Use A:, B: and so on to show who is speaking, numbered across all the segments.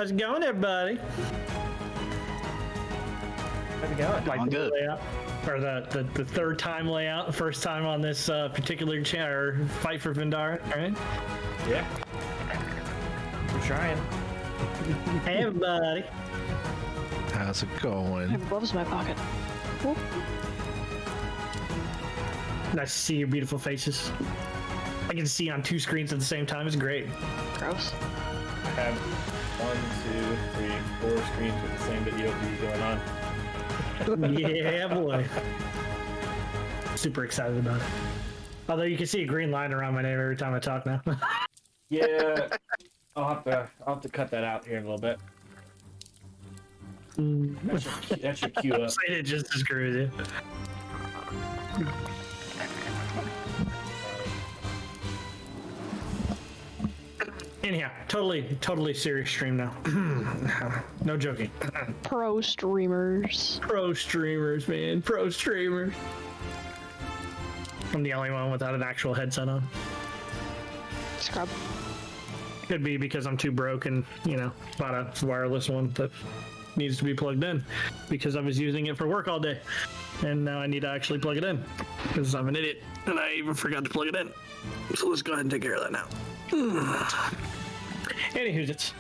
A: How's it going, everybody?
B: How's it going?
A: Like
C: I'm
A: the
C: good.
A: layout, or the third time layout, the first time on this particular fight for Findara, right?
B: Yeah. We're trying.
A: Hey, everybody.
D: How's it going?
E: I have gloves in my pocket. Ooh.
A: Nice to see your beautiful faces. I can see on two screens at the same time. It's great.
E: Gross.
B: I have 1, 2, 3, 4 screens with the same video feed going on.
A: Yeah, boy. Super excited about it. Although you can see a green line around my name every time I talk now.
B: Yeah. I'll have to cut that out here in a little bit. That should queue up.
A: It just screws you. Anyhow, totally serious stream now. No joking.
E: Pro streamers.
A: Pro streamers, man. Pro streamers. I'm the only one without an actual headset on.
E: Scrub.
A: Could be because I'm too broke and, bought a wireless one that needs to be plugged in because I was using it for work all day. And now I need to actually plug it in because I'm an idiot and I even forgot to plug it in. So let's go ahead and take care of that now. Anywho's it's.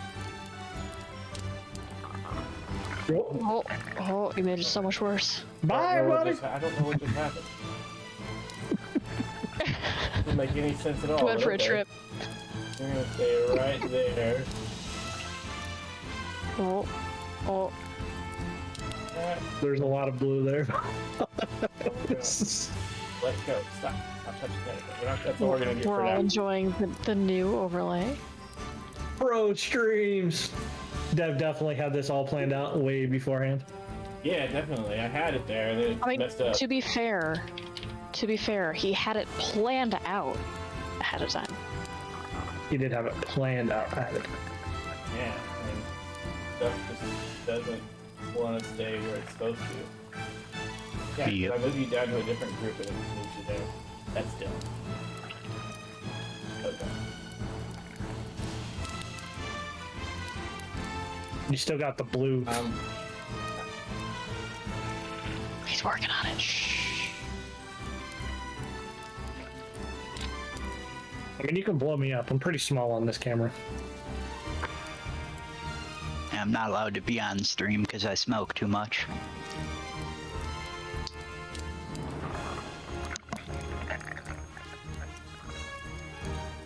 E: Oh, you made it so much worse.
A: Bye, buddy.
B: I don't know what just happened. Doesn't make any sense at all.
E: Went for a trip.
B: We're gonna stay right there.
E: Oh.
A: There's a lot of blue there.
B: Let's go. Stop touching anything. That's all we're gonna do
E: We're
B: for
E: all
B: now.
E: enjoying the new overlay.
A: Pro streams. Dev definitely had this all planned out way beforehand.
B: Yeah, definitely. I had it there and it messed up.
E: To be fair, he had it planned out ahead of time.
A: He did have it planned out ahead of time.
B: Yeah, and stuff just doesn't want to stay where it's supposed to. Yeah,
C: Yep.
B: I moved you down to a different group and it moves you there. That's still. Okay.
A: You still got the blue.
E: He's working on it. Shh.
A: I mean, you can blow me up. I'm pretty small on this camera.
C: I'm not allowed to be on stream because I smoke too much.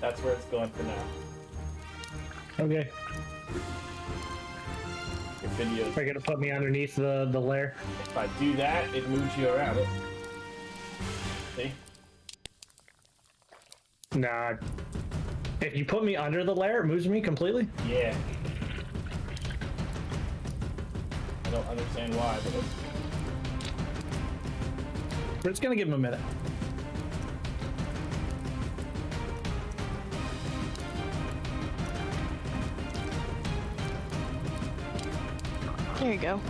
B: That's where it's going for now.
A: Okay.
B: Your videos.
A: Are you gonna put me underneath the layer?
B: If I do that, it moves you around. See?
A: Nah. If you put me under the layer, it moves me completely?
B: Yeah. I don't understand why, but it's...
A: We're just gonna give him a minute.
E: There you go.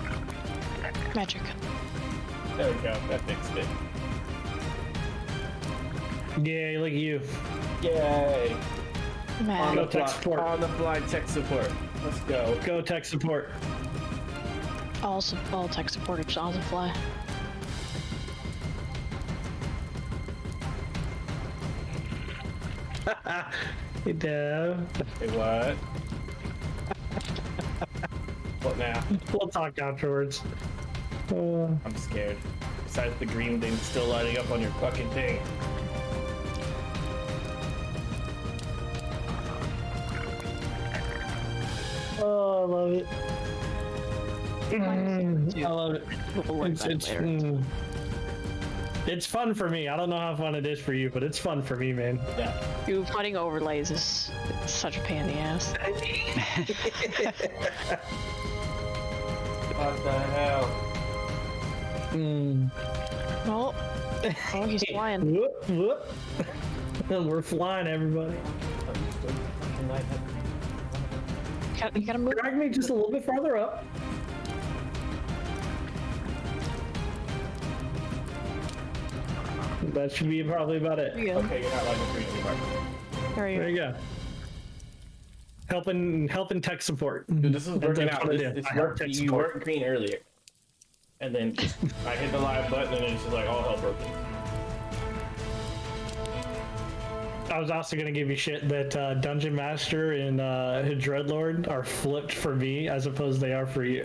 E: Magic.
B: There we go. That fixed it.
A: Yeah, look at you.
B: Yay! On
E: Magic.
A: Go tech support.
B: On the fly tech support. Let's go.
A: Go tech support.
E: All tech supported on the fly.
A: Hey, Dev.
B: Hey, what? What now?
A: We'll talk afterwards.
B: I'm scared. Besides the green thing still lighting up on your fucking thing.
A: Oh, I love it. I love it.
E: We'll work
A: It's,
E: on it
A: it's,
E: later.
A: it's fun for me. I don't know how fun it is for you, but it's fun for me, man.
B: Yeah.
E: Dude, putting overlays is such a pain in the ass.
B: What the hell?
E: Oh, he's flying.
A: Whoop, whoop. We're flying, everybody.
E: You gotta move.
A: Drag me just a little bit farther up. That should be probably about it.
E: There you go.
B: Okay, you're not lighting green anymore.
E: There you
A: There
E: go.
A: you go. Helping tech support.
B: Dude, this is working
A: That's
B: out.
A: what I do.
B: It's
A: I help
B: work,
A: tech
B: you
A: support.
B: weren't green earlier. And then I hit the live button and it's just like all hell broke loose.
A: I was also gonna give you shit that Dungeon Master and Dreadlord are flipped for me as opposed they are for you.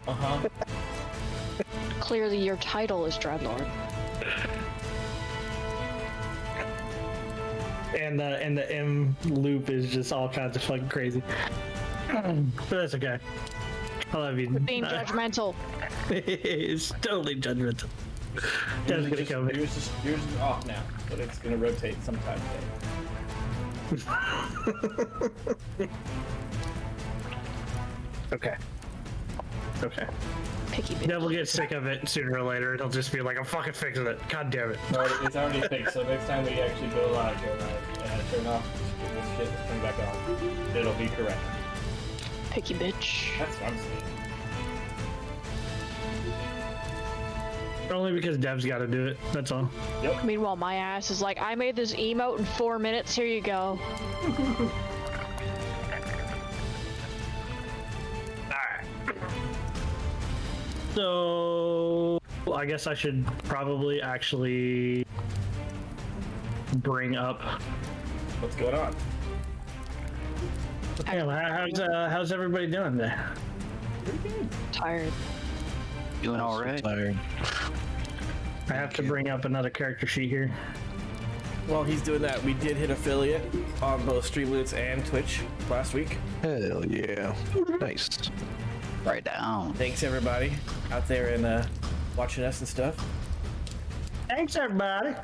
B: Uh-huh.
E: Clearly, your title is Dreadlord.
A: and the M loop is just all kinds of fucking crazy. But that's okay. I love you.
E: Being judgmental.
A: It's totally judgmental. That's gonna kill me.
B: Yours is off now, but it's gonna rotate sometime today.
A: Okay. Okay.
E: Picky bitch.
A: Devil gets sick of it sooner or later. It'll just be like, I'm fucking fixing it. God damn it.
B: It's already fixed, so next time we actually go live and turn off this shit and turn back on, it'll be correct.
E: Picky bitch.
B: That's what I'm saying.
A: Only because Dev's got to do it. That's all.
B: Yep.
E: Meanwhile, my ass is like, I made this emote in 4 minutes. Here you go.
A: So I guess I should probably actually bring up.
B: What's going on?
A: How's everybody doing there?
E: Tired.
C: Doing all right.
D: Tired.
A: I have to bring up another character sheet here.
B: While he's doing that, we did hit affiliate on both Streamloots and Twitch last week.
D: Hell yeah. Nice.
C: Right down.
B: Thanks everybody out there and watching us and stuff.
A: Thanks, everybody.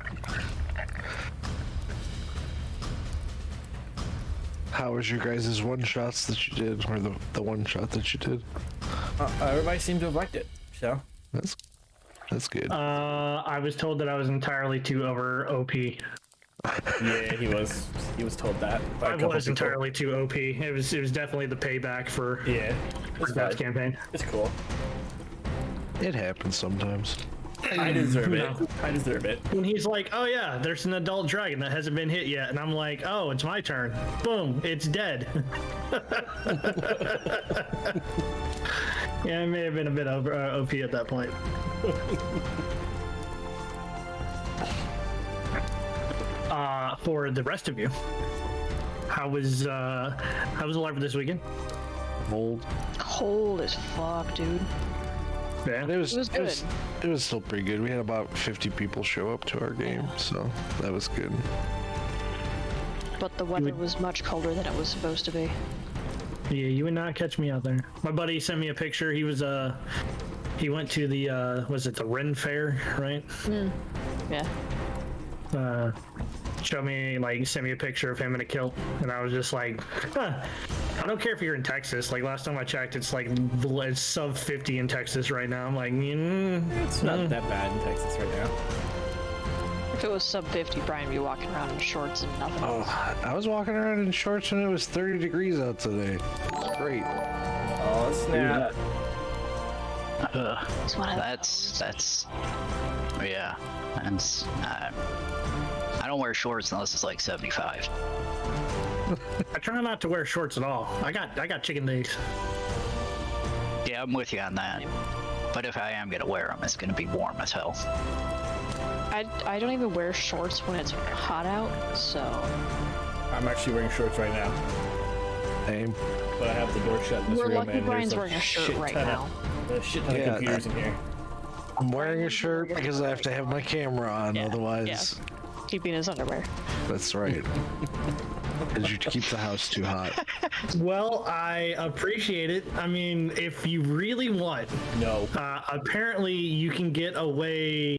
D: How was your guys' one shots that you did, or the one shot that you did?
B: Everybody seemed to have liked it, so.
D: That's good.
A: I was told that I was entirely too over OP.
B: Yeah, he was told that by a
A: I
B: couple
A: was
B: people.
A: entirely too OP. It was definitely the payback for
B: Yeah, it's
A: that
B: fine.
A: campaign.
B: It's cool.
D: It happens sometimes.
B: I deserve it.
A: No.
B: I deserve it.
A: When he's like, "Oh yeah, there's an adult dragon that hasn't been hit yet," and I'm like, "Oh, it's my turn." Boom, it's dead. Yeah, I may have been a bit over OP at that point. For the rest of you, how was Alive this weekend?
D: Old.
E: Cold as fuck, dude.
A: Yeah,
D: It was
E: good.
D: It was still pretty good. We had about 50 people show up to our game, so that was good.
E: But the weather was much colder than it was supposed to be.
A: Yeah, you would not catch me out there. My buddy sent me a picture. He was he went to the was it the Ren Fair, right?
E: Yeah.
A: Sent me a picture of him in a kilt, and I was just like, huh. I don't care if you're in Texas. Like last time I checked, it's like it's sub 50 in Texas right now. I'm like,
B: It's not that bad in Texas right now.
E: If it was sub 50, Brian would be walking around in shorts and nothing else.
D: Oh, I was walking around in shorts when it was 30 degrees out today. Great.
B: Oh snap!
E: That's what I
C: That's yeah. That's I don't wear shorts unless it's like 75.
A: I try not to wear shorts at all. I got chicken legs.
C: Yeah, I'm with you on that. But if I am gonna wear them, it's gonna be warm as hell.
E: I don't even wear shorts when it's hot out, so
B: I'm actually wearing shorts right now,
D: Same.
B: but I have the door shut in this
E: we're
B: room.
E: lucky
B: and
E: Brian's
B: there's
E: wearing a shirt
B: shit
E: right
B: ton
E: now.
B: A shit ton
D: Yeah,
B: of computers in here.
D: I'm wearing a shirt because I have to have my camera on,
E: Yeah,
D: otherwise.
E: Keeping his underwear.
D: That's right. Because you keep the house too hot.
A: Well, I appreciate it. I mean, if you really want,
B: No.
A: apparently you can get away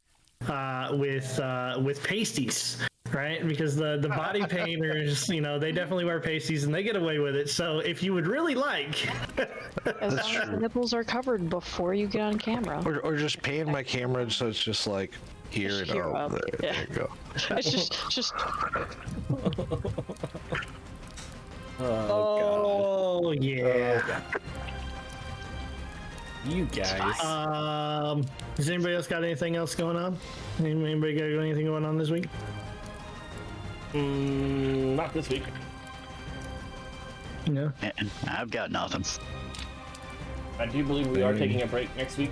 A: with pasties, right? Because the body painters, they definitely wear pasties and they get away with it. So if you would really like,
E: As
D: That's
E: long as the
D: true.
E: nipples are covered before you get on camera.
D: Or just pan my camera so it's just like here
E: Just
D: and
E: here
D: oh,
E: up,
D: there,
E: yeah.
D: there you go.
E: It's just
A: oh yeah.
B: You guys.
A: Has anybody else got anything else going on? Anybody got anything going on this week?
B: Not this week.
A: Yeah.
C: And I've got nothing.
B: I do believe we are taking a break next week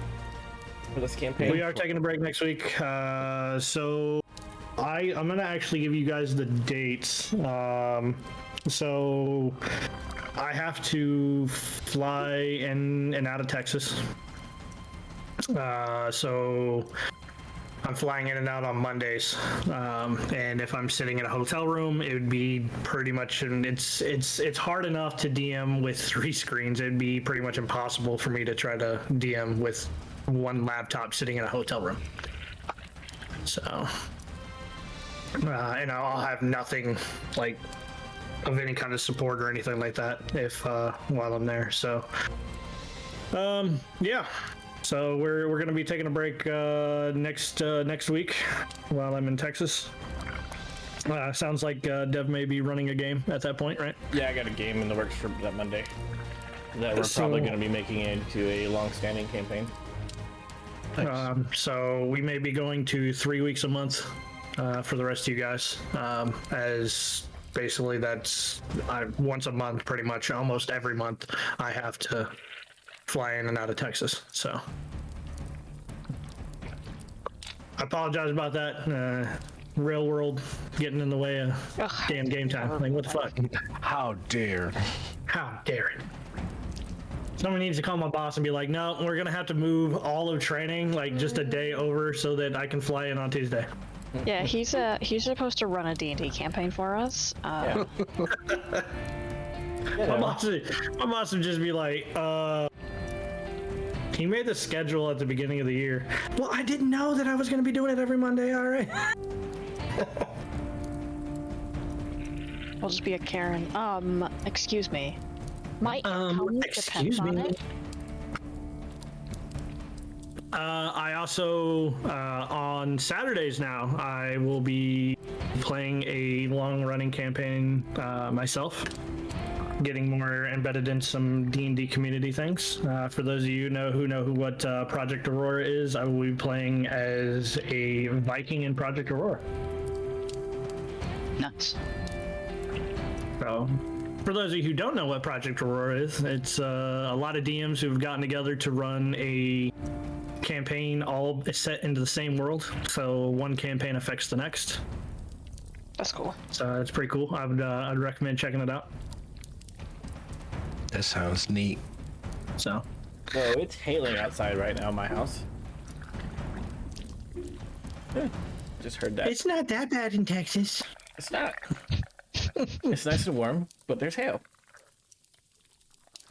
B: for this campaign.
A: We are taking a break next week. So I'm gonna actually give you guys the dates. So I have to fly in and out of Texas. So I'm flying in and out on Mondays, and if I'm sitting in a hotel room, it would be pretty much. And it's hard enough to DM with 3 screens. It'd be pretty much impossible for me to try to DM with 1 laptop sitting in a hotel room. So, and I'll have nothing like of any kind of support or anything like that if while I'm there. So, yeah. So we're gonna be taking a break next week while I'm in Texas. Sounds like Dev may be running a game at that point, right?
B: Yeah, I got a game in the works for that Monday that we're probably going to be making into a long-standing campaign.
A: So we may be going to 3 weeks a month for the rest of you guys, as basically that's once a month, pretty much almost every month I have to fly in and out of Texas. So I apologize about that. Real world getting in the way of damn game time. Like, what the fuck?
D: How dare?
A: How dare it? Someone needs to call my boss and be like, no, we're gonna have to move all of training like just a day over so that I can fly in on Tuesday.
E: Yeah, he's supposed to run a D&D campaign for us.
B: Yeah.
A: My boss would just be like, he made the schedule at the beginning of the year. Well, I didn't know that I was going to be doing it every Monday. All right.
E: I'll just be a Karen. Excuse me. My income depends on it.
A: I also, on Saturdays now, I will be playing a long-running campaign myself. Getting more embedded in some D&D community things. For those of you who know what Project Aurora is, I will be playing as a Viking in Project Aurora.
C: Nuts.
A: So, for those of you who don't know what Project Aurora is, it's a lot of DMs who've gotten together to run a campaign all set into the same world. So one campaign affects the next.
E: That's cool.
A: So it's pretty cool. I'd recommend checking it out.
D: That sounds neat.
A: So
B: So it's hailing outside right now in my house. Just heard that.
A: it's not that bad in Texas.
B: It's not. It's nice and warm, but there's hail.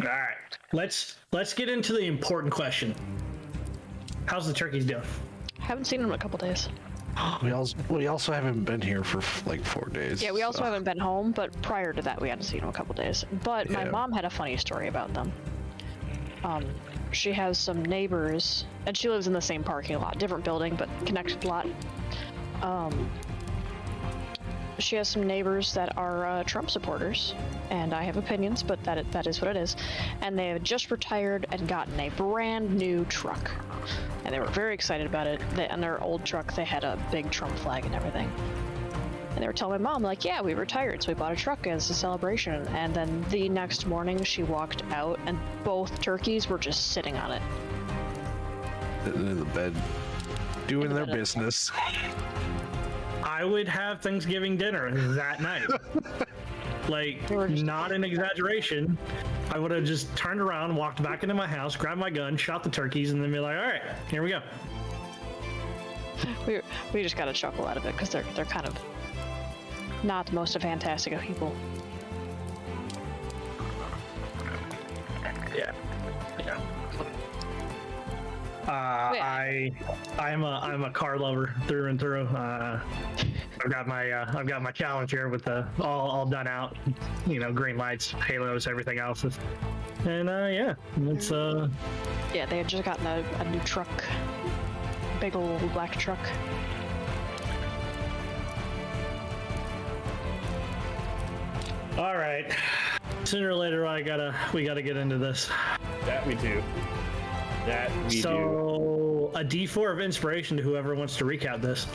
A: All right, let's get into the important question. How's the turkeys doing?
E: Haven't seen him in a couple days.
D: We also haven't been here for like 4 days.
E: Yeah, we also haven't been home, but prior to that, we hadn't seen him a couple days. But my
D: Yeah.
E: mom had a funny story about them. She has some neighbors, and she lives in the same parking lot, different building, but connected lot. She has some neighbors that are Trump supporters, and I have opinions, but that is what it is. And they have just retired and gotten a brand new truck, and they were very excited about it. On their old truck, they had a big Trump flag and everything. And they were telling my mom, like, yeah, we retired, so we bought a truck as a celebration. And then the next morning, she walked out, and both turkeys were just sitting on it.
D: In the bed, doing their
E: bed.
D: business.
A: I would have Thanksgiving dinner that night. Like,
E: They were just-
A: not an exaggeration. I would have just turned around, walked back into my house, grabbed my gun, shot the turkeys, and then be like, all right, here we go.
E: We just got a chuckle out of it because they're kind of not the most fantastic of people.
A: Yeah. Yeah.
E: Yeah.
A: I'm a car lover through and through. I've got my Challenger with the all done out, green lights, halos, everything else. And yeah, it's
E: Yeah, they had just gotten a new truck, big old black truck.
A: all right. Sooner or later, we gotta get into this.
B: That we do. That we do.
A: So a D4 of inspiration to whoever wants to recap this.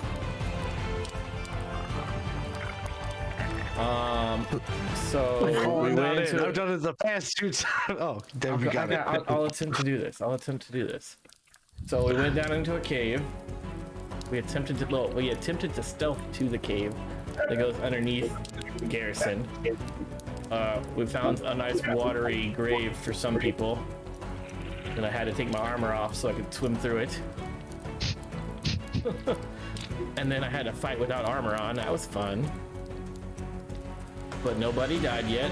B: So we
D: I'm not
B: went
D: in. I've
B: into.
D: done it the past 2 times. Oh, damn, you got it.
B: I'll attempt to do this. So we went down into a cave. We attempted to stealth to the cave that goes underneath the garrison. We found a nice watery grave for some people, and I had to take my armor off so I could swim through it. And then I had to fight without armor on. That was fun. But nobody died yet.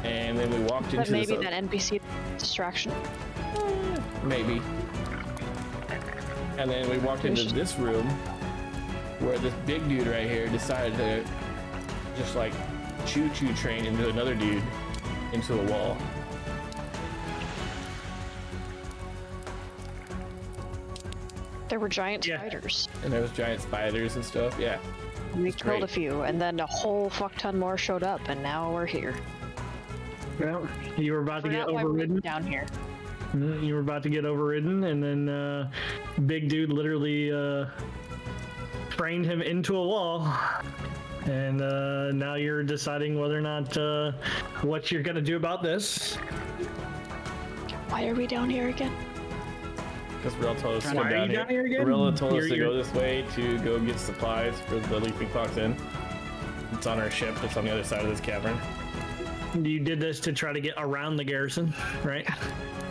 B: And then we walked
E: But
B: into
E: maybe
B: this.
E: that NPC distraction.
B: Maybe. And then we walked into this room where this big dude right here decided to just like choo-choo train into another dude into a wall.
E: There were giant
A: Yeah.
E: spiders.
B: And there was giant spiders and stuff. Yeah.
E: We
B: It's
E: killed
B: great.
E: a few, and then a whole fuck ton more showed up, and now we're here.
A: Well, you were about to get
E: Forgot why we're
A: overridden.
E: down here.
A: You were about to get overridden, and then big dude literally trained him into a wall. And now you're deciding whether or not what you're gonna do about this.
E: Why are we down here again?
B: Because Gorilla told us to go
A: Why are
B: down
A: you
B: here.
A: down here again?
B: Gorilla told us to
A: You're-
B: go this way to go get supplies for the Leaping Fox Inn. It's on our ship. It's on the other side of this cavern.
A: You did this to try to get around the garrison, right?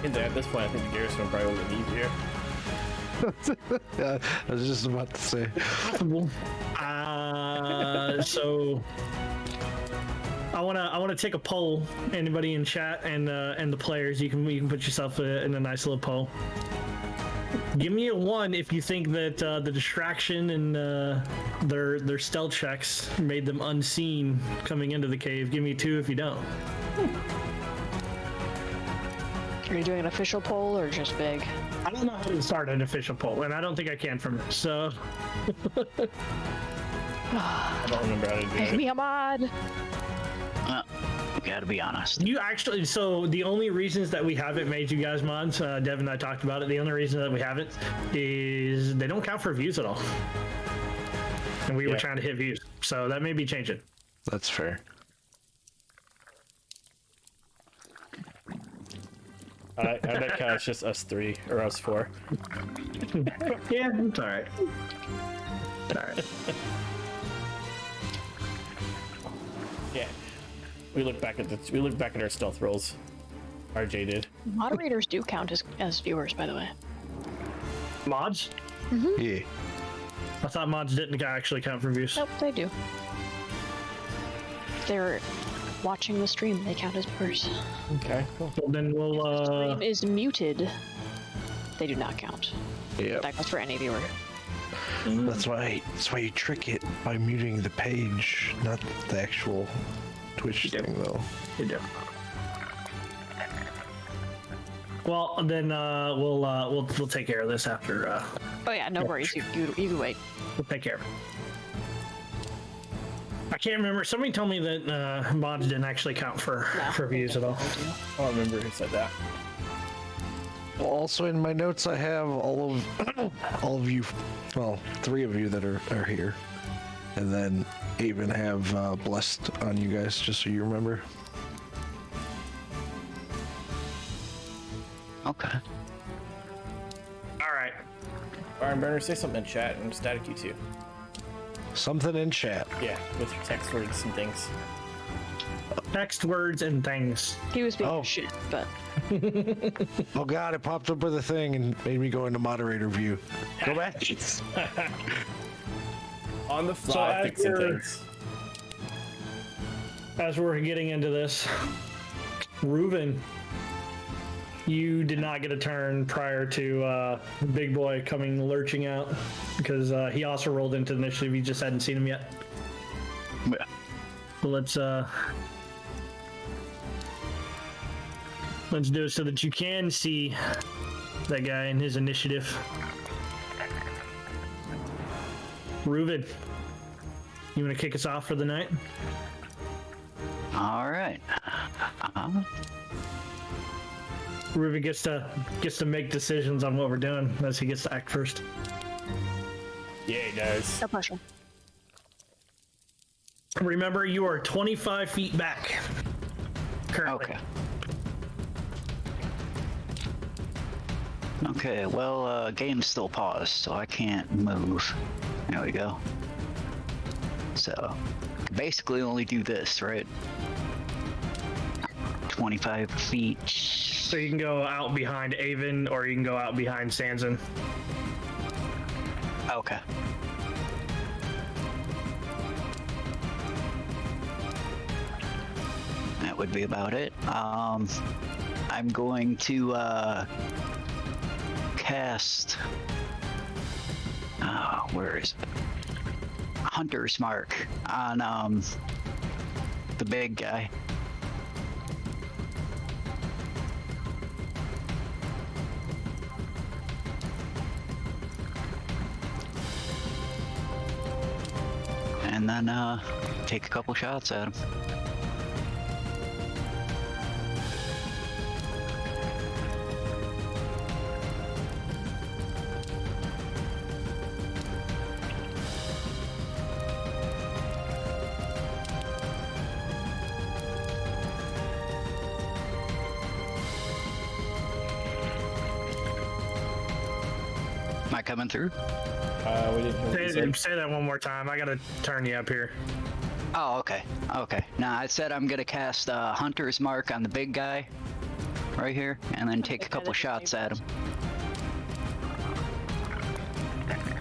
B: And at this point, I think the garrison probably would have easier.
D: Yeah, I was just about to say.
A: Possible. So I wanna take a poll. Anybody in chat and the players, you can put yourself in a nice little poll. Give me a 1 if you think that the distraction and their stealth checks made them unseen coming into the cave. Give me a 2 if you don't.
E: Are you doing an official poll or just big?
A: I don't know how to start an official poll, and I don't think I can from this. So
B: I don't remember how to do
E: Make
B: it.
E: me a mod!
C: Gotta be honest.
A: you actually, so the only reasons that we haven't made you guys mods, Dev and I talked about it. The only reason that we haven't is they don't count for views at all, and we were
B: Yeah.
A: trying to hit views, so that may be changing.
D: That's fair.
B: I bet it's just us 3 or us 4.
A: Yeah, it's all right. All right.
B: Yeah. We look back at our stealth rolls. RJ did.
E: Moderators do count as viewers, by the way.
A: Mods?
D: Yeah.
A: I thought mods didn't actually count for views.
E: Nope, they do. They're watching the stream, they count as viewers.
B: Okay. Cool.
A: Well, then we'll
E: If the stream is muted, they do not count.
D: Yeah.
E: That goes for any viewer.
D: That's why you trick it by muting the page, not the actual Twitch thing, though.
A: you do. Well, then we'll take care of this after.
E: Oh yeah, no worries. You can wait.
A: We'll take care of it. I can't remember. Somebody told me that mods didn't actually count for views at all.
B: I don't remember who said that.
D: Also, in my notes, I have all of you, well, 3 of you that are here, and then even have blessed on you guys, just so you remember.
C: Okay.
A: All right.
B: Byron Burner, say something in chat and static you too.
D: Something in chat.
B: Yeah, with text words and things.
A: Text words and things.
E: He was being
D: Oh.
E: shit, but
D: Oh god, it popped up with a thing and made me go into moderator view. Go back.
B: On the fly,
A: as
B: fixing
A: we're-
B: things.
A: As we're getting into this, Reuben, you did not get a turn prior to Big Boy coming lurching out because he also rolled into the initiative. You just hadn't seen him yet.
C: Yeah.
A: So let's do it so that you can see that guy in his initiative. Reuben, you want to kick us off for the night?
C: All right.
A: Reuben gets to make decisions on what we're doing as he gets to act first.
B: Yeah, he does.
E: no pressure.
A: Remember, you are 25 feet back. Currently.
C: Okay. Okay, well, game's still paused, so I can't move. There we go. So, basically only do this, right? 25 feet.
A: So you can go out behind Avon, or you can go out behind Sanson.
C: Okay. That would be about it. I'm going to cast. Where is it? Hunter's Mark on the big guy. And then take a couple shots at him. Am I coming through?
B: We didn't hear what you said.
A: Say that one more time. I gotta turn you up here.
C: Oh, okay. Okay. Now I said I'm gonna cast Hunter's Mark on the big guy right here, and then take a couple shots at him.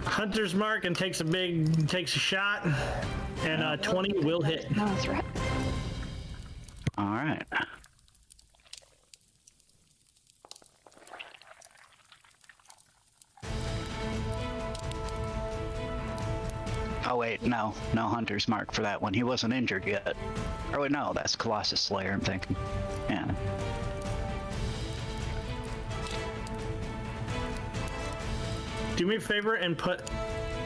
A: Hunter's Mark and takes a shot, and 20 will hit.
E: No, that's right.
C: All right. Oh wait, no Hunter's Mark for that one. He wasn't injured yet. Oh wait, no, that's Colossus Slayer. I'm thinking. Yeah.
A: Do me a favor and put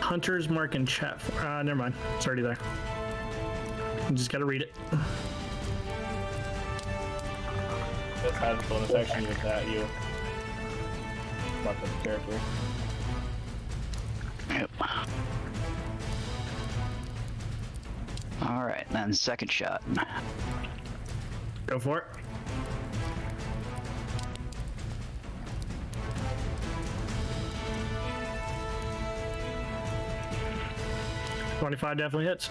A: Hunter's Mark in chat. Never mind. It's already there. You just gotta read it.
B: That's how the bonus action with that you mark up the character.
C: Yep. All right, then second shot.
A: Go for it. $25 definitely hits.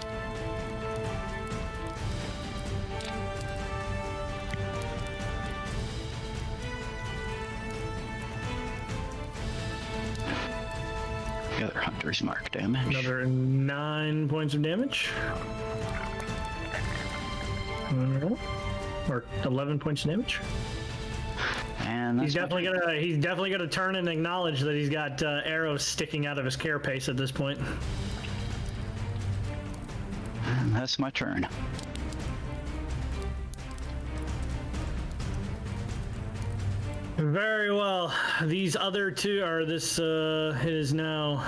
C: The other Hunter's Mark damage.
A: Another 9 points of damage. Or 11 points of damage.
C: And that's
A: He's definitely gonna turn and acknowledge that he's got arrows sticking out of his carapace at this point.
C: and that's my turn.
A: Very well. These other two are this. It is now.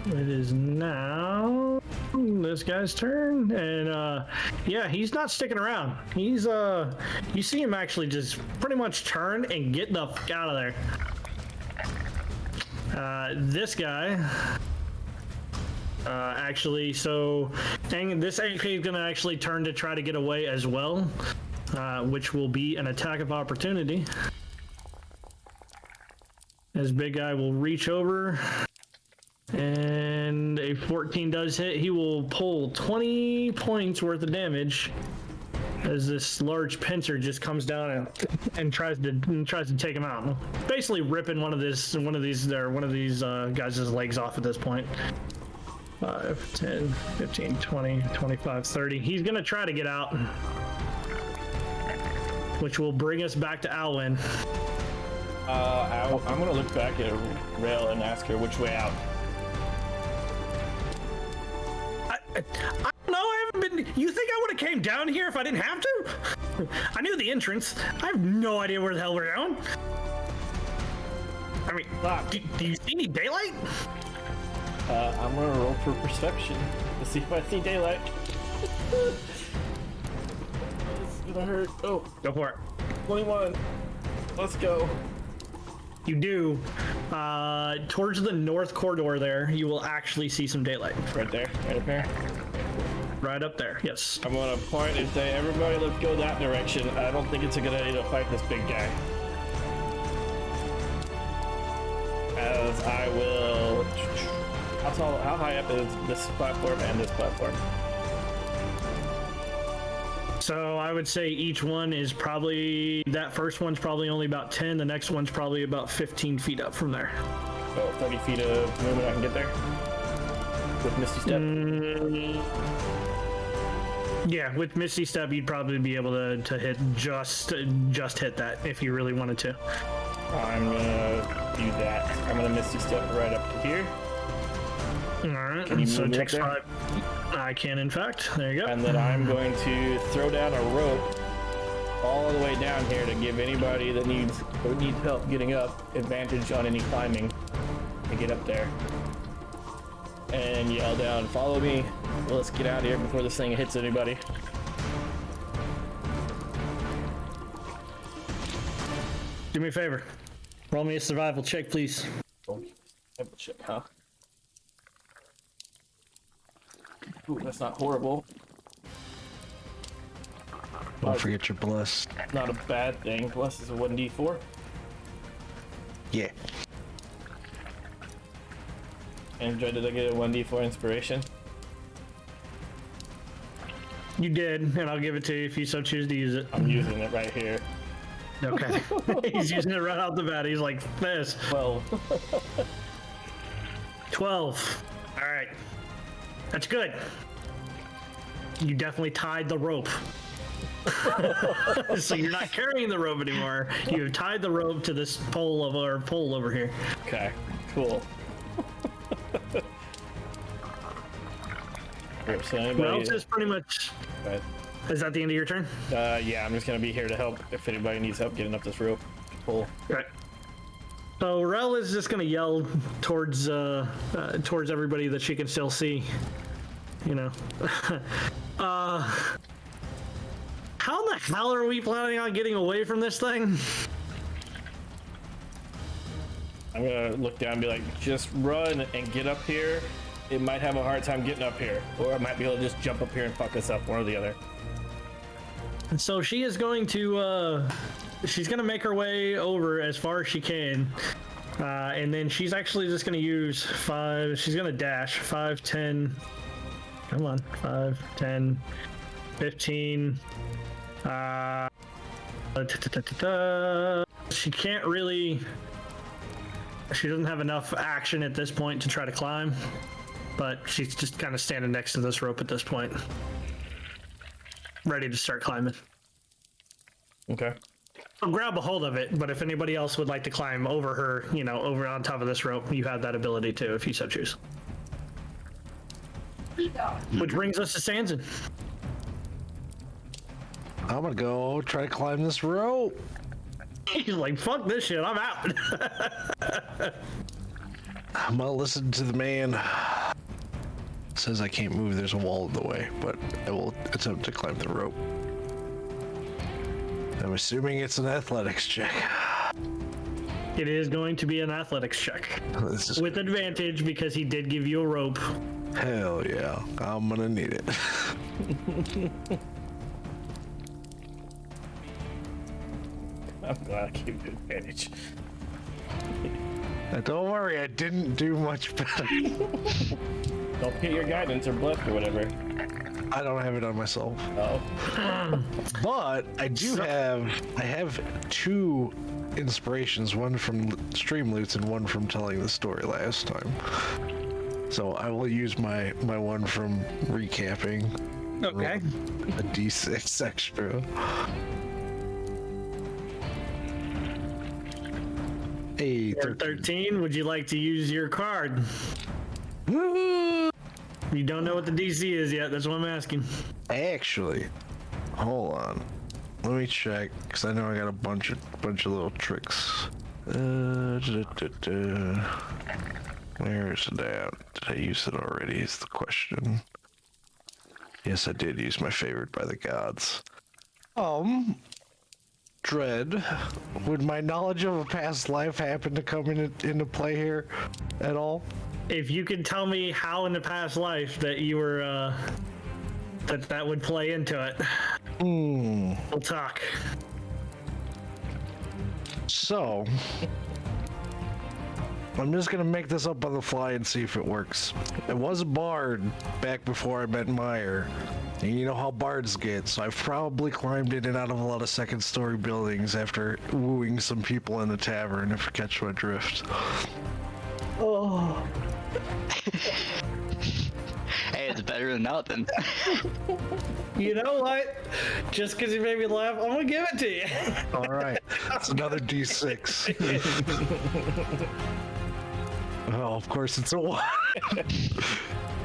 A: It is now this guy's turn, and yeah, he's not sticking around. He's you see him actually just pretty much turn and get the fuck out of there. This guy. Actually, so this AP is gonna actually turn to try to get away as well. Which will be an attack of opportunity. As big guy will reach over, and a 14 does hit. He will pull 20 points worth of damage as this large pincer just comes down and tries to take him out. Basically ripping one of these guys' legs off at this point. 5, 10, 15, 20, 25, 30. He's gonna try to get out. Which will bring us back to Alwyn.
B: I'm gonna look back at Rail and ask her which way out.
A: I don't know. I haven't been. You think I would have came down here if I didn't have to? I knew the entrance. I have no idea where the hell we're going. I mean, do you see any daylight?
B: I'm gonna roll for perception to see if I see daylight. This is gonna hurt. Oh,
A: Go for it.
B: 21. Let's go.
A: You do. Towards the north corridor there, you will actually see some daylight.
B: Right there, right up here.
A: Right up there, yes.
B: I'm gonna point and say, everybody, let's go that direction. I don't think it's a good idea to fight this big guy. As I will. How high up is this platform and this platform?
A: So I would say each one is probably, that first one's probably only about 10, the next one's probably about 15 feet up from there.
B: So 30 feet of movement I can get there? With Misty Step?
A: Yeah, with Misty Step, you'd probably be able to hit just hit that if you really wanted to.
B: I'm gonna do that. I'm gonna Misty Step right up to here.
A: All right,
B: Can you
A: so
B: move
A: it
B: me
A: takes
B: up there?
A: 5. I can, in fact. There you go.
B: And then I'm going to throw down a rope all the way down here to give anybody that needs help getting up advantage on any climbing to get up there. And yell down, follow me. Let's get out of here before this thing hits anybody.
A: Do me a favor. Roll me a survival check, please.
B: Oh, double check, huh? Ooh, that's not horrible.
D: Don't forget you're blessed.
B: Not a bad thing. Plus is a 1d4.
D: Yeah.
B: And did I get a 1d4 inspiration?
A: You did, and I'll give it to you if you so choose to use it.
B: I'm using it right here.
A: Okay. He's using it right out the bat. He's like, this.
B: 12.
A: 12. All right. That's good. You definitely tied the rope. So you're not carrying the rope anymore. You have tied the rope to this pole over here.
B: Okay, cool. Yep, so anybody,
A: Well, it's pretty much.
B: right.
A: Is that the end of your turn?
B: Yeah, I'm just gonna be here to help if anybody needs help getting up this rope. Pull.
A: Right. So Rel is just gonna yell towards everybody that she can still see. You know. How in the hell are we planning on getting away from this thing?
B: I'm gonna look down and be like, just run and get up here. It might have a hard time getting up here, or I might be able to just jump up here and fuck us up, one or the other.
A: And so she is going to, she's going to make her way over as far as she can. And then she's actually just going to use 5, she's going to dash 5, 10, come on, 5, 10, 15. She can't really, she doesn't have enough action at this point to try to climb, but she's just kind of standing next to this rope at this point, ready to start climbing.
B: Okay.
A: I'll grab a hold of it, but if anybody else would like to climb over her, you know, over on top of this rope, you have that ability too, if you so choose. Which brings us to Sanson.
D: I'm gonna go try to climb this rope.
A: He's like, fuck this shit, I'm out.
D: I'm gonna listen to the man. Says I can't move, there's a wall in the way, but I will attempt to climb the rope. I'm assuming it's an athletics check.
A: It is going to be an athletics check.
D: This is
A: With advantage because he did give you a rope.
D: hell yeah. I'm gonna need it.
B: I'm glad I gave you advantage.
D: Don't worry, I didn't do much better.
B: Don't forget your guidance or bless or whatever.
D: I don't have it on myself.
B: Oh.
D: But I do I have 2 inspirations, one from stream loots and one from telling the story last time. So I will use my one from recapping.
A: Okay.
D: A D6 extra. Hey,
A: 13, would you like to use your card? You don't know what the DC is yet, that's what I'm asking.
D: Actually, hold on. Let me check, because I know I got a bunch of little tricks. Where is it at? Did I use it already is the question. Yes, I did use my favorite by the gods. dread. Would my knowledge of a past life happen to come into play here at all?
A: If you could tell me how in the past life that you were, that would play into it, we'll talk.
D: So, I'm just gonna make this up on the fly and see if it works. I was a bard back before I met Meyer, and you know how bards get, so I've probably climbed in and out of a lot of second-story buildings after wooing some people in the tavern, if you catch my drift.
A: Oh.
C: Hey, it's better than nothing.
A: You know what? Just because you made me laugh, I'm gonna give it to you.
D: All right, that's another D6. Oh, of course it's a 1.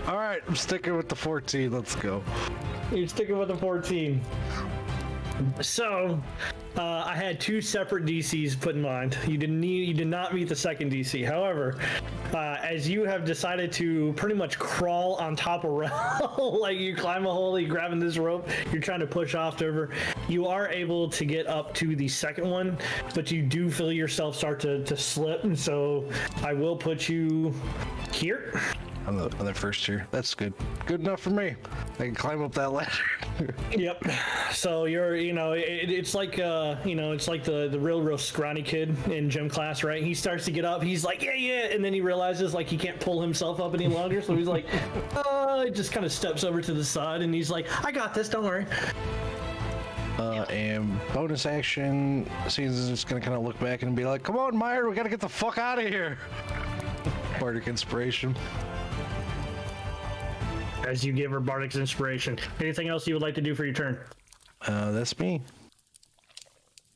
D: All right, I'm sticking with the 14. Let's go.
A: You're sticking with the 14. So, I had 2 separate DCs put in mind. You did not meet the second DC. However, as you have decided to pretty much crawl on top of rail, like you climb a hole, you're grabbing this rope, you're trying to push off over, you are able to get up to the second one, but you do feel yourself start to slip, and so I will put you here.
D: On the first tier. That's good. Good enough for me. I can climb up that ladder.
A: Yep. So you're, it's like, it's like the real scrawny kid in gym class, right? He starts to get up. He's like, yeah, and then he realizes like he can't pull himself up any longer. So he's like, he just kind of steps over to the side, and he's like, I got this. Don't worry.
D: And bonus action, Caesar's just gonna kind of look back and be like, "Come on, Meyer, we gotta get the fuck out of here." Bardic inspiration.
A: As you give her Bardic's inspiration. Anything else you would like to do for your turn?
D: That's me.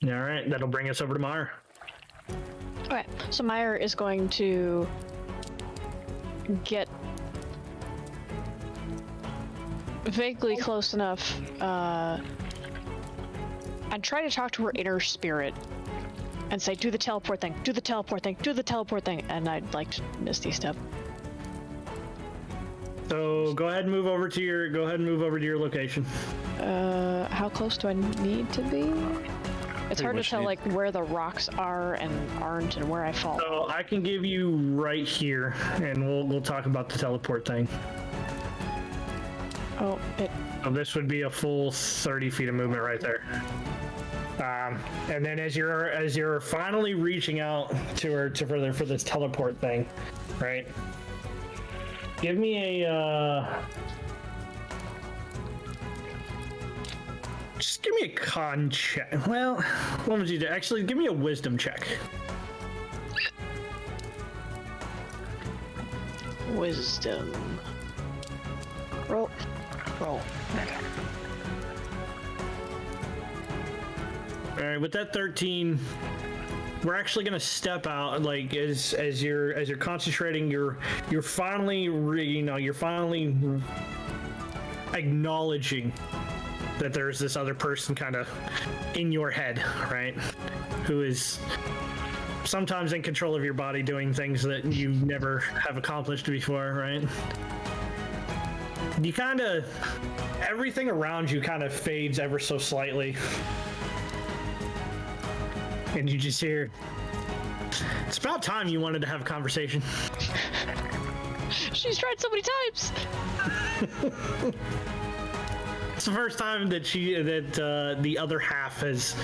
A: All right, that'll bring us over to Meyer.
E: Okay, so Meyer is going to get vaguely close enough and try to talk to her inner spirit and say, do the teleport thing, do the teleport thing, do the teleport thing, and I'd like to Misty Step.
A: So go ahead and move over to your location.
E: How close do I need to be? It's hard to tell like where the rocks are and aren't and where I fall.
A: So I can give you right here, and we'll talk about the teleport thing.
E: Oh,
A: So this would be a full 30 feet of movement right there. And then as you're finally reaching out to her for this teleport thing, right? Give me a just give me a con check. Well, what would you do? Actually, give me a wisdom check.
E: Wisdom. Roll.
A: All right, with that 13, we're actually gonna step out. Like as you're concentrating, you're finally you're finally acknowledging that there's this other person kind of in your head, right? Who is sometimes in control of your body, doing things that you never have accomplished before, right? You kind of, everything around you kind of fades ever so slightly. And you just hear, it's about time you wanted to have a conversation.
E: She's tried so many times.
A: It's the first time that the other half has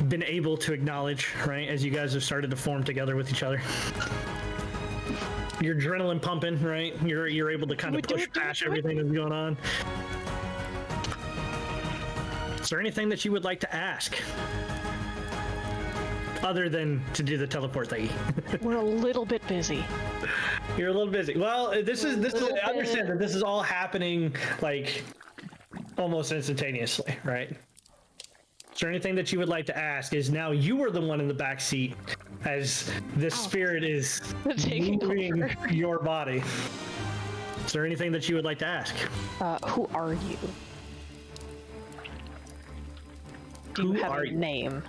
A: been able to acknowledge, right? As you guys have started to form together with each other. Your adrenaline pumping, right? You're able to kind of push past everything that's going on. Is there anything that you would like to ask? Other than to do the teleport thingy.
E: We're a little bit busy.
A: You're a little busy. Well, this is I understand that this is all happening like almost instantaneously, right? Is there anything that you would like to ask? Is now you are the one in the back seat as this spirit is moving your body. Is there anything that you would like to ask?
E: Who are you? Do you have a name?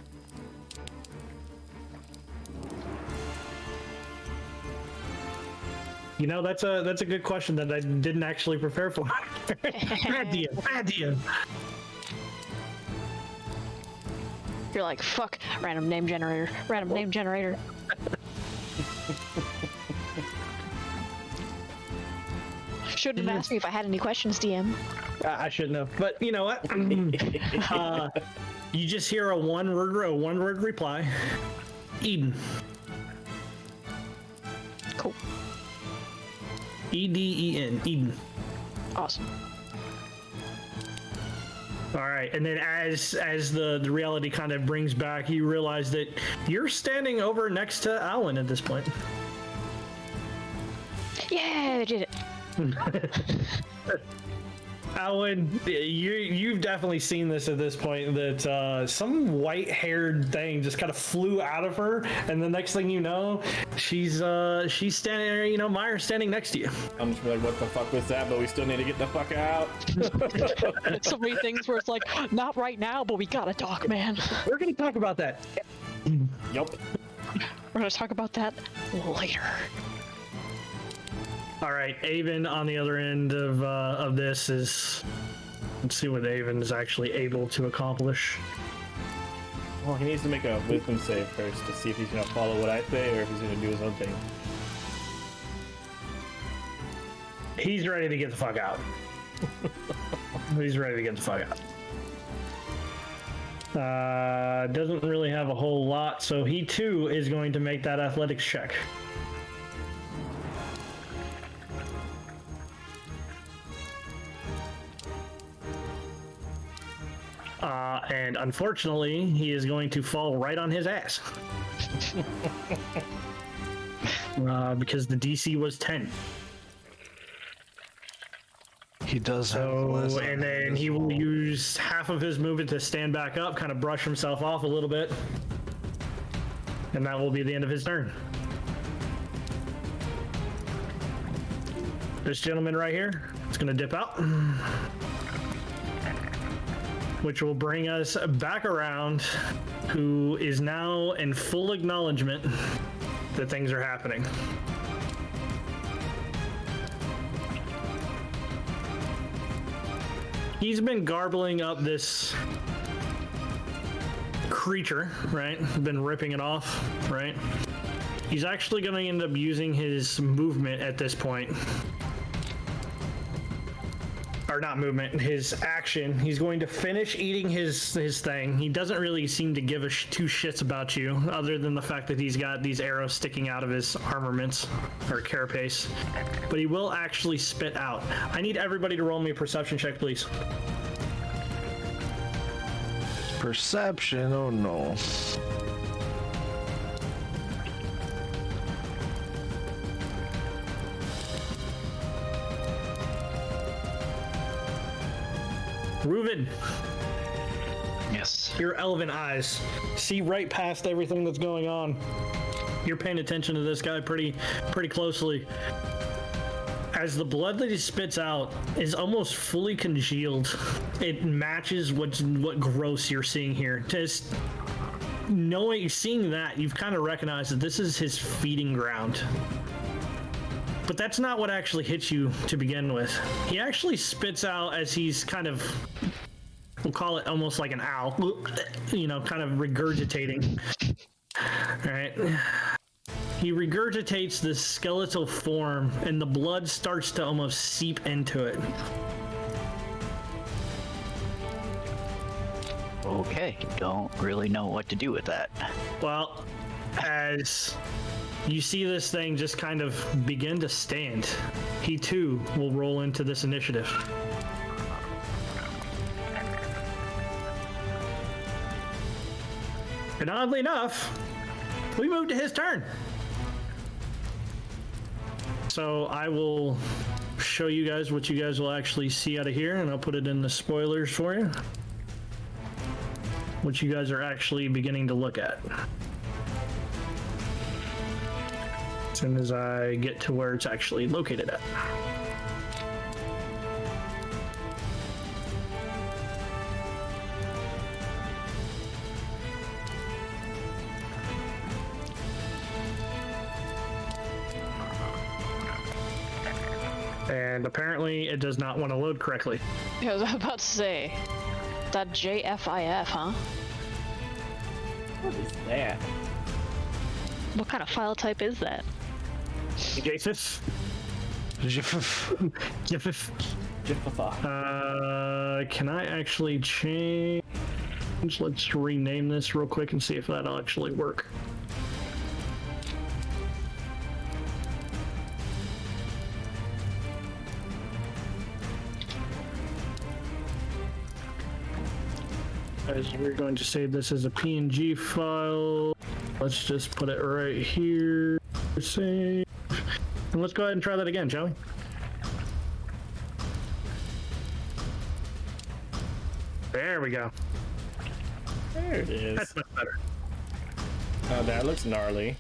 A: You know, that's a good question that I didn't actually prepare for. Bad DM.
E: You're like, fuck, random name generator, random name generator. Shouldn't have asked me if I had any questions, DM.
A: I shouldn't have, but you know what? You just hear a one-word reply. Eden.
E: Cool.
A: Eden. Eden.
E: Awesome.
A: All right, and then as the reality kind of brings back, you realize that you're standing over next to Alan at this point.
E: Yeah, I did it.
A: Alan, you've definitely seen this at this point, that some white-haired thing just kind of flew out of her, and the next thing you know, she's standing there, you know, Myra's standing next to you.
B: I'm just like, what the fuck was that? But we still need to get the fuck out.
E: So many things where it's like, not right now, but we gotta talk, man.
A: We're gonna talk about that.
B: Yup.
E: We're gonna talk about that later.
A: All right, Avon on the other end of this is. Let's see what Avon is actually able to accomplish.
B: Well, he needs to make a wisdom save first to see if he's gonna follow what I say or if he's gonna do his own thing.
A: He's ready to get the fuck out. He's ready to get the fuck out. Doesn't really have a whole lot, so he too is going to make that athletics check. And unfortunately, he is going to fall right on his ass. Because the DC was 10.
D: He does have
A: So,
D: less
A: and then he will use half of his movement to stand back up, kind of brush himself off a little bit. And that will be the end of his turn. This gentleman right here is going to dip out. Which will bring us back around, who is now in full acknowledgement that things are happening. He's been garbling up this creature, right? Been ripping it off, right? He's actually going to end up using his movement at this point. Or not movement, his action. He's going to finish eating his thing. He doesn't really seem to give two shits about you, other than the fact that he's got these arrows sticking out of his armaments, or carapace. But he will actually spit out. I need everybody to roll me a perception check, please.
D: perception. Oh no.
A: Reuven,
C: Yes.
A: your elven eyes see right past everything that's going on. You're paying attention to this guy pretty closely. As the blood that he spits out is almost fully congealed, it matches what gross you're seeing here. Just seeing that, you've kind of recognized that this is his feeding ground. But that's not what actually hits you to begin with. He actually spits out as he's kind of, we'll call it almost like an owl, kind of regurgitating. All right. He regurgitates this skeletal form, and the blood starts to almost seep into it.
C: Okay, don't really know what to do with that.
A: Well, as you see this thing just kind of begin to stand, he too will roll into this initiative. And oddly enough, we moved to his turn. So I will show you guys what you guys will actually see out of here, and I'll put it in the spoilers for you. What you guys are actually beginning to look at. As soon as I get to where it's actually located at. And apparently it does not want to load correctly.
E: I was about to say, that JFIF, huh?
B: What is that?
E: What kind of file type is that?
A: JFIF. JFIF.
B: Jiffa.
A: Can I actually change? Let's rename this real quick and see if that'll actually work. As we're going to save this as a PNG file. Let's just put it right here. Save. And let's go ahead and try that again, shall we? There we go.
B: There it is.
A: That's much better.
B: Oh, that looks gnarly.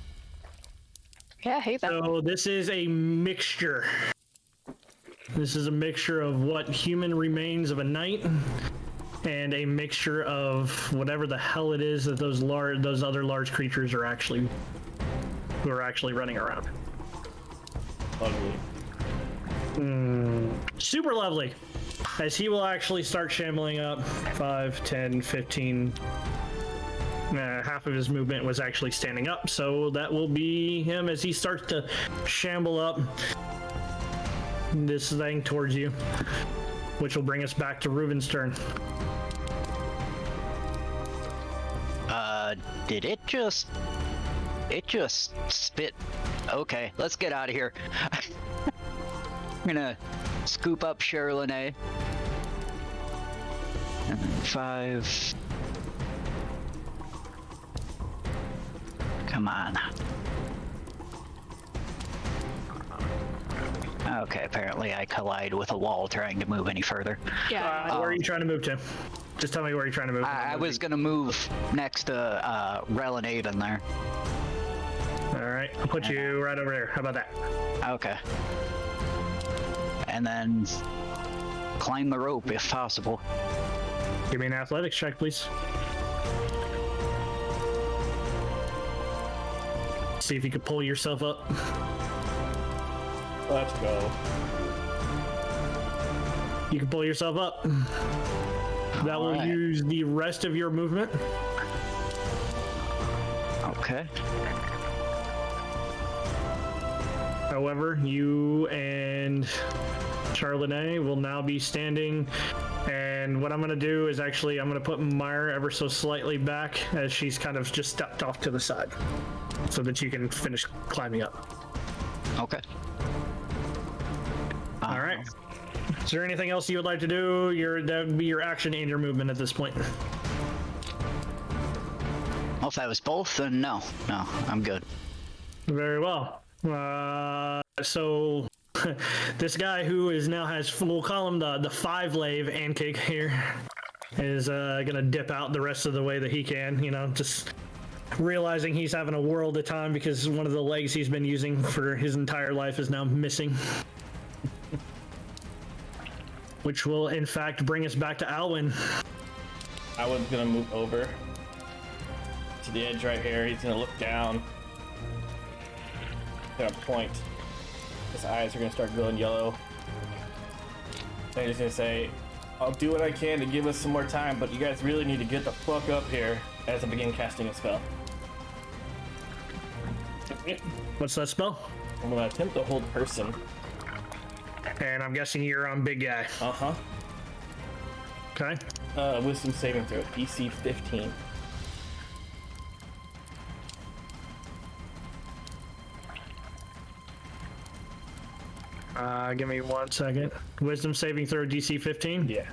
E: Yeah, I hate that.
A: So this is a mixture. This is a mixture of what human remains of a knight and a mixture of whatever the hell it is that those other large creatures are actually running around.
B: Ugly.
A: Super lovely. As he will actually start shambling up 5, 10, 15. Half of his movement was actually standing up, so that will be him as he starts to shamble up this thing towards you, which will bring us back to Reuben's turn.
C: Did it just spit? Okay, let's get out of here. I'm gonna scoop up Cheryl and then 5. Come on. Okay, apparently I collide with a wall trying to move any further.
E: Yeah.
A: Where are you trying to move to? Just tell me where you're trying to move.
C: I was gonna move next to Rel and Aiden there.
A: All right, I'll put you right over there. How about that?
C: Okay. And then climb the rope if possible.
A: Give me an athletics check, please. See if you can pull yourself up.
B: Let's go.
A: You can pull yourself up. That will
C: Alright.
A: use the rest of your movement.
C: Okay.
A: However, you and Charlotte will now be standing. And what I'm going to do is actually, I'm going to put Myra ever so slightly back as she's kind of just stepped off to the side so that you can finish climbing up.
C: Okay.
A: All right. Is there anything else you would like to do? That would be your action and your movement at this point.
C: Well, if that was both, then no, I'm good.
A: Very well. So this guy who is now has full column, the 5-lave Ankig here, is gonna dip out the rest of the way that he can. You know, just realizing he's having a world of time because one of the legs he's been using for his entire life is now missing. Which will, in fact, bring us back to Alwyn.
B: Alwyn's gonna move over to the edge right here. He's gonna look down. Gonna point. His eyes are gonna start glowing yellow. And he's gonna say, I'll do what I can to give us some more time, but you guys really need to get the fuck up here as I begin casting a spell.
A: What's that spell?
B: I'm gonna attempt to hold person.
A: And I'm guessing you're on big guy.
B: Uh-huh.
A: Okay.
B: Wisdom saving throw, DC 15.
A: Give me 1 second. Wisdom saving throw DC 15?
B: Yeah.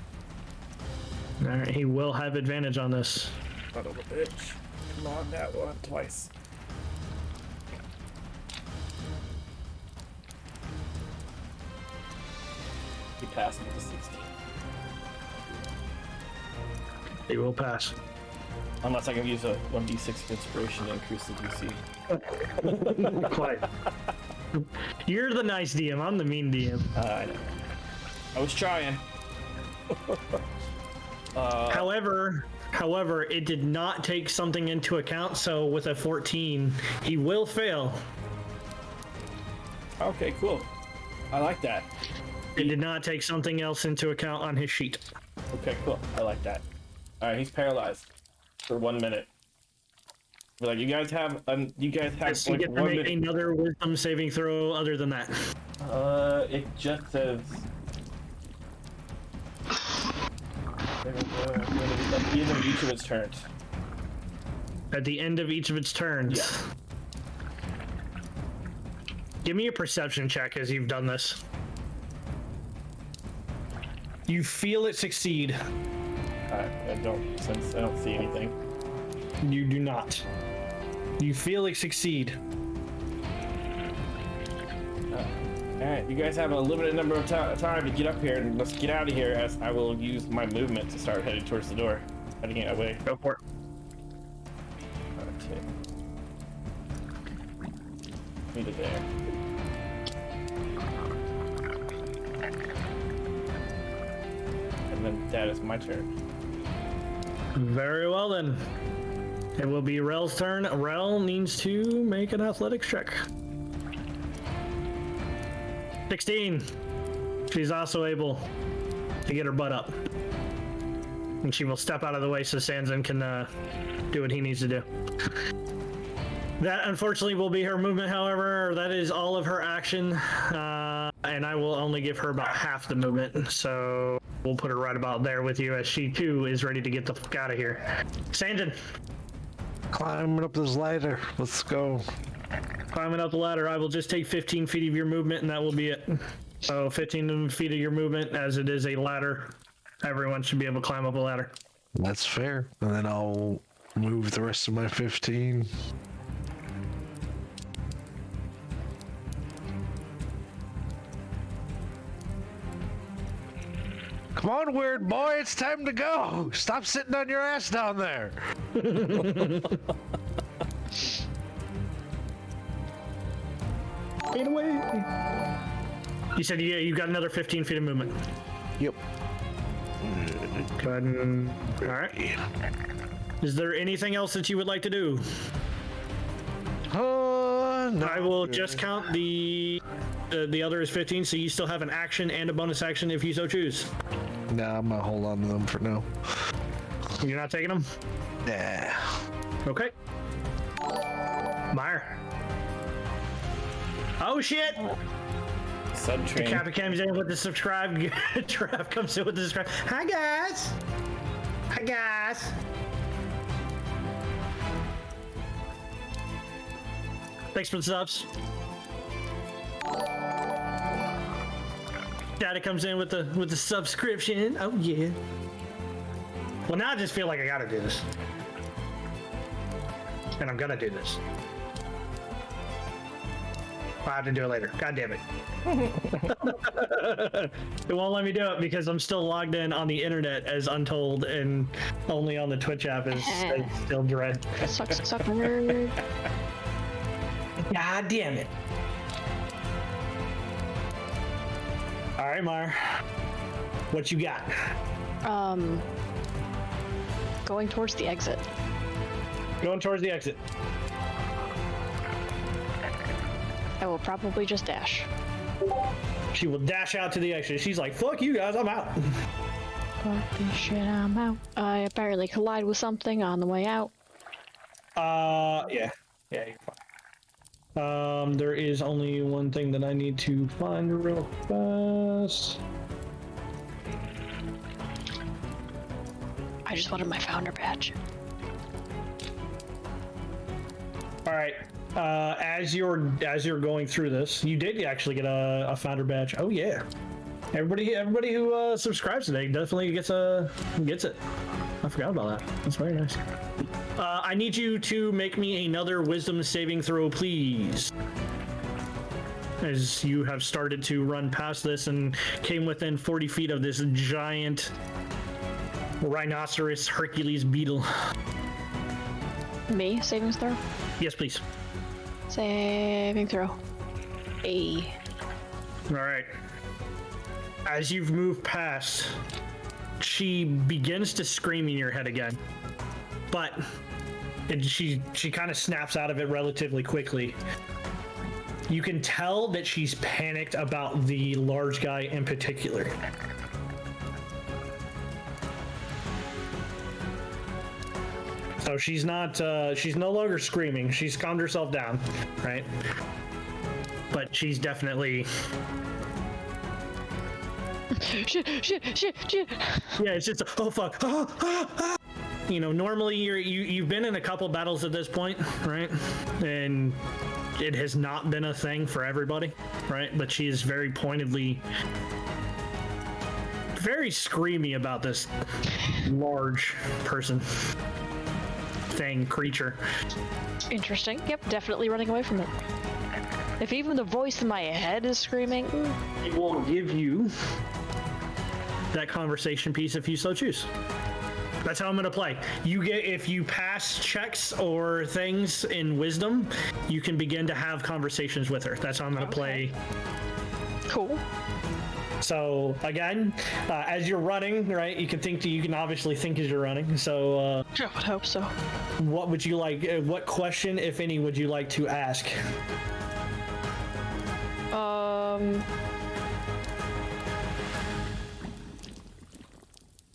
A: All right, he will have advantage on this.
B: Son of a bitch. Come on, that one twice. He passed with a 16.
A: He will pass.
B: Unless I can use a 1d6 of inspiration to increase the DC.
A: Quite. You're the nice DM. I'm the mean DM.
B: I know. I was trying.
A: However, it did not take something into account. So with a 14, he will fail.
B: Okay, cool. I like that.
A: It did not take something else into account on his sheet.
B: Okay, cool. I like that. Alright, he's paralyzed for 1 minute. Like you guys have
A: Yes, you
B: like
A: get to make another wisdom saving throw other than that.
B: It just says at the end of each of its turns.
A: At the end of each of its turns.
B: Yeah.
A: Give me a perception check as you've done this. You feel it succeed.
B: I don't see anything.
A: You do not. You feel it succeed.
B: Alright, you guys have a limited number of time to get up here, and let's get out of here as I will use my movement to start heading towards the door. Heading it away.
A: Go for it.
B: Okay. Meet it there. And then that is my turn.
A: Very well then. It will be Rel's turn. Rel needs to make an athletics check. 16. She's also able to get her butt up. And she will step out of the way so Sanzin can do what he needs to do. That unfortunately will be her movement, however. That is all of her action. And I will only give her about half the movement. So we'll put her right about there with you as she too is ready to get the fuck out of here. Sanjin.
D: Climbing up this ladder. Let's go.
A: Climbing up the ladder. I will just take 15 feet of your movement and that will be it. So 15 feet of your movement, as it is a ladder. Everyone should be able to climb up a ladder.
D: That's fair. And then I'll move the rest of my 15. Come on, weird boy, it's time to go. Stop sitting on your ass down there.
A: Get away. You said you got another 15 feet of movement.
D: Yep.
A: Go ahead and... All right. Is there anything else that you would like to do?
D: No.
A: I will just count the other is 15, so you still have an action and a bonus action if you so choose.
D: Nah, I'm gonna hold on to them for now.
A: You're not taking them?
D: Nah.
A: Okay. Meyer. Oh shit!
B: Subtrain.
A: Cappy comes in with the subscribe. Trav comes in with the subscribe. Hi guys. Hi guys. Thanks for the subs. Daddy comes in with the subscription. Oh yeah. Well, now I just feel like I gotta do this, and I'm gonna do this. I'll have to do it later. God damn it. It won't let me do it because I'm still logged in on the internet as Untold and only on the Twitch app is still Dread.
E: Sucks, nerd.
A: God damn it. All right, Mar. What you got?
E: Going towards the exit.
A: Going towards the exit.
E: I will probably just dash.
A: She will dash out to the exit. She's like, fuck you guys, I'm out.
E: Fuck this shit, I'm out. I apparently collide with something on the way out.
A: Yeah. Yeah, you're fine. There is only one thing that I need to find real fast.
E: I just wanted my founder badge.
A: All right. As you're going through this, you did actually get a founder badge. Oh yeah. Everybody who subscribes today definitely gets it. I forgot about that. That's very nice. I need you to make me another wisdom saving throw, please. As you have started to run past this and came within 40 feet of this giant rhinoceros Hercules beetle.
E: Me? Savings throw?
A: Yes, please.
E: Saving throw. A.
A: All right. As you've moved past, she begins to scream in your head again, but she kind of snaps out of it relatively quickly. You can tell that she's panicked about the large guy in particular. So So she's not, she's no longer screaming. She's calmed herself down, right? But she's definitely...
E: Shit.
A: Yeah, it's just, oh fuck. You know, normally you've been in a couple battles at this point, right? And it has not been a thing for everybody, right? But she is very pointedly, very screamy about this large person, thing, creature.
E: Interesting. Yep, definitely running away from it. If even the voice in my head is screaming,
A: It will give you that conversation piece if you so choose. That's how I'm gonna play. You get, if you pass checks or things in wisdom, you can begin to have conversations with her. That's how I'm gonna play.
E: cool.
A: So again, as you're running, right, you can obviously think as you're running. So
E: I would hope so.
A: what would you like, what question, if any, would you like to ask?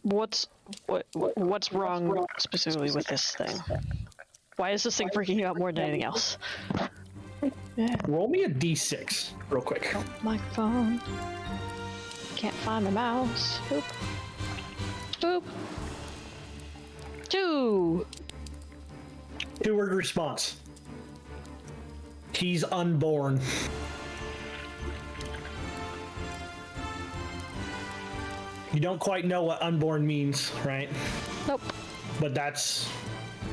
E: What's wrong specifically with this thing? Why is this thing freaking you out more than anything else?
A: Roll me a d6 real quick.
E: My phone. Can't find my mouse. Boop. Boop. 2.
A: 2-word response. He's unborn. You don't quite know what unborn means, right?
E: Nope.
A: But that's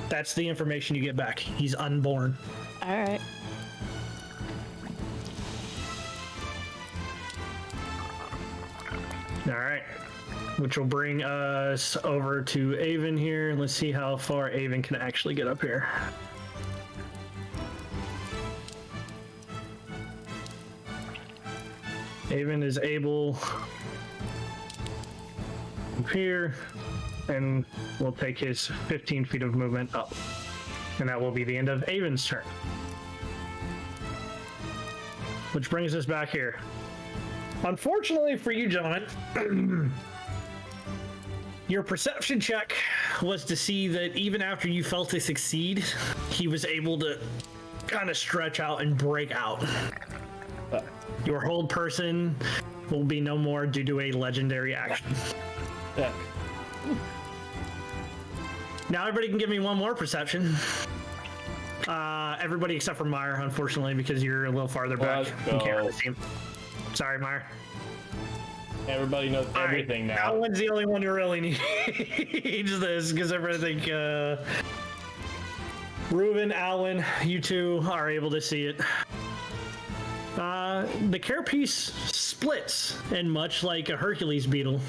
A: the information you get back. He's unborn.
E: All right.
A: All right. Which will bring us over to Avon here. Let's see how far Avon can actually get up here. Avon is able up here, and we'll take his 15 feet of movement up. And that will be the end of Avon's turn. Which brings us back here. Unfortunately for you, gentlemen, your perception check was to see that even after you failed to succeed, he was able to kind of stretch out and break out. Your hold person will be no more due to a legendary action.
B: Yeah.
A: Now everybody can give me one more perception. Everybody except for Meyer, unfortunately, because you're a little farther back.
B: Let's
A: You can't
B: go.
A: really see him. Sorry, Meyer.
B: Everybody knows everything now.
A: Alan's the only one who really needs this, because everything, Reuben, Alan, you two are able to see it. The carapace splits, and much like a Hercules beetle,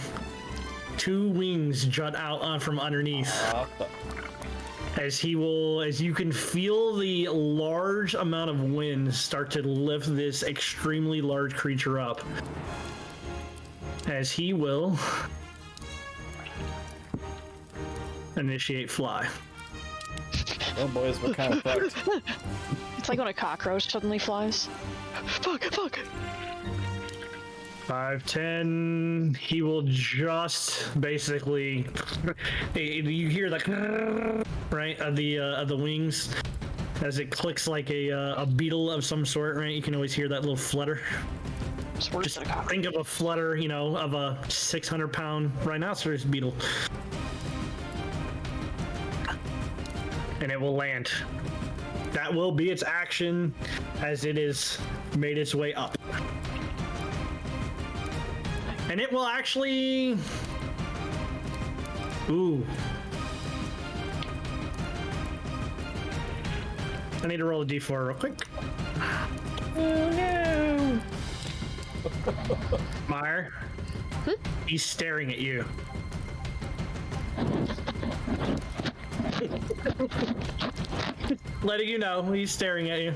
A: 2 wings jut out from underneath. As you can feel the large amount of wind start to lift this extremely large creature up. As he will initiate fly.
B: Oh boys, what kind of fucked?
E: It's like when a cockroach suddenly flies. Fuck.
A: 5, 10. He will just basically. You hear the right of the wings as it clicks like a beetle of some sort. Right, you can always hear that little flutter. Just think of a flutter, you know, of a 600-pound rhinoceros beetle, and it will land. That will be its action as it is made its way up. And it will actually... Ooh. I need to roll a d4 real quick. Oh no! Meyer, he's staring at you. Letting you know, he's staring at you.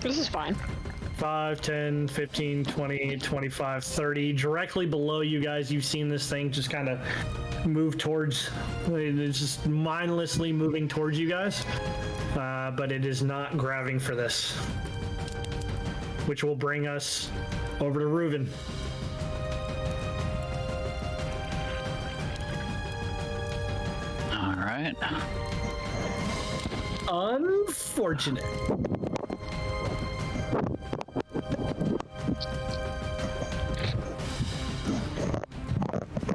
E: This is fine.
A: 5, 10, 15, 20, 25, 30. Directly below you guys, you've seen this thing just kind of move towards... It's just mindlessly moving towards you guys. But it is not grabbing for this. Which will bring us over to Reuben.
C: All right. right.
A: Unfortunate.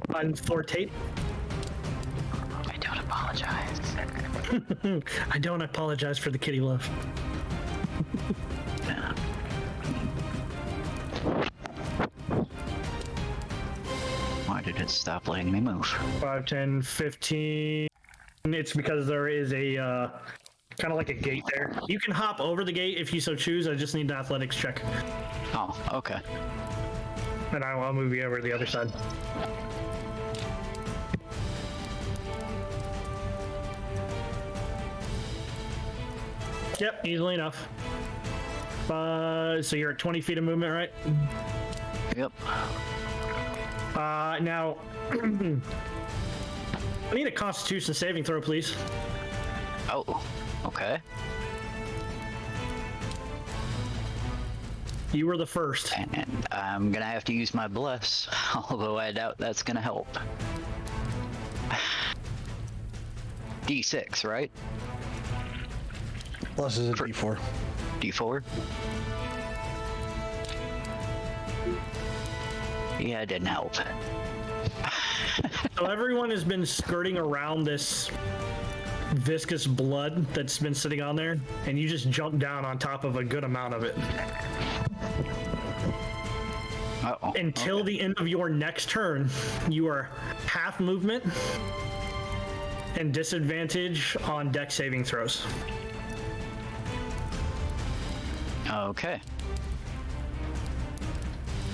A: Unfortate.
C: I don't apologize.
A: I don't apologize for the kitty love.
C: Yeah. Why did it stop letting me move?
A: 5, 10, 15. It's because there is a kind of like a gate there. You can hop over the gate if you so choose. I just need an athletics check.
C: Oh, okay.
A: And I'll move you over to the other side. Yep, easily enough. So you're at 20 feet of movement, right?
C: Yep.
A: Now, I need a Constitution saving throw, please.
C: Oh, okay.
A: You were the first.
C: And I'm gonna have to use my bless, although I doubt that's gonna help. D6, right?
D: Plus is a D4.
C: D4? Yeah, it didn't help.
A: So everyone has been skirting around this viscous blood that's been sitting on there, and you just jump down on top of a good amount of it.
C: Uh-oh.
A: Until the end of your next turn, you are half movement and disadvantage on dex saving throws.
C: Okay.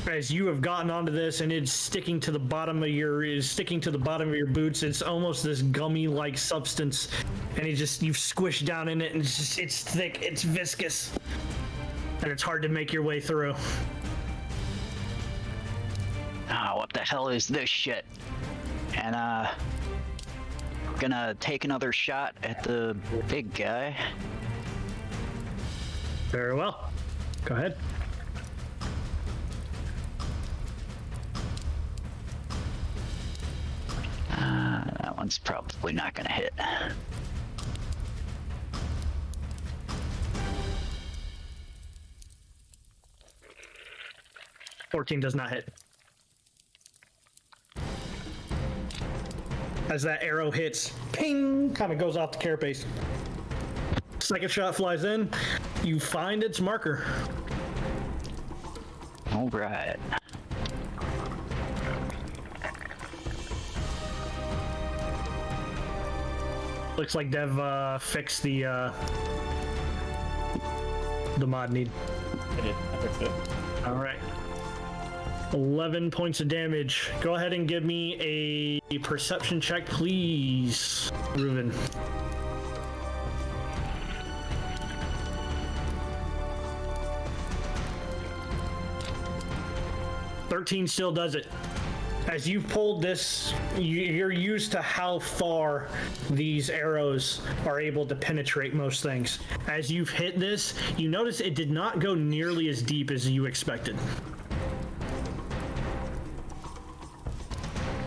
A: As you have gotten onto this and it's sticking to the bottom of your boots, it's almost this gummy like substance, and you've squished down in it, and it's thick, it's viscous, and it's hard to make your way through.
C: Ah, what the hell is this shit? And gonna take another shot at the big guy.
A: Very well. Go ahead.
C: That one's probably not gonna hit.
A: $14 does not hit. As that arrow hits, ping, kind of goes off the carapace. Second shot flies in. You find its marker.
C: All right.
A: Looks like Dev fixed the mod need.
B: I did. I fixed it.
A: All right. 11 points of damage. Go ahead and give me a perception check, please, Reuven. $13 still does it. As you've pulled this, you're used to how far these arrows are able to penetrate most things. As you've hit this, you notice it did not go nearly as deep as you expected.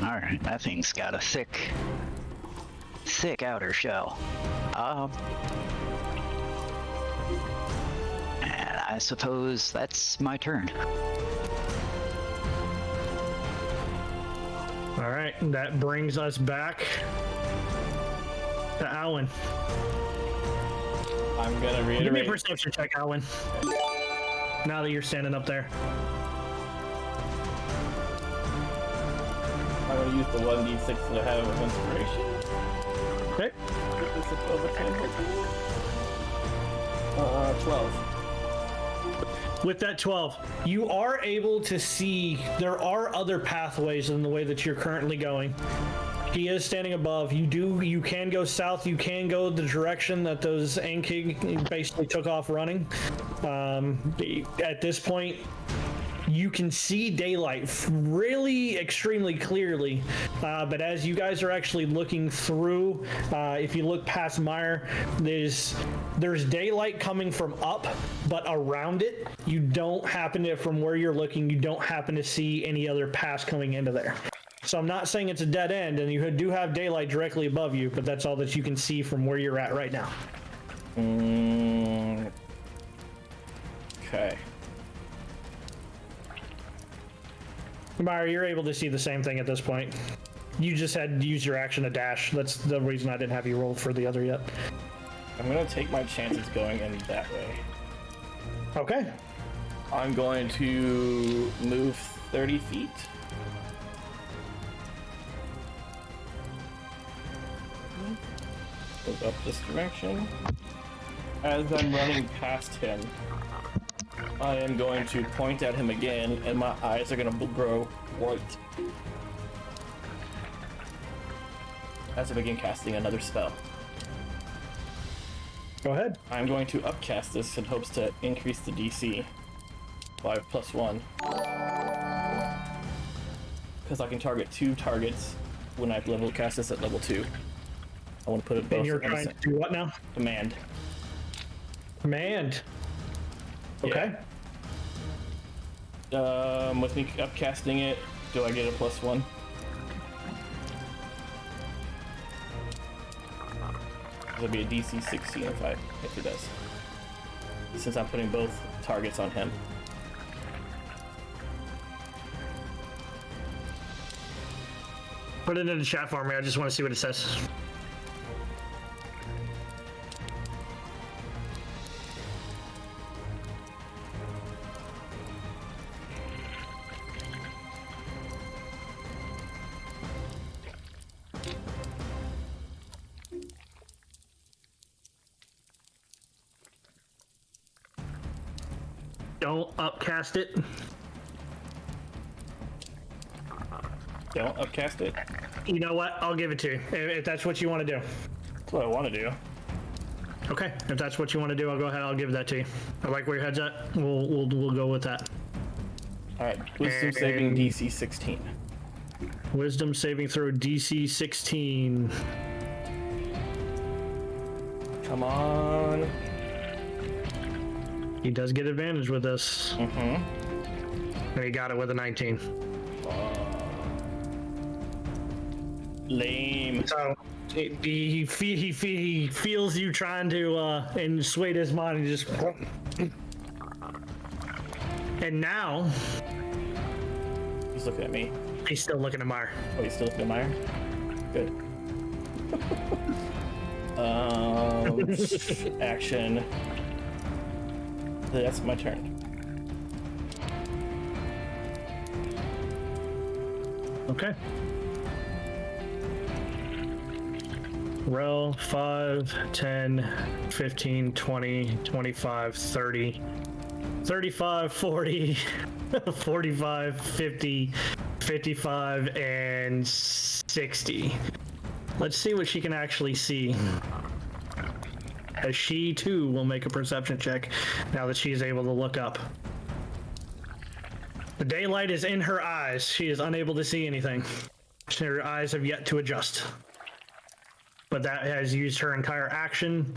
C: All right, that thing's got a thick outer shell. And I suppose that's my turn.
A: All right, that brings us back to Alwyn.
B: I'm gonna
A: Give me a
B: reiterate.
A: perception check, Alwyn. Now that you're standing up there.
B: I'm gonna use the 1d6 that I have of inspiration.
A: Okay.
B: Is it over 10? 12.
A: With that 12, you are able to see there are other pathways in the way that you're currently going. He is standing above. You can go south. You can go the direction that those Ankig basically took off running. At this point, you can see daylight really extremely clearly, but as you guys are actually looking through, if you look past Meyer, there's daylight coming from up, but around it, you don't happen to, from where you're looking, you don't happen to see any other paths coming into there. So I'm not saying it's a dead end, and you do have daylight directly above you, but that's all that you can see from where you're at right now.
B: Okay.
A: Myra, you're able to see the same thing at this point. You just had to use your action to dash. That's the reason I didn't have you roll for the other yet.
B: I'm gonna take my chances going in that way.
A: Okay.
B: I'm going to move 30 feet. Move up this direction. As I'm running past him, I am going to point at him again, and my eyes are going to grow white. As I begin casting another spell.
A: Go ahead.
B: I'm going to upcast this in hopes to increase the DC by +1. Because I can target 2 targets when I level cast this at level 2. I want to put it both.
A: And you're trying to do what now?
B: Command.
A: Command. Okay.
B: Yeah. With me upcasting it, do I get a +1? It'll be a DC 16 if it does. Since I'm putting both targets on him.
A: Put it in the chat for me. I just want to see what it says. Don't upcast it.
B: Don't upcast it.
A: You know what? I'll give it to you if that's what you want to do.
B: That's what I want to do.
A: Okay, if that's what you want to do, I'll go ahead. I'll give that to you. I like where your head's at. We'll go with that.
B: All right. Wisdom saving DC 16.
A: Wisdom saving throw DC 16.
B: Come on.
A: He does get advantage with this.
B: Mm-hmm.
A: And he got it with a 19.
B: Lame.
A: So he feels you trying to and sway his mind and just. And now
B: He's looking at me.
A: he's still looking at Meyer.
B: Oh, he's still looking at Meyer? Good. Action. That's my turn.
A: Okay. Roll 5, 10, 15, 20, 25, 30, 35, 40, 45, 50, 55, and 60. Let's see what she can actually see. As she too will make a perception check now that she is able to look up. The daylight is in her eyes. She is unable to see anything. Her eyes have yet to adjust. But that has used her entire action,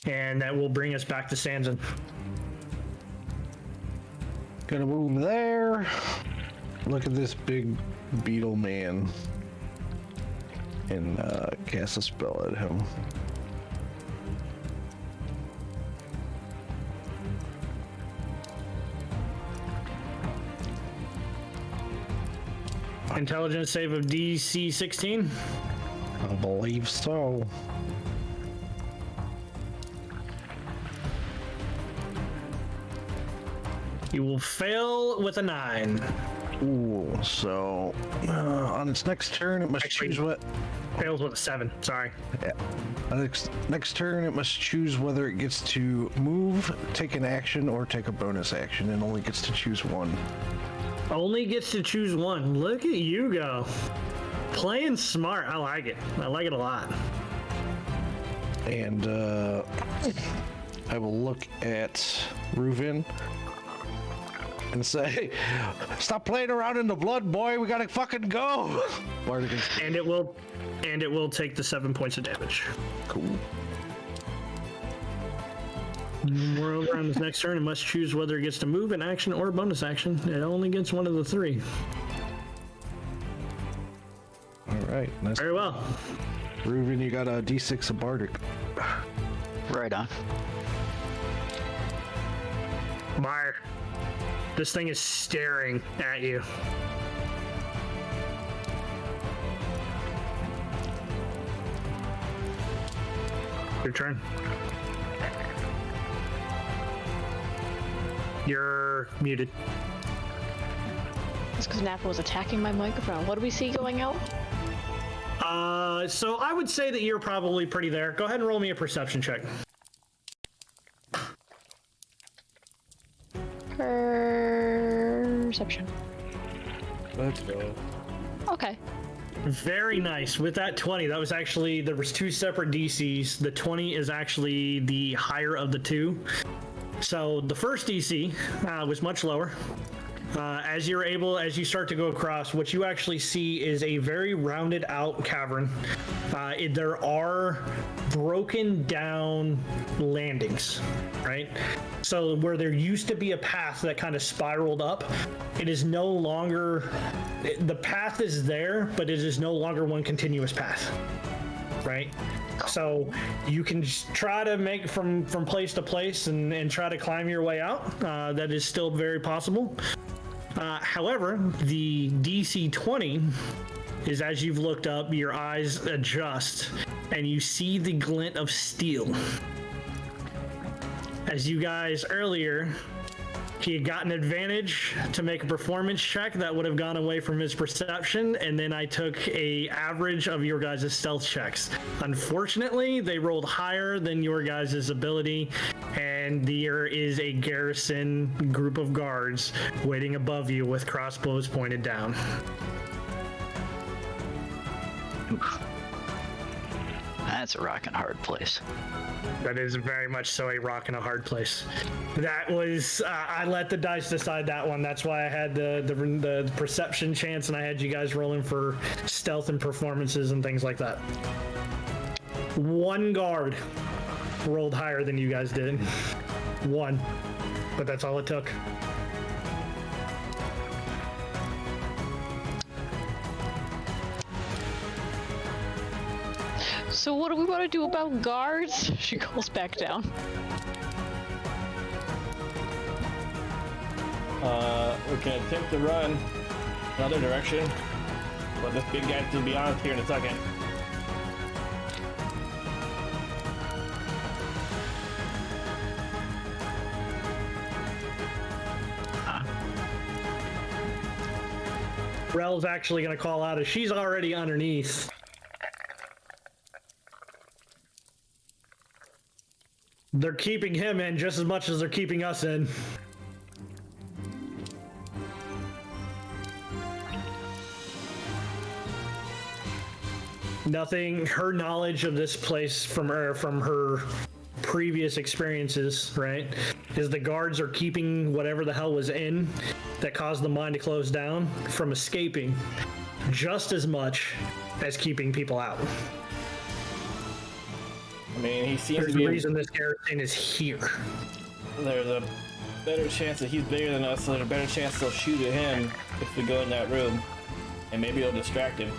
A: and that will bring us back to Sanson.
D: Gonna move there. Look at this big beetle man. And cast a spell at him.
A: Intelligence save of DC 16.
D: I believe so.
A: You will fail with a 9.
D: Ooh, so on its next turn, it must
A: Actually-
D: choose what.
A: Fails with a 7. Sorry.
D: Yeah. On its next turn, it must choose whether it gets to move, take an action, or take a bonus action, and only gets to choose one.
A: Only gets to choose one. Look at you go. Playing smart. I like it. I like it a lot.
D: And I will look at Reuven and say, "Stop playing around in the blood, boy. We gotta fucking go."
A: And it will take the 7 points of damage.
D: Cool.
A: Moreover, on this next turn, it must choose whether it gets to move, an action, or a bonus action. It only gets one of the 3.
D: right. Nice.
A: Very well.
D: Reuben, you got a D6 of Bardic.
C: Right on.
A: Meyer, this thing is staring at you. Your turn. You're muted.
E: It's because Napa was attacking my microphone. What do we see going out?
A: So I would say that you're probably pretty there. Go ahead and roll me a perception check.
E: Perception.
B: Let's go.
E: Okay.
A: Very nice. With that 20, that was actually, there was two separate DCs. The 20 is actually the higher of the two. So the first DC was much lower. As you start to go across, what you actually see is a very rounded out cavern. There are broken down landings, right? So where there used to be a path that kind of spiraled up, it is no longer, the path is there, but it is no longer one continuous path, right? So you can just try to make from place to place and try to climb your way out. That is still very possible. However, the DC 20 is, as you've looked up, your eyes adjust and you see the glint of steel. As you guys earlier, he had gotten advantage to make a performance check that would have gone away from his perception, and then I took a average of your guys' stealth checks. Unfortunately, they rolled higher than your guys' ability, and there is a garrison group of guards waiting above you with crossbows pointed down.
C: Oof. That's a rockin' hard place.
A: That is very much so a rock and a hard place. That was, I let the dice decide that one. That's why I had the perception chance, and I had you guys rolling for stealth and performances and things like that. One guard rolled higher than you guys did. One. But that's all it took.
E: So what do we want to do about guards? She calls back down.
B: We can attempt to run another direction, but this big guy's gonna be on us here in a second.
A: Rel's actually going to call out as she's already underneath. They're keeping him in just as much as they're keeping us in. Nothing, her knowledge of this place from her previous experiences, right, is the guards are keeping whatever the hell was in that caused the mine to close down from escaping just as much as keeping people out.
B: I mean, he seems
A: There's
B: to be.
A: a reason this garrison is here.
B: There's a better chance that he's bigger than us, so there's a better chance they'll shoot at him if we go in that room, and maybe it'll distract him.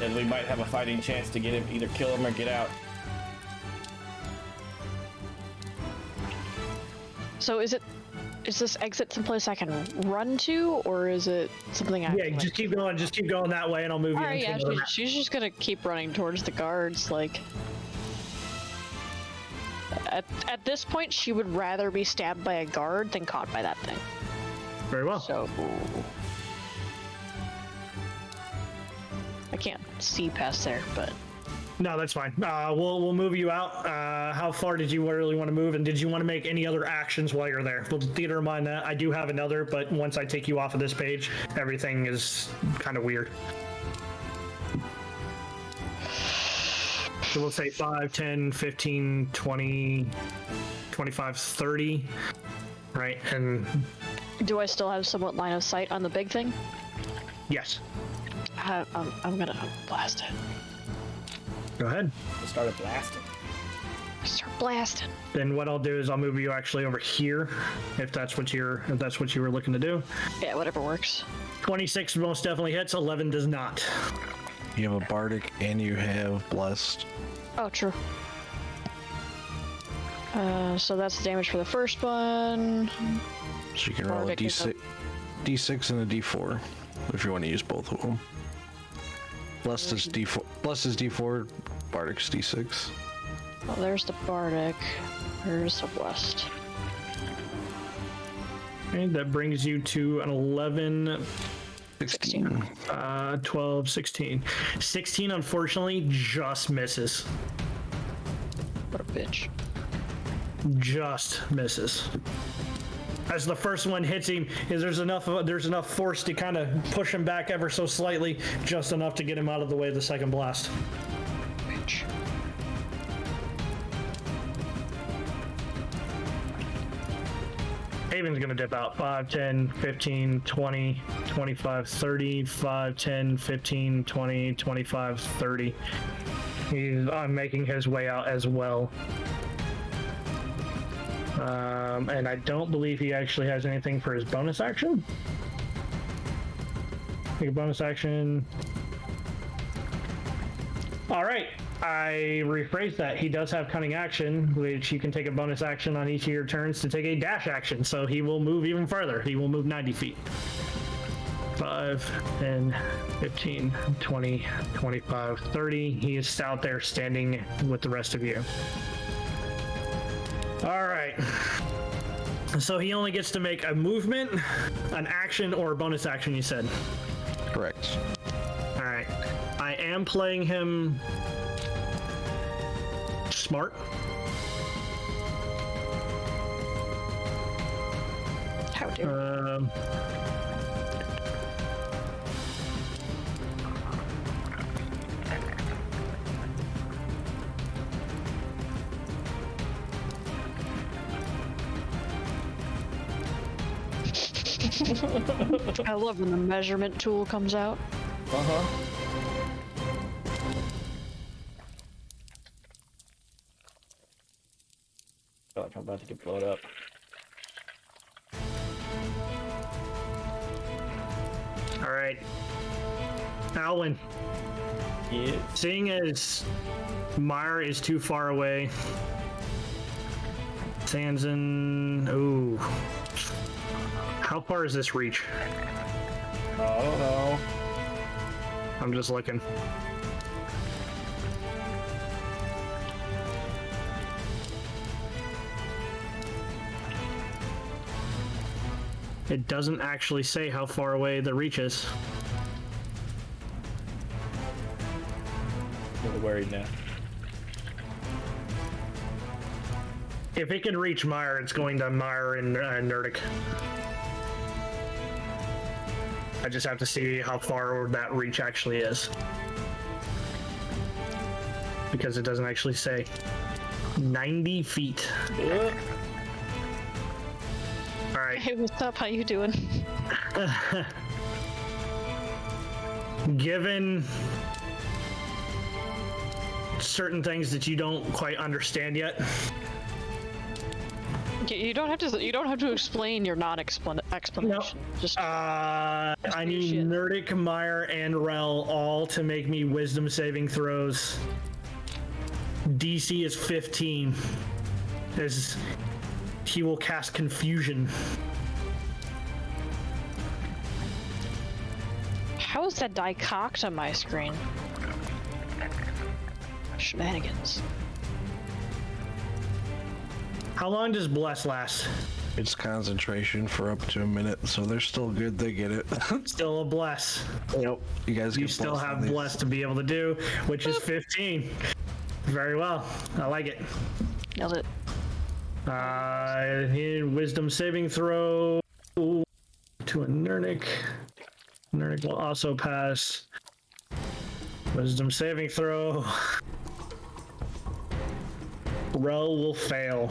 B: And we might have a fighting chance to get him, either kill him or get out.
E: So is this exit someplace I can run to, or is it something I?
A: Yeah, just keep going that way, and I'll move
E: All
A: you
E: right,
A: into
E: yeah,
A: another map.
E: she's just gonna keep running towards the guards. Like, at this point, she would rather be stabbed by a guard than caught by that thing.
A: Very well.
E: So I can't see past there, but
A: No, that's fine. We'll move you out. How far did you really want to move, and did you want to make any other actions while you're there? We'll theater in mind that I do have another, but once I take you off of this page, everything is kind of weird. So we'll say 5, 10, 15, 20, 25, 30, right? And
E: do I still have somewhat line of sight on the big thing?
A: yes,
E: I'm gonna blast it.
A: go ahead.
B: We started blasting.
E: Start blasting.
A: Then what I'll do is I'll move you actually over here, if that's what you were looking to do.
E: Yeah, whatever works.
A: 26 most definitely hits. 11 does not.
D: You have a bardic and you have blessed.
E: Oh, true. So that's the damage for the first one.
D: So you can roll a
E: Bardic is
D: D6 and a D4 if you want to use both of them. Blessed is D4. Blessed is D4. Bardic's D6.
E: Oh, there's the Bardic. There's the Blessed.
A: Okay, that brings you to an 11,
E: 16.
A: 12, 16. 16, unfortunately, just misses.
E: What a bitch.
A: Just misses. As the first one hits him, there's enough force to kind of push him back ever so slightly, just enough to get him out of the way of the second blast.
E: Bitch.
A: Haven's gonna dip out. 5, 10, 15, 20, 25, 30, 5, 10, 15, 20, 25, 30. He's making his way out as well. And I don't believe he actually has anything for his bonus action. Take a bonus action. All right, I rephrased that. He does have cunning action, which you can take a bonus action on each of your turns to take a dash action. So he will move even further. He will move 90 feet. 5, 10, 15, 20, 25, 30. He is out there standing with the rest of you. All right. So he only gets to make a movement, an action, or a bonus action, you said?
D: Correct.
A: All right. I am playing him smart.
E: How dare you. I love when the measurement tool comes out.
B: Uh-huh. I feel like I'm about to get blown up.
A: All right. Alwyn,
B: Yeah.
A: seeing as Meyer is too far away, Sanson, ooh. How far is this reach?
B: I don't know.
A: I'm just looking. It doesn't actually say how far away the reach is.
B: I'm really worried now.
A: If it can reach Meyer, it's going to Meyer and Nerdic. I just have to see how far that reach actually is. Because it doesn't actually say. 90 feet. Alright.
E: Hey, what's up? How you doing?
A: Given certain things that you don't quite understand yet,
E: You don't have to explain your explanation.
A: No.
E: Just
A: I need
E: shit.
A: Nerdic, Meyer, and Rel all to make me wisdom saving throws. DC is 15. As he will cast confusion.
E: how is that die cocked on my screen? Shenanigans.
A: How long does Bless last?
D: It's concentration for up to a minute, so they're still good. They get it.
A: Still a Bless.
D: Yep. You guys
A: You
D: get
A: still
D: blessed on
A: have
D: these.
A: Bless to be able to do, which is 15. Very well. I like it.
E: Nailed it.
A: Wisdom saving throw to a Nernic. Nernic will also pass. Wisdom saving throw. Rel will fail.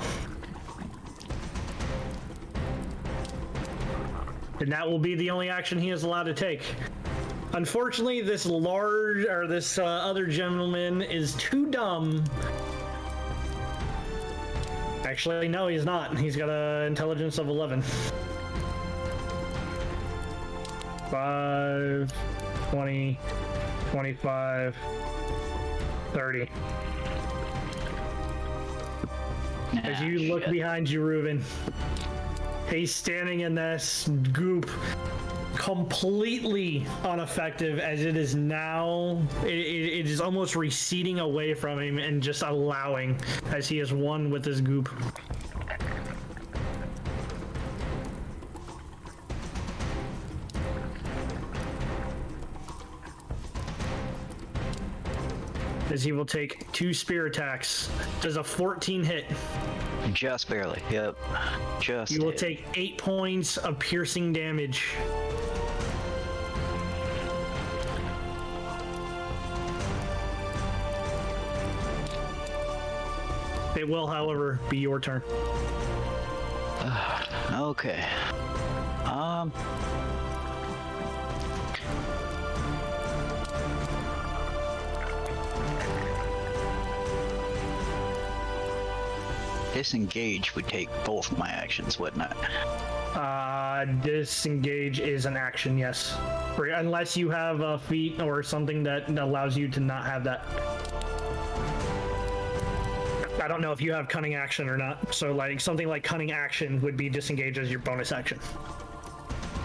A: And that will be the only action he is allowed to take. Unfortunately, this other gentleman is too dumb Actually, no, he's not. He's got a intelligence of 11. 5, 20, 25, 30. As you look behind you, Reuben, he's standing in this goop, completely ineffective as it is now. It is almost receding away from him and just allowing as he is one with this goop. As he will take 2 spear attacks. Does a 14 hit?
C: Just barely. Yep. Just.
A: You will take 8 points of piercing damage. It will, however, be your turn.
C: Okay. Disengage would take both of my actions, wouldn't it?
A: Disengage is an action, yes. Unless you have a feat or something that allows you to not have that. I don't know if you have cunning action or not. So like something like cunning action would be disengage as your bonus action.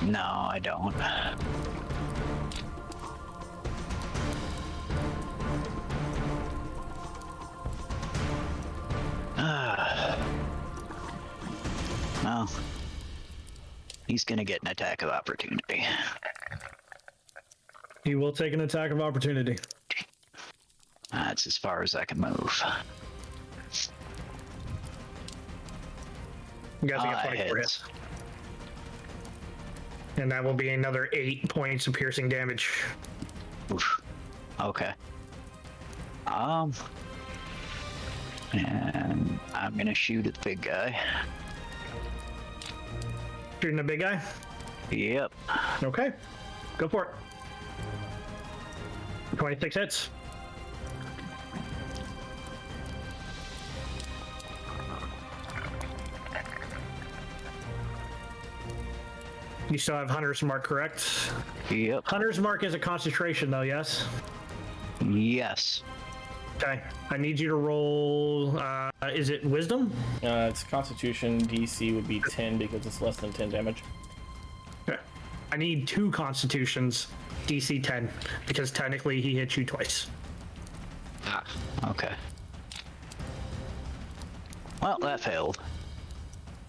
C: No, I don't. Well, he's gonna get an attack of opportunity.
A: You will take an attack of opportunity.
C: That's as far as I can move.
A: You guys get 24 hits. And that will be another 8 points of piercing damage.
C: Oof. Okay. And I'm gonna shoot at the big guy.
A: Shooting the big guy?
C: Yep.
A: Okay. Go for it. 26 hits. You still have Hunter's Mark, correct?
C: Yep.
A: Hunter's Mark is a concentration, though, yes?
C: Yes.
A: Okay. I need you to roll, is it Wisdom?
B: It's Constitution. DC would be 10 because it's less than 10 damage.
A: Okay. I need 2 Constitutions, DC 10, because technically he hit you twice.
C: Okay. Well, that failed.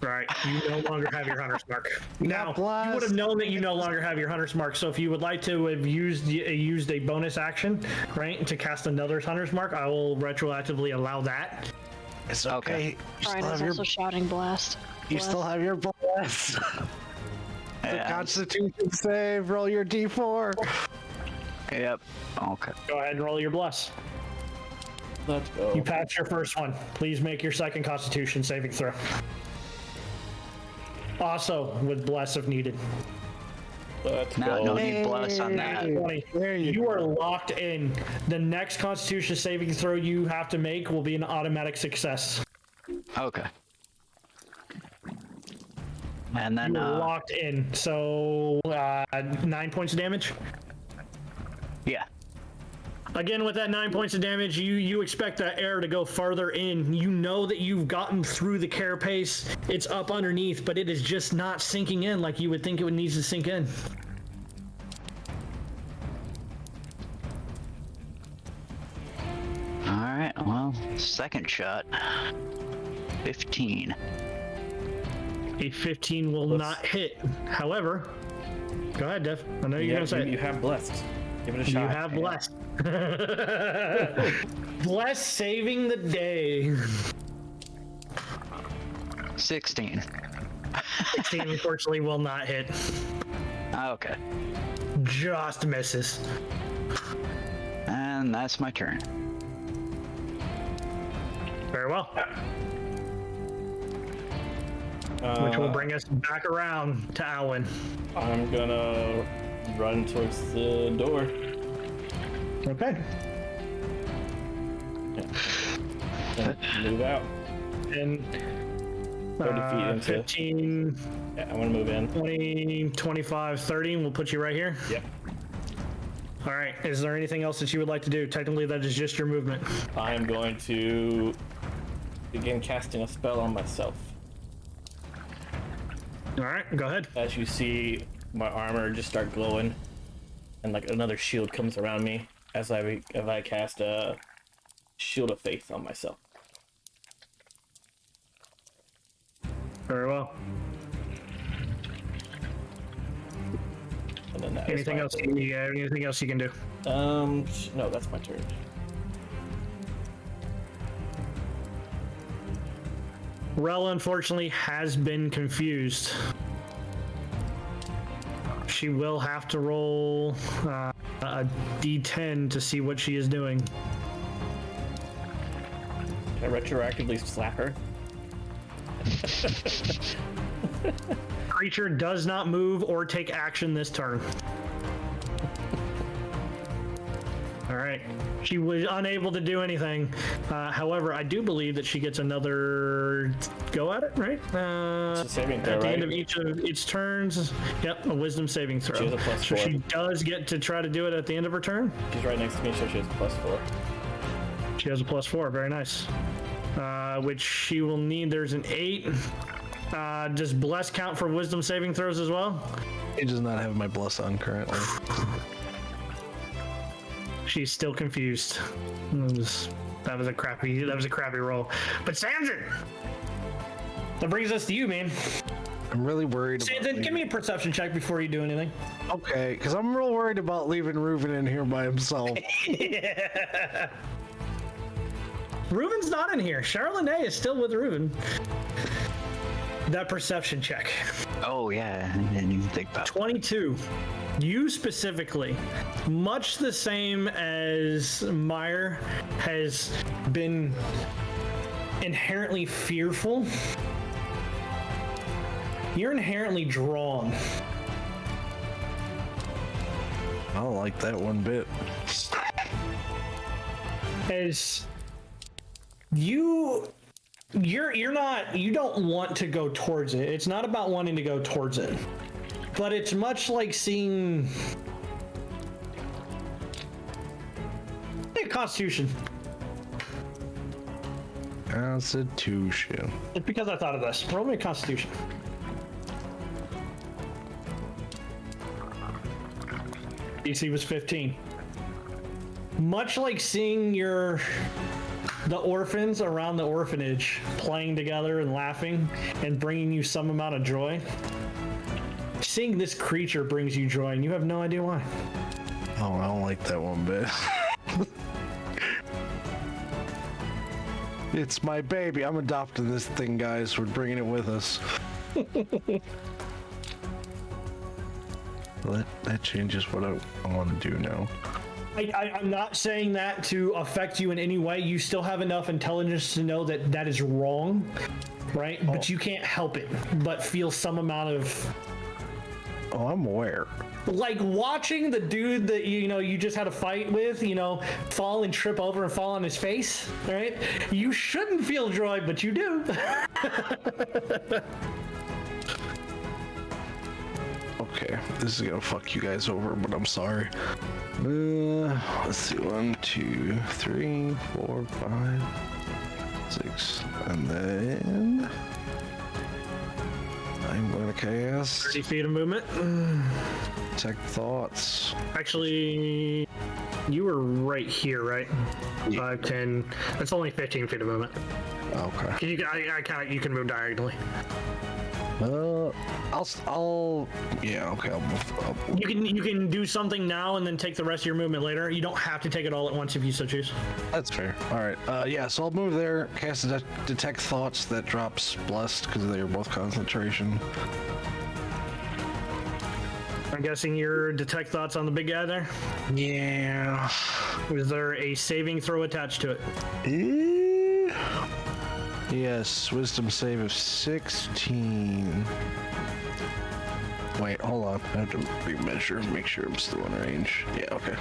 A: Right, you no longer have your Hunter's Mark. Now,
D: blast.
A: you would have known that you no longer have your Hunter's Mark, so if you would like to have used a bonus action, right, to cast another Hunter's Mark, I will retroactively allow that.
D: It's okay.
E: Brian is also shouting blast.
D: You still have your blast. The
C: Yeah.
D: Constitution save. Roll your D4.
C: Yep. Okay.
A: Go ahead and roll your bless.
B: Let's go.
A: You passed your first one. Please make your second Constitution saving throw. Also, with bless if needed.
B: Let's
C: No,
B: go.
C: no need bless on that.
A: 20.
D: There you
A: are locked in. The next Constitution saving throw you have to make will be an automatic success.
C: Okay. And then
A: You are locked in. So 9 points of damage.
C: yeah.
A: Again, with that 9 points of damage, you expect that air to go farther in. You know that you've gotten through the carapace. It's up underneath, but it is just not sinking in like you would think it would need to sink in.
C: All right. Well, second shot. 15.
A: A 15 will not hit. However, go ahead, Dev. I know you're gonna say it.
B: You have blessed. Give it a shot.
A: You have blessed. Bless saving the day.
C: 16.
A: 16 unfortunately will not hit.
C: Okay.
A: Just misses.
C: And that's my turn.
A: Very well. Which will bring us back around to Alwyn.
B: I'm gonna run towards the door.
A: Okay.
B: And move out.
A: and
B: 30 feet into.
A: 15,
B: Yeah, I want to move in.
A: 20, 25, 30, and we'll put you right here.
B: Yep.
A: All right. Is there anything else that you would like to do? Technically, that is just your movement.
B: I am going to begin casting a spell on myself.
A: All right. Go ahead.
B: As you see, my armor just start glowing, and like another shield comes around me as I cast a shield of faith on myself.
A: Very well.
B: And then that is
A: Anything
B: my
A: else?
B: turn.
A: Yeah. Anything else you can do?
B: No, that's my turn.
A: Rella, unfortunately, has been confused. She will have to roll a d10 to see what she is doing.
B: Can I retroactively slap her?
A: Creature does not move or take action this turn. All right. She was unable to do anything. However, I do believe that she gets another go at it, right?
B: It's a saving throw,
A: At the
B: right?
A: end of each of its turns. Yep, a wisdom saving throw.
B: She has a plus
A: so
B: 4.
A: she does get to try to do it at the end of her turn.
B: She's right next to me, so she has a +4.
A: She has a +4. Very nice. Which she will need. There's an 8. Does bless count for wisdom saving throws as well?
D: It does not have my bless on currently.
A: She's still confused. That was a crappy roll. But Samson, that brings us to you, man.
D: I'm really worried about
A: Samson, give me a perception check before you do anything.
D: Okay, because I'm real worried about leaving Reuven in here by himself.
A: Reuven's not in here. Charlotte is still with Reuven. That perception check.
C: Oh yeah, I didn't even think about
A: 22. You specifically, much the same as Meyer, has been inherently fearful. You're inherently drawn.
D: I don't like that one bit.
A: As you're not, you don't want to go towards it. It's not about wanting to go towards it. But it's much like seeing a Constitution.
D: Constitution.
A: It's because I thought of this. Roll me a Constitution. DC was 15. Much like seeing the orphans around the orphanage playing together and laughing and bringing you some amount of joy, seeing this creature brings you joy and you have no idea why.
D: Oh, I don't like that one bit. It's my baby. I'm adopting this thing, guys. We're bringing it with us. Well, that changes what I want to do now.
A: I'm not saying that to affect you in any way. You still have enough intelligence to know that that is wrong, right?
D: Oh.
A: But you can't help it but feel some amount of...
D: Oh, I'm aware.
A: Like watching the dude that you just had a fight with, fall and trip over and fall on his face, right? You shouldn't feel joy, but you do.
D: Okay, this is gonna fuck you guys over, but I'm sorry. Let's see, 1, 2, 3, 4, 5, 6, and then I'm gonna cast
A: 30 feet of movement.
D: Detect Thoughts.
A: Actually, you were right here, right?
D: Yeah.
A: 5, 10. That's only 15 feet of movement.
D: Okay.
A: You can move diagonally.
D: Yeah, okay, I'll move.
A: You can do something now and then take the rest of your movement later. You don't have to take it all at once if you so choose.
D: That's fair. All right. Yeah, so I'll move there, cast Detect Thoughts. That drops Blessed because they are both concentration.
A: I'm guessing your detect thoughts on the big guy there.
D: Yeah.
A: Was there a saving throw attached to it?
D: Yes, wisdom save of 16. Wait, hold on. I have to remeasure, make sure I'm still in range. Yeah, okay.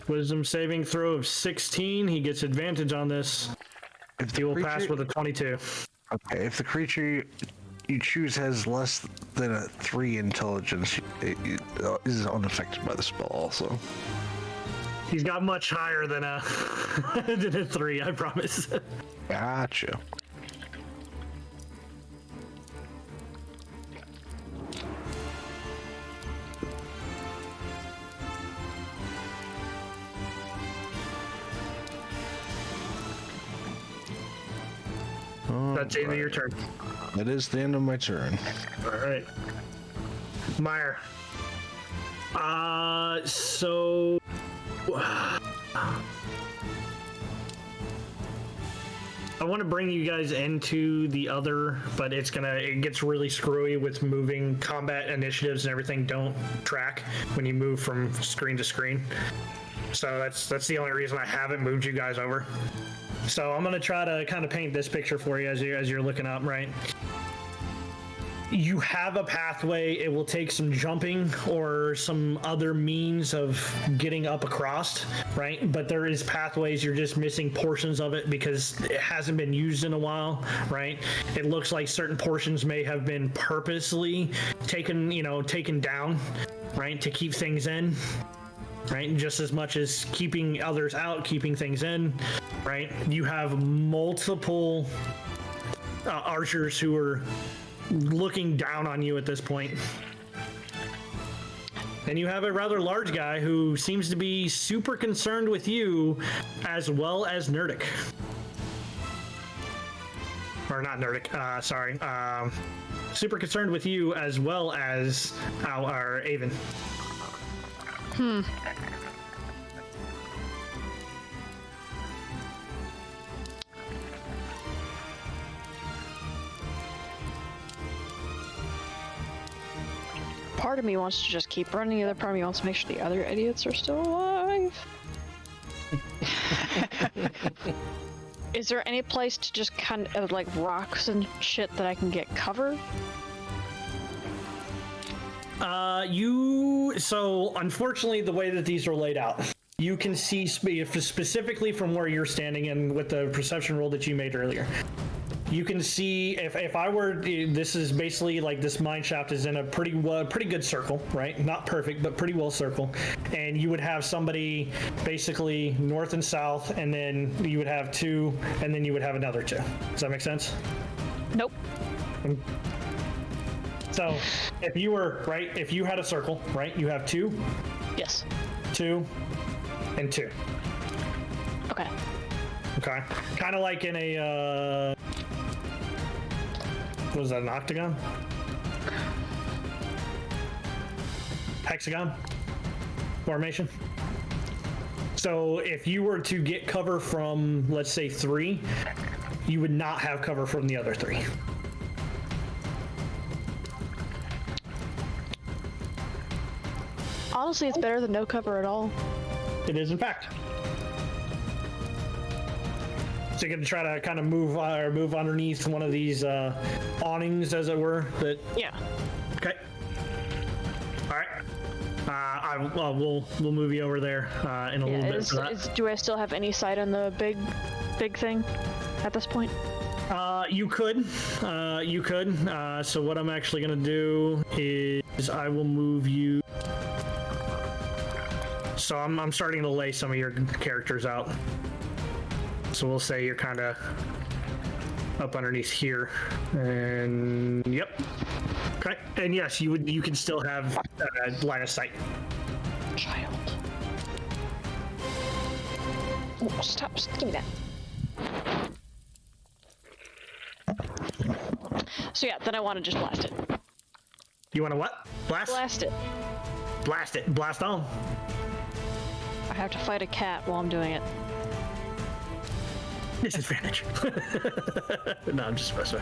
A: Wisdom saving throw of 16. He gets advantage on this.
D: If
A: He will pass with a 22.
D: Okay, if the creature you choose has less than a 3 intelligence, it is unaffected by the spell also.
A: He's got much higher than a than a 3, I promise.
D: Gotcha.
A: That's the end of your turn.
D: That is the end of my turn.
A: All right. Meyer. So I want to bring you guys into the other, but it gets really screwy with moving. Combat initiatives and everything don't track when you move from screen to screen. So that's the only reason I haven't moved you guys over. So I'm gonna try to kind of paint this picture for you as you're looking up, right? You have a pathway. It will take some jumping or some other means of getting up across, right? But there is pathways. You're just missing portions of it because it hasn't been used in a while, right? It looks like certain portions may have been purposely taken down, right, to keep things in, right? Just as much as keeping others out, keeping things in, right? You have multiple archers who are looking down on you at this point. And you have a rather large guy who seems to be super concerned with you, as well as Nerdic. Or not Nerdic, sorry. Super concerned with you as well as our Avon.
E: Part of me wants to just keep running, the other part of me wants to make sure the other idiots are still alive. Is there any place to just kind of like rocks and shit that I can get cover?
A: So unfortunately, the way that these are laid out, you can see specifically from where you're standing and with the perception roll that you made earlier. You can see if I were, this is basically like this mine shaft is in a pretty good circle, right? Not perfect, but pretty well circle. And you would have somebody basically north and south, and then you would have 2, and then you would have another 2. Does that make sense?
E: Nope.
A: So if you were, right, if you had a circle, right, you have 2,
E: Yes.
A: 2, and 2.
E: Okay.
A: Okay. Kind of like in a, what was that, an octagon? Hexagon formation. So if you were to get cover from, let's say, 3, you would not have cover from the other 3.
E: Honestly, it's better than no cover at all.
A: It is, in fact. So you're going to try to kind of move underneath one of these awnings, as it were. That.
E: Yeah.
A: Okay. All right. We'll move you over there in a little bit for that.
E: Do I still have any sight on the big thing at this point?
A: You could. So what I'm actually going to do is I will move you. So I'm starting to lay some of your characters out. So we'll say you're kind of up underneath here, and yep. Okay, and yes, you can still have line of sight.
E: Child. Oh, stop! Give me that. So yeah, then I want to just blast it.
A: You want to what? Blast?
E: Blast it.
A: Blast it. Blast on.
E: I have to fight a cat while I'm doing it.
A: Disadvantage. No, I'm just messing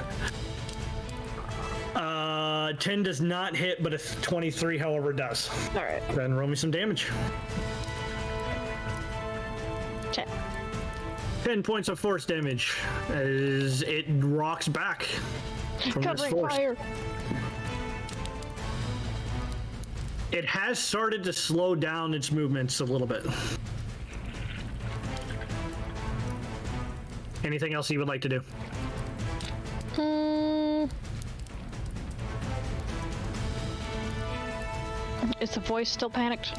A: with 10 does not hit, but a 23, however, does.
E: All right.
A: Then roll me some damage.
E: 10.
A: 10 points of force damage as it rocks back from this
E: Covering
A: force.
E: fire.
A: It has started to slow down its movements a little bit. Anything else you would like to do?
E: Is the voice still panicked?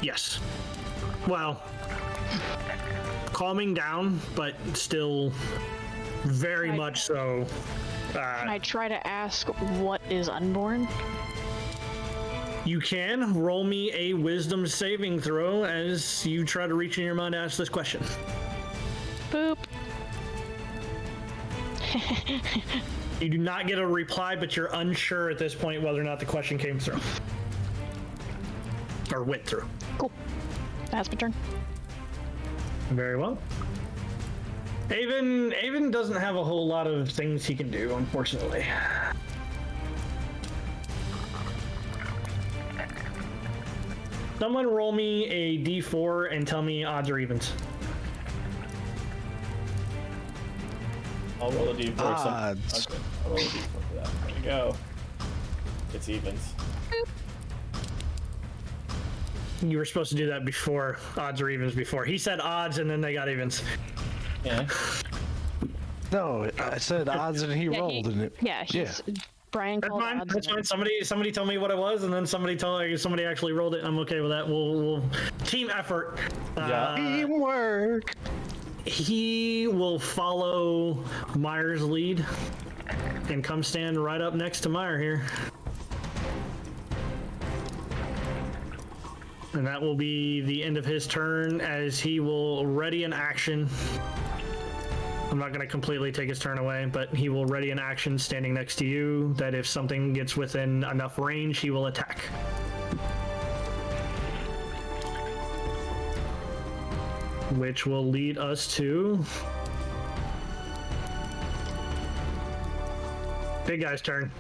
A: Yes. Well, calming down, but still very much so.
E: Can I try to ask what is unborn?
A: You can roll me a wisdom saving throw as you try to reach in your mind to ask this question.
E: Boop.
A: You do not get a reply, but you're unsure at this point whether or not the question came through. Or went through.
E: Cool. That's my turn.
A: Very well. Avon doesn't have a whole lot of things he can do, unfortunately. Someone roll me a d4 and tell me odds or evens.
B: I'll roll a d4.
D: Odds.
B: Okay, I'll roll a d4 for that. There we go. It's evens.
A: You were supposed to do that before odds or evens before. He said odds and then they got evens.
B: Yeah.
D: No, I said odds and he rolled, and it.
E: Yeah, Brian
A: That's
E: called
A: fine.
E: odds.
A: That's fine. Somebody told me what it was, and then somebody actually rolled it. I'm okay with that. We'll team effort.
B: Yeah.
D: Teamwork.
A: He will follow Meyer's lead and come stand right up next to Meyer here. And that will be the end of his turn as he will ready an action. I'm not going to completely take his turn away, but he will ready an action standing next to you that if something gets within enough range, he will attack. Which will lead us to big guy's turn.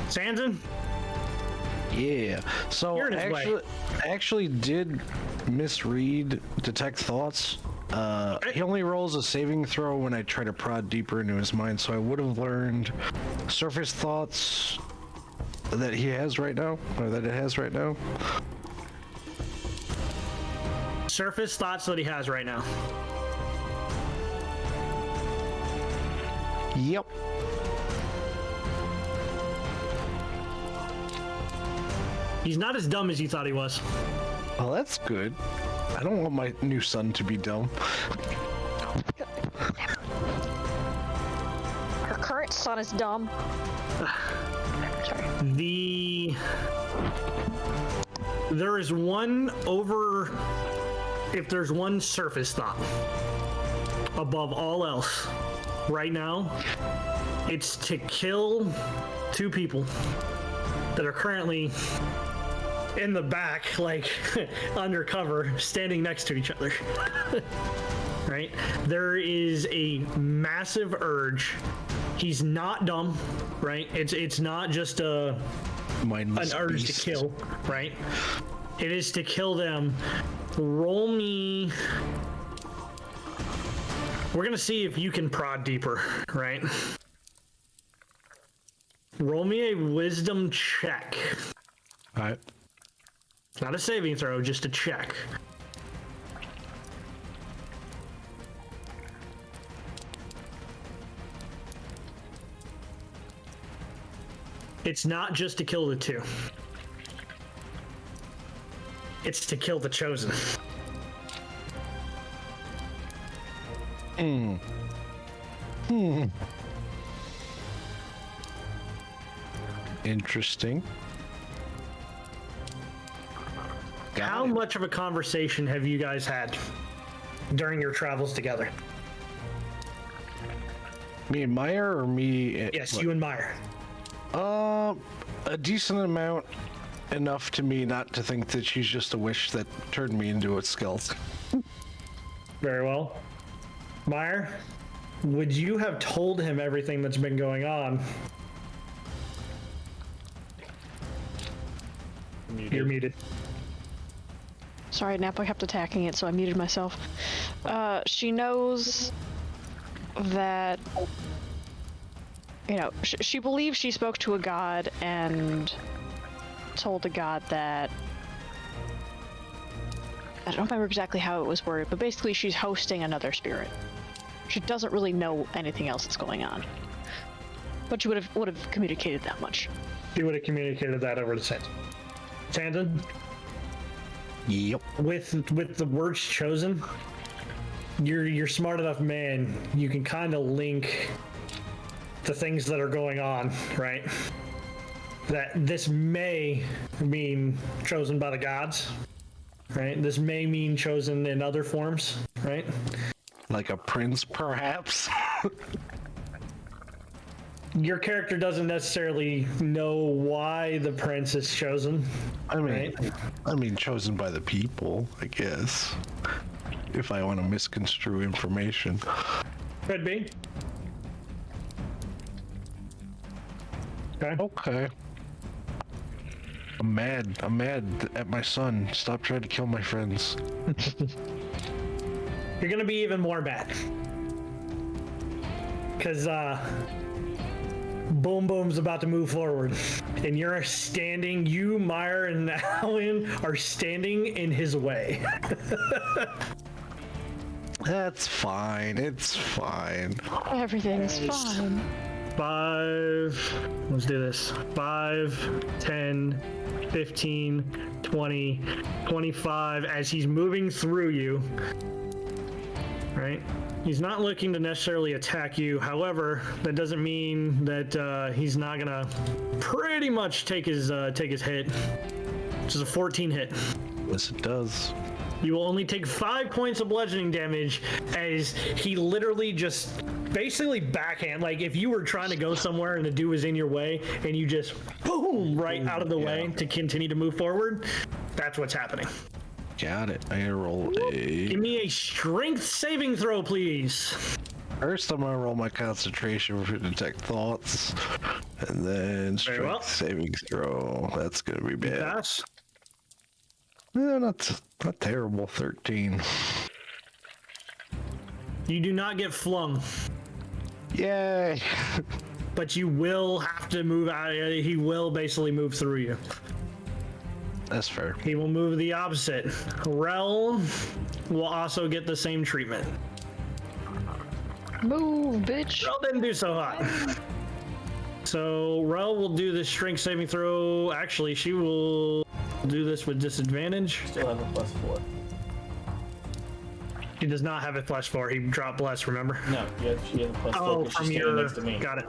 A: Sanson?
D: Yeah. So
A: You're in his way.
D: I actually did misread detect thoughts. He only rolls a saving throw when I try to prod deeper into his mind, so I would have learned surface thoughts that he has right now, or that it has right now.
A: Surface thoughts that he has right now.
D: Yep.
A: He's not as dumb as you thought he was.
D: Well, that's good. I don't want my new son to be dumb.
E: Her current son is dumb. Sorry.
A: There is one if there's one surface thought above all else right now, it's to kill two people that are currently in the back, like undercover, standing next to each other. Right? There is a massive urge. He's not dumb, right? It's not just an urge to kill, right? It is to kill them. Roll me. We're gonna see if you can prod deeper, right? Roll me a wisdom check.
D: All right.
A: Not a saving throw, just a check. It's not just to kill the two. It's to kill the chosen.
D: Interesting.
A: How much of a conversation have you guys had during your travels together?
D: Me and Meyer, or me?
A: Yes, you and Meyer.
D: A decent amount, enough to me not to think that she's just a wish that turned me into a skeleton.
A: Very well. Meyer, would you have told him everything that's been going on? You're muted.
E: Sorry, Napa kept attacking it, so I muted myself. She knows that, you know, she believes she spoke to a god and told the god that I don't remember exactly how it was worded, but basically she's hosting another spirit. She doesn't really know anything else that's going on. But she would have communicated that much.
A: She would have communicated that over to Sanson. Sanson,
D: Yep.
A: with the words chosen, you're smart enough, man. You can kind of link the things that are going on, right? That this may mean chosen by the gods, right? This may mean chosen in other forms, right?
D: Like a prince, perhaps?
A: Your character doesn't necessarily know why the prince is chosen.
D: I mean, chosen by the people, I guess. If I want to misconstrue information.
A: Could be. Okay.
D: Okay. I'm mad at my son. Stop trying to kill my friends.
A: You're gonna be even more mad. Cause Boom Boom's about to move forward. And you're standing, you, Meyer, and Alan are standing in his way.
D: That's fine. It's fine.
E: Everything's fine.
A: 5, let's do this. 5, 10, 15, 20, 25, as he's moving through you, right? He's not looking to necessarily attack you. However, that doesn't mean that he's not gonna pretty much take his hit, which is a 14 hit.
D: Yes, it does.
A: You will only take 5 points of bludgeoning damage as he literally just basically backhand. Like if you were trying to go somewhere and the dude was in your way and you just boom right out of the way to continue to move forward, that's what's happening.
D: Got it. I gotta roll a...
A: Give me a strength saving throw, please.
D: First, I'm gonna roll my concentration for detect thoughts. And then strength
A: well.
D: saving throw. That's gonna be bad.
A: Pass.
D: Yeah, not terrible. 13.
A: You do not get flung,
D: Yay!
A: but you will have to move out. He will basically move through you.
D: That's fair.
A: He will move the opposite. Rel will also get the same treatment.
E: Move, bitch.
A: Rel didn't do so hot. So Rel will do the strength saving throw. Actually, she will do this with disadvantage.
B: Still have a +4.
A: She does not have a +4. He dropped bless, remember?
B: No, yeah, she has a +4.
A: Oh,
B: She's
A: from
B: standing
A: your...
B: next to me.
A: Got it.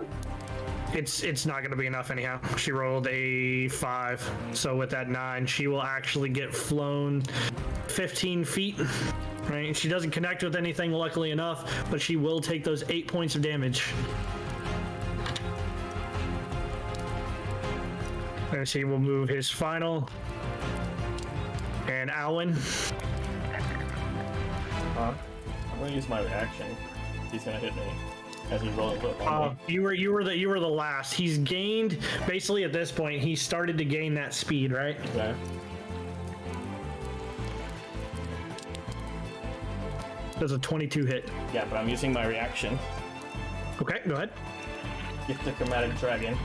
A: It's not going to be enough anyhow. She rolled a 5. So with that 9, she will actually get flown 15 feet. Right? She doesn't connect with anything, luckily enough, but she will take those 8 points of damage. And she will move his final. And Alwyn.
B: Huh? I'm gonna use my reaction. He's gonna hit me as he rolls it on me.
A: You were the last. He's gained basically at this point. He started to gain that speed, right?
B: Okay.
A: There's a 22 hit.
B: Yeah, but I'm using my reaction.
A: Okay, go ahead.
B: Gift the Chromatic Dragon.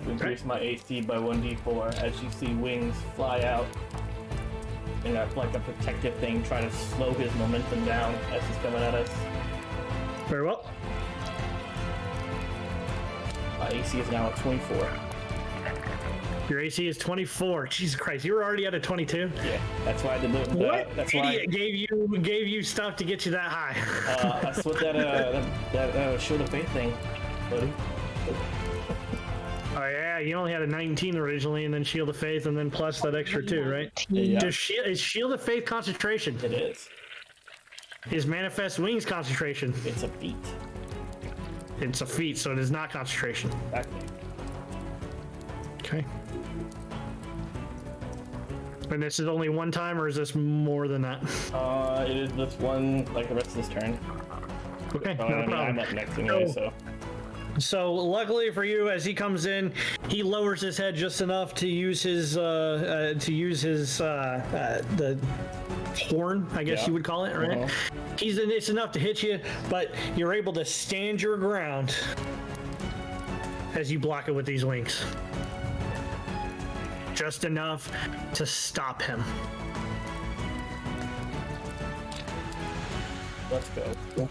B: To increase my AC by 1d4 as you see wings fly out in like a protective thing, trying to slow his momentum down as he's coming at us.
A: Very well.
B: My AC is now at 24.
A: Your AC is 24. Jesus Christ, you were already at a 22.
B: Yeah, that's why I did
A: What
B: that's
A: idiot gave you stuff to get you that high?
B: That's what that Shield of Faith thing, buddy.
A: Oh yeah, you only had a 19 originally, and then Shield of Faith, and then plus that extra 2, right?
B: Yeah.
A: Is Shield of Faith concentration?
B: It is.
A: Is Manifest Wings concentration?
B: It's a feat.
A: It's a feat, so it is not concentration.
B: Exactly.
A: Okay. And this is only one time, or is this more than that?
B: It is this one, like the rest of this turn.
A: Okay,
B: Oh,
A: no
B: I mean,
A: problem.
B: I'm up next anyway, so.
A: So luckily for you, as he comes in, he lowers his head just enough to use his the horn, I guess
B: Yeah.
A: you would call it, right?
B: Uh-huh.
A: It's enough to hit you, but you're able to stand your ground as you block it with these wings. Just enough to stop him.
B: Let's go.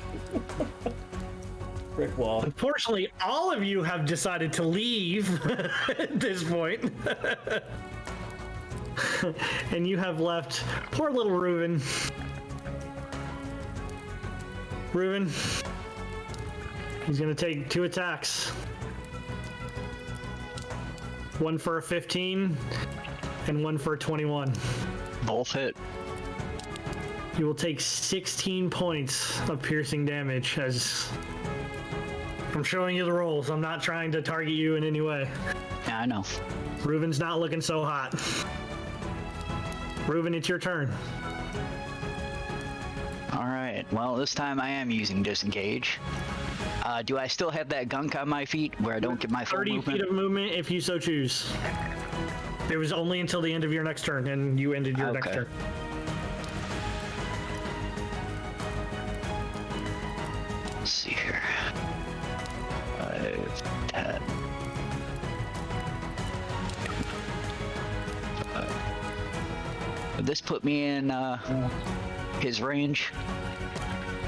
B: Brick wall.
A: Unfortunately, all of you have decided to leave at this point. And you have left poor little Reuven. Reuven, he's gonna take 2 attacks. One for a 15 and one for a 21.
C: Both hit.
A: You will take 16 points of piercing damage as I'm showing you the rolls. I'm not trying to target you in any way.
C: Yeah, I know.
A: Reuven's not looking so hot. Reuven, it's your turn.
C: All right. Well, this time I am using disengage. Do I still have that gunk on my feet where I don't get my full
A: 30
C: movement?
A: feet of movement if you so choose. It was only until the end of your next turn, and you ended your next
C: Okay.
A: turn.
C: Let's see here. 5, 10. Would this put me in his range?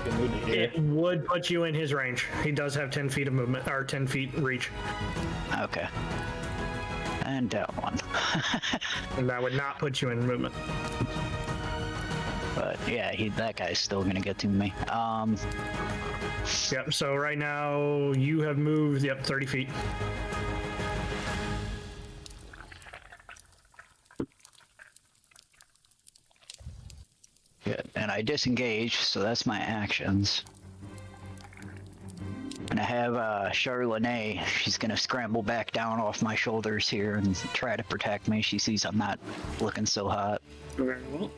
B: Can move to here.
A: It would put you in his range. He does have 10 feet of movement, or 10 feet reach.
C: Okay. And down one.
A: And that would not put you in movement.
C: But yeah, that guy's still gonna get to me.
A: Yep, so right now you have moved, 30 feet.
C: Good. And I disengage, so that's my actions. And I have Charlotte. She's gonna scramble back down off my shoulders here and try to protect me. She sees I'm not looking so hot.
B: Very well.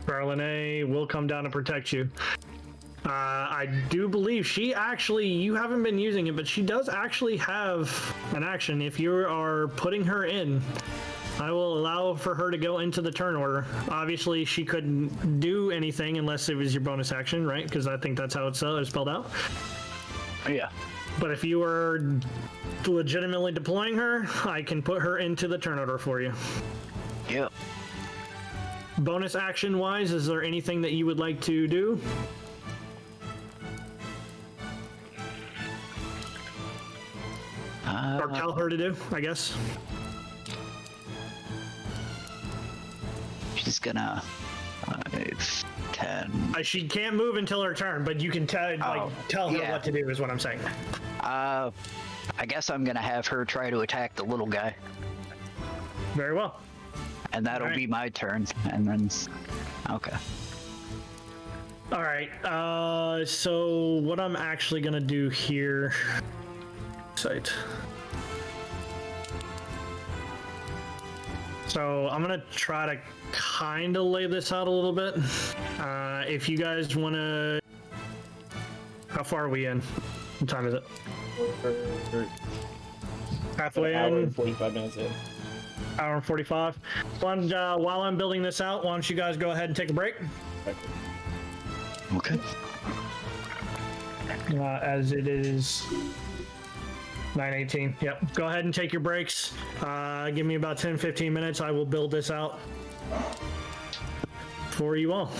A: Charlene will come down and protect you. I do believe she actually, you haven't been using it, but she does actually have an action. If you are putting her in, I will allow for her to go into the turn order. Obviously, she couldn't do anything unless it was your bonus action, right? Because I think that's how it's spelled out.
C: Yeah.
A: But if you were legitimately deploying her, I can put her into the turn order for you.
C: Yep.
A: Bonus action wise, is there anything that you would like to do? Or tell her to do, I guess.
C: She's gonna 5, 10.
A: She can't move until her turn, but you can tell her
C: yeah.
A: what to do is what I'm saying.
C: I guess I'm gonna have her try to attack the little guy,
A: Very well.
C: and that'll
A: Alright.
C: be my turn. And then, okay.
A: All right. So what I'm actually gonna do here. Site. So I'm gonna try to kind of lay this out a little bit. If you guys want to, how far are we in? What time is it? Halfway
B: Hour
A: in.
B: and 45 minutes in.
A: Hour and 45. While I'm building this out, why don't you guys go ahead and take a break?
C: Okay.
A: As it is 9:18. Yep. Go ahead and take your breaks. Give me about 10-15 minutes. I will build this out for you all.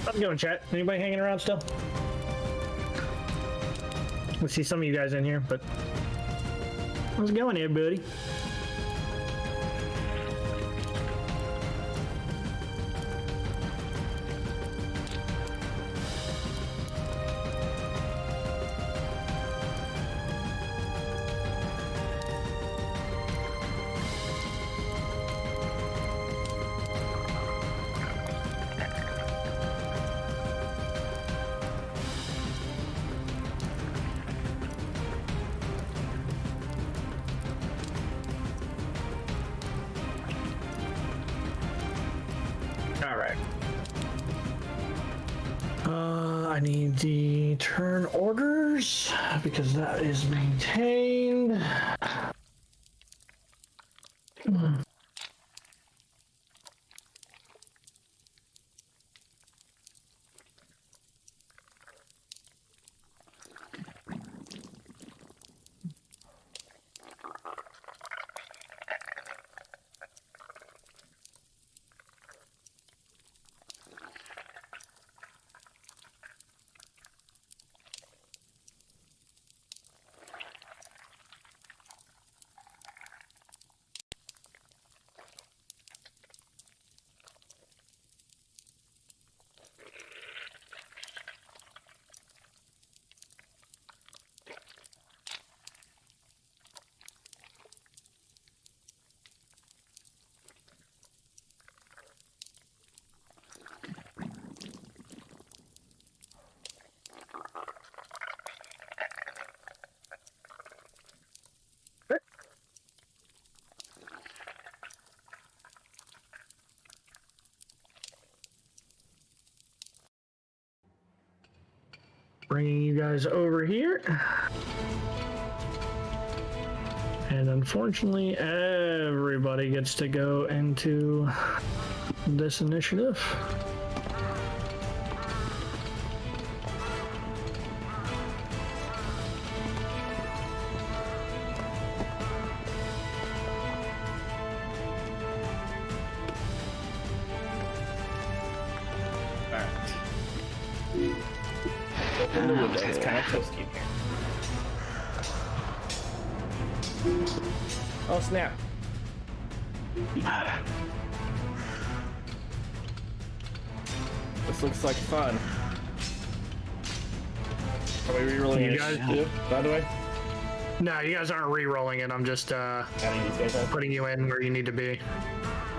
A: How's it going, chat? Anybody hanging around still? We see some of you guys in here, but how's it going, everybody? All right. I need the turn orders because that is maintained. Bringing you guys over here. And unfortunately, everybody gets to go into this initiative.
B: It's kind of toasty in here. Oh snap! This looks like fun. Are we re-rolling
A: You
B: it
A: guys-
B: too, by the way?
A: No, you guys aren't re-rolling it. I'm just
B: Adding these guys up.
A: putting you in where you need to be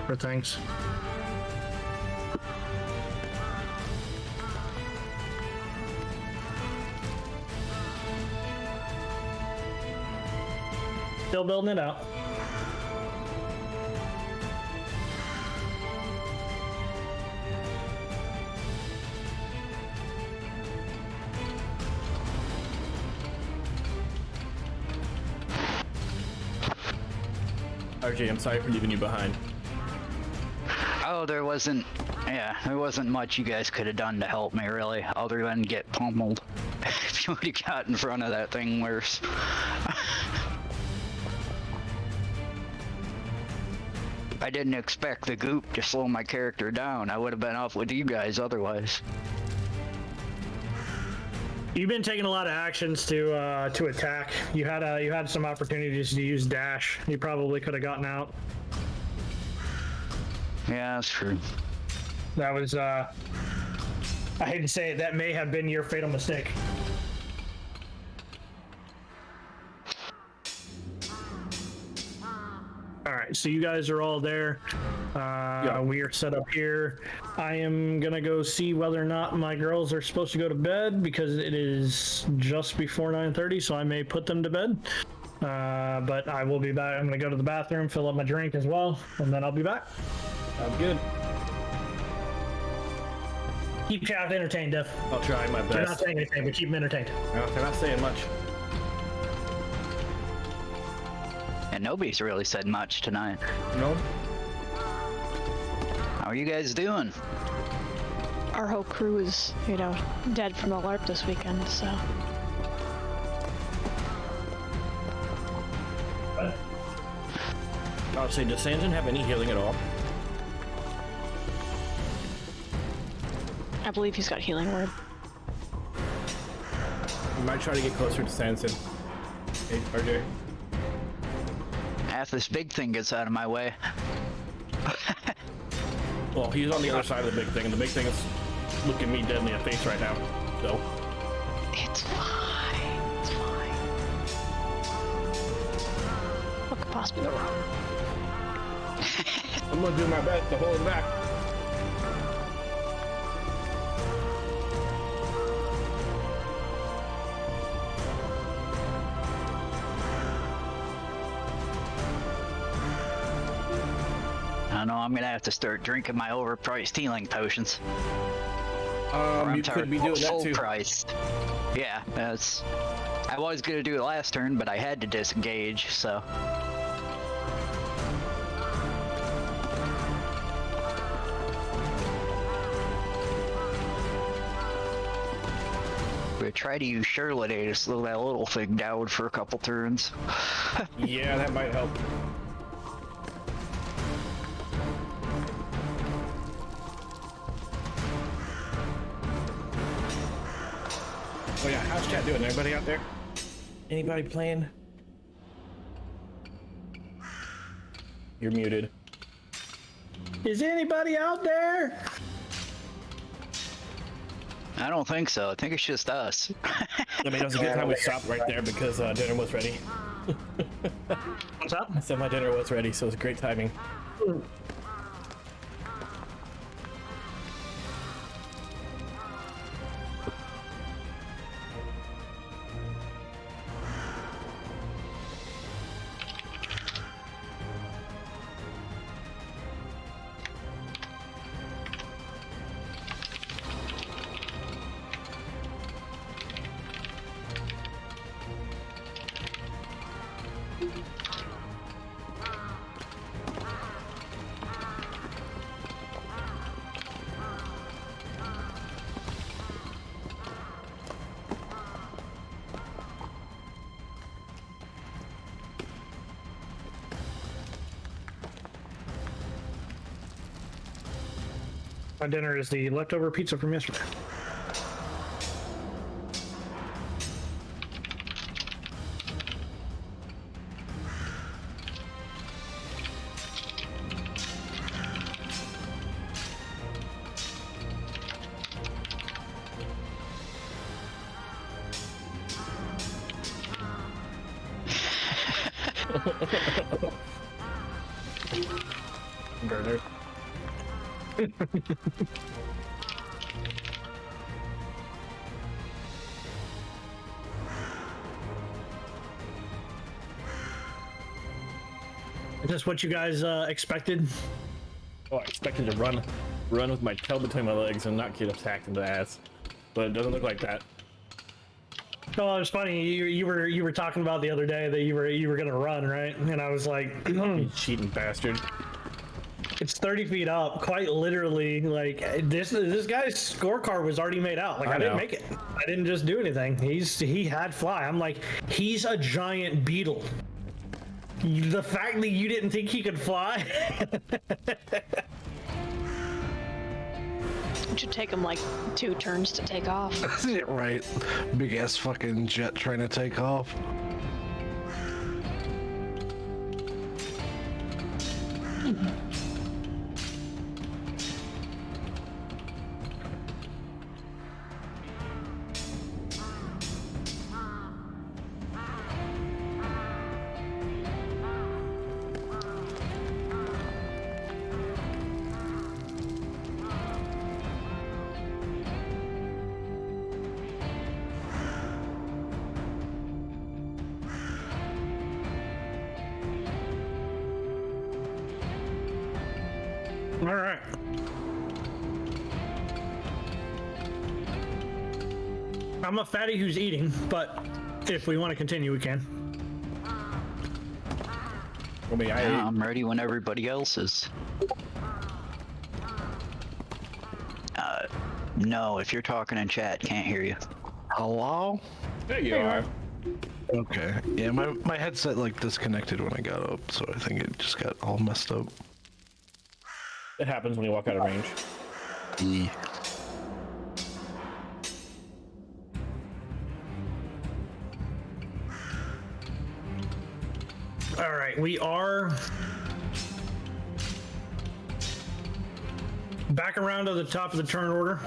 A: for things. Still building it out.
B: RJ, I'm sorry for leaving you behind.
C: Oh, there wasn't much you guys could have done to help me, really, other than get pummeled. If you would have got in front of that thing worse. I didn't expect the goop to slow my character down. I would have been off with you guys otherwise.
A: You've been taking a lot of actions to attack. You had some opportunities to use dash. You probably could have gotten out.
C: Yeah, that's true.
A: That was I hate to say it, that may have been your fatal mistake. All right, so you guys are all there. We are set up here. I am gonna go see whether or not my girls are supposed to go to bed because it is just before 9:30, so I may put them to bed. But I will be back. I'm gonna go to the bathroom, fill up my drink as well, and then I'll be back.
B: I'm good.
A: Keep chat entertained, Dev.
B: I'll try my
A: They're not
B: best.
A: saying anything, but keep them entertained.
B: No, they're not saying much.
C: And nobody's really said much tonight.
B: No?
C: How are you guys doing?
E: Our whole crew is, dead from the LARP this weekend, so.
B: I'll say, does Sanjin have any healing at all?
E: can't believe he's got healing word.
B: You might try to get closer to Sanson. Hey, RJ.
C: Half this big thing gets out of my way.
B: Well, he's on the other side of the big thing, and the big thing is looking me dead in the face right now. So.
E: It's fine. It's fine. What could possibly go wrong?
B: I'm gonna do my best to hold him back.
C: I know I'm gonna have to start drinking my overpriced healing potions.
B: You could be doing that
C: full
B: too.
C: price. Yeah, that's. I was gonna do it last turn, but I had to disengage, so. We try to use Charlotte to slow that little thing down for a couple turns.
B: Yeah, that might help. Oh yeah, how's chat doing? Everybody out there? Anybody playing? You're muted.
A: Is anybody out there?
C: I don't think so. I think it's just us.
B: I mean, it was a good time we stopped right there because dinner was ready.
A: What's up?
B: I said my dinner was ready, so it was great timing.
A: My dinner is the leftover pizza from yesterday.
B: Burner.
A: Is this what you guys expected?
B: Oh, I expected to run with my tail between my legs and not get attacked in the ass, but it doesn't look like that.
A: Oh, it was funny. You were talking about the other day that you were gonna run, right? And I was like,
B: You cheating bastard.
A: it's 30 feet up, quite literally. Like this guy's scorecard was already made out. Like I didn't
B: know.
A: make it. I didn't just do anything. He had fly. I'm like, he's a giant beetle. The fact that you didn't think he could fly.
E: It should take him like 2 turns to take off.
D: Right. Big ass fucking jet trying to take off.
A: All right. I'm a fatty who's eating, but if we want to continue, we can.
B: I mean, I
C: I'm ready when everybody else is. No, if you're talking in chat, can't hear you.
D: Hello?
B: there you are.
D: Okay. Yeah, my headset like disconnected when I got up, so I think it just got all messed up.
B: It happens when you walk out of range.
D: E.
A: All right, we are back around to the top of the turn order.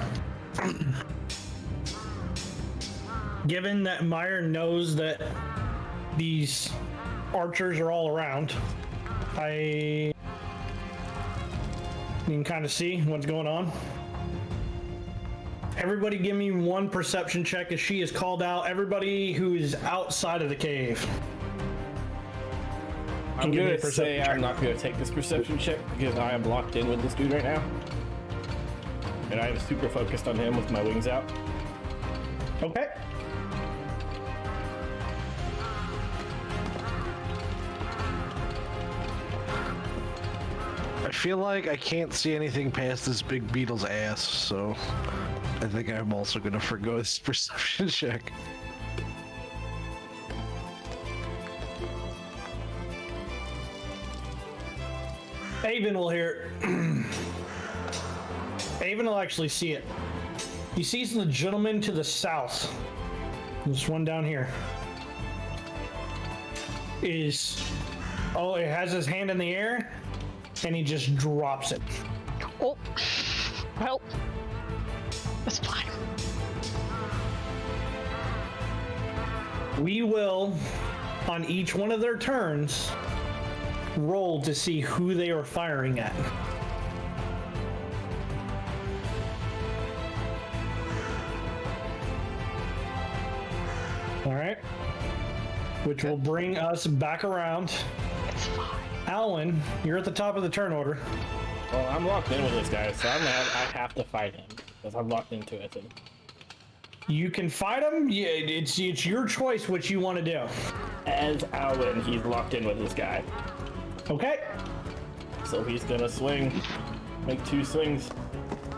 A: Given that Meyer knows that these archers are all around, you can kind of see what's going on. Everybody give me one perception check as she is called out. Everybody who is outside of the cave.
B: I'm gonna say I'm not gonna take this perception check because I am locked in with this dude right now. And I am super focused on him with my wings out.
A: Okay.
D: I feel like I can't see anything past this big beetle's ass, so I think I'm also gonna forgo this perception check.
A: Avon will hear it. Avon will actually see it. He sees the gentleman to the south. This one down here. It has his hand in the air, and he just drops it.
E: Oh, well, that's fine.
A: We will, on each one of their turns, roll to see who they are firing at. All right. Which will bring us back around. Alan, you're at the top of the turn order.
B: Well, I'm locked in with this guy, so I have to fight him because I'm locked into it. And
A: You can fight him. Yeah, it's your choice what you want to do.
B: as Alan, he's locked in with this guy,
A: Okay.
B: so he's gonna swing, make 2 swings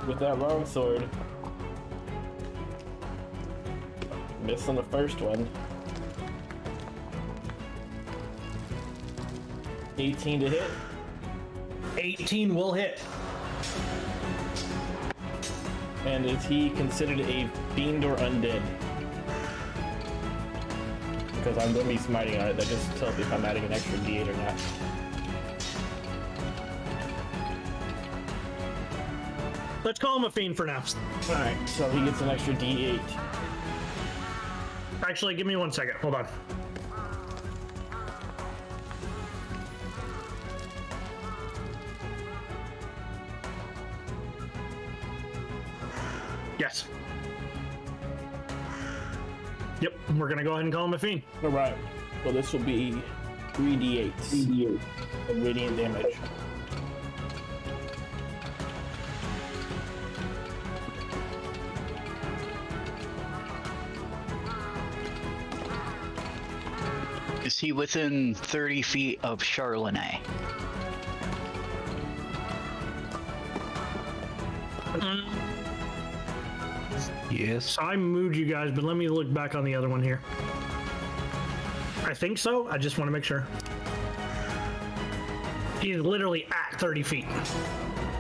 B: with that long sword. Miss on the first one. 18 to hit.
A: 18 will hit.
B: And is he considered a fiend or undead? Because I'm going to be smiting on it. That just tells me if I'm adding an extra D8 or not.
A: Let's call him a fiend for now.
B: Alright, so he gets an extra D8.
A: Actually, give me 1 second. Hold on. Yes. Yep, we're gonna go ahead and call him a fiend.
B: Alright, so this will be 3D8 of radiant damage.
C: Is he within 30 feet of Charlene?
D: Yes.
A: I moved you guys, but let me look back on the other one here. I think so. I just want to make sure. He's literally at 30 feet.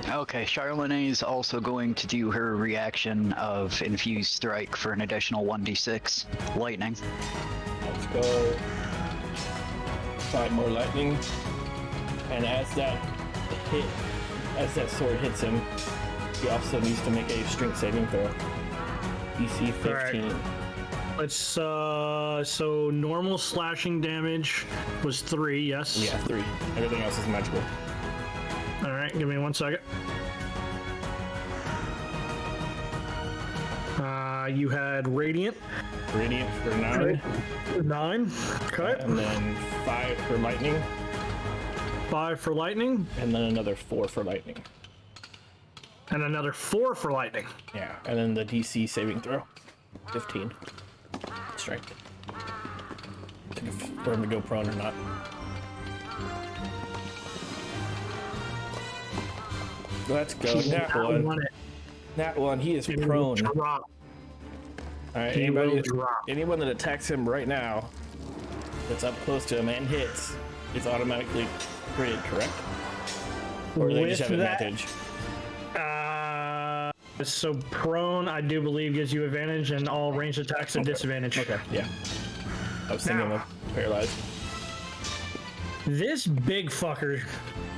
C: Okay, Charlene is also going to do her reaction of Infused Strike for an additional 1d6 lightning.
B: Let's go. 5 more lightning. And as that sword hits him, he also needs to make a strength saving throw. DC 15.
A: Right. Let's so normal slashing damage was 3, yes.
B: Yeah, 3. Everything else is magical.
A: All right, give me 1 second. You had radiant.
B: Radiant for 9.
A: 9. Okay.
B: And then 5 for lightning.
A: 5 for lightning.
B: And then another 4 for lightning.
A: And another 4 for lightning.
B: Yeah, and then the DC saving throw. 15. Strength. For him to go prone or not. Let's go. Nat one. Nat 1, he is prone. Alright, anyone that attacks him right now that's up close to him and hits is automatically critted, correct? Or they just have advantage?
A: So prone, I do believe, gives you advantage, and all ranged attacks at disadvantage.
B: Okay, yeah. I was thinking of paralyzed.
A: This big fucker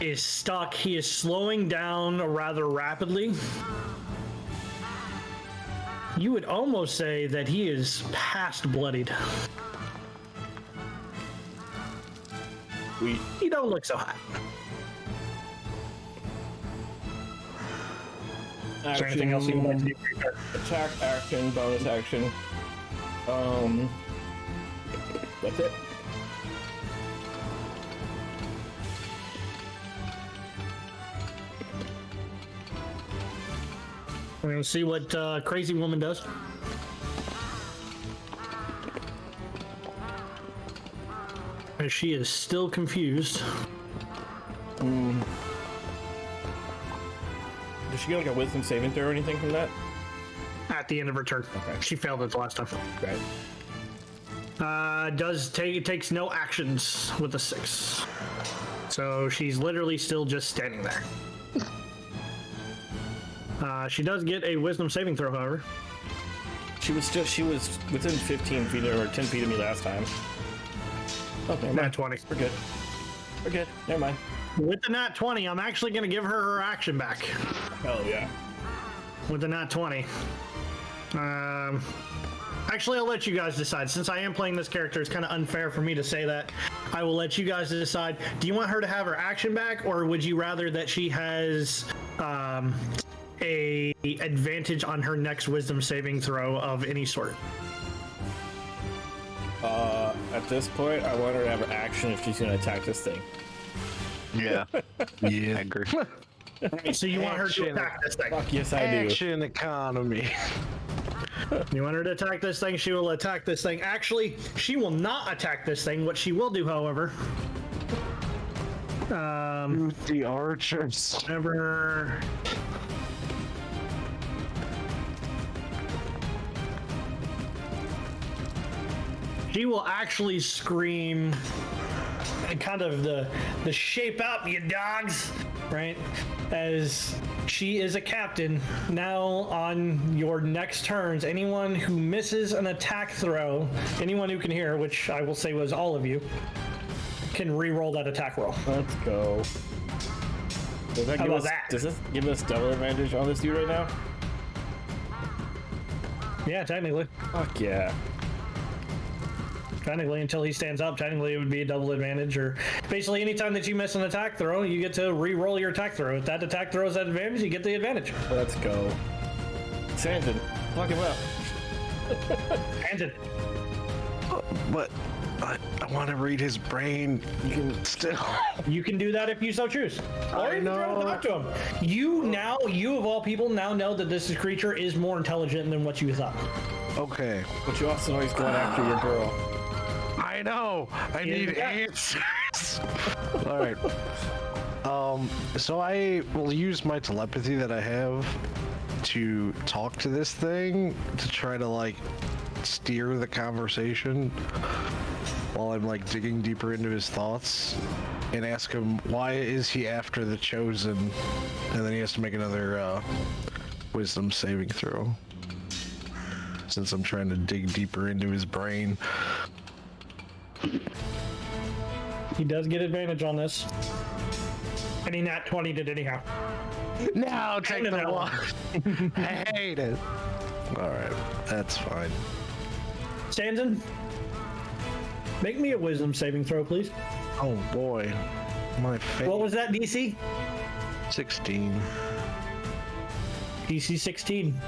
A: is stuck. He is slowing down rather rapidly. You would almost say that he is past bloodied. He don't look so hot. Is there anything else you would like to do?
B: Attack, action, bonus action. That's it.
A: We're gonna see what Crazy Woman does. As she is still confused.
B: Does she get like a wisdom saving throw or anything from that?
A: At the end of her turn.
B: Okay.
A: She failed it the last time.
B: Right.
A: It takes no actions with a 6. So she's literally still just standing there. She does get a wisdom saving throw, however.
B: She was within 15 feet or 10 feet of me last time. Oh, never mind.
A: Nat 20.
B: We're good. We're good. Never mind.
A: With the nat 20, I'm actually going to give her action back.
B: Hell yeah.
A: With the nat 20. Actually, I'll let you guys decide. Since I am playing this character, it's kind of unfair for me to say that. I will let you guys decide. Do you want her to have her action back, or would you rather that she has a advantage on her next wisdom saving throw of any sort?
B: At this point, I want her to have her action if she's going to attack this thing.
C: Yeah.
D: Yeah.
C: I agree.
A: So you want her to attack this thing?
B: Fuck yes, I do.
D: Action economy.
A: You want her to attack this thing? She will attack this thing. Actually, she will not attack this thing. What she will do, however,
D: The archers.
A: whenever she will actually scream and kind of the shape up, you dogs, right? As she is a captain. Now on your next turns, anyone who misses an attack throw, anyone who can hear, which I will say was all of you, can re-roll that attack roll.
B: Let's go. Does that
A: How
B: give
A: about
B: us,
A: that?
B: Does this give us double advantage on this dude right now?
A: Yeah, technically.
B: Fuck yeah.
A: Technically, until he stands up, technically it would be a double advantage. Or basically, anytime that you miss an attack throw, you get to re-roll your attack throw. If that attack throw is at advantage, you get the advantage.
B: Let's go. Sandon, fuck him up.
A: Handed.
D: But I want to read his brain. You can still.
A: You can do that if you so choose. Or
D: I
A: you can try to
D: know.
A: talk to him. You of all people now know that this creature is more intelligent than what you thought.
D: Okay.
B: But you also know he's going after your girl.
D: I know. I need
A: Yeah.
D: answers. All right. So I will use my telepathy that I have to talk to this thing to try to like steer the conversation while I'm like digging deeper into his thoughts and ask him why is he after the chosen, and then he has to make another wisdom saving throw since I'm trying to dig deeper into his brain.
A: He does get advantage on this. And he nat 20 did anyhow.
D: No, take
A: Kinda
D: the
A: no.
D: one. I hate it. All right, that's fine.
A: Stanton, make me a wisdom saving throw, please.
D: Oh boy, my face.
A: What was that, DC?
D: 16.
A: DC 16.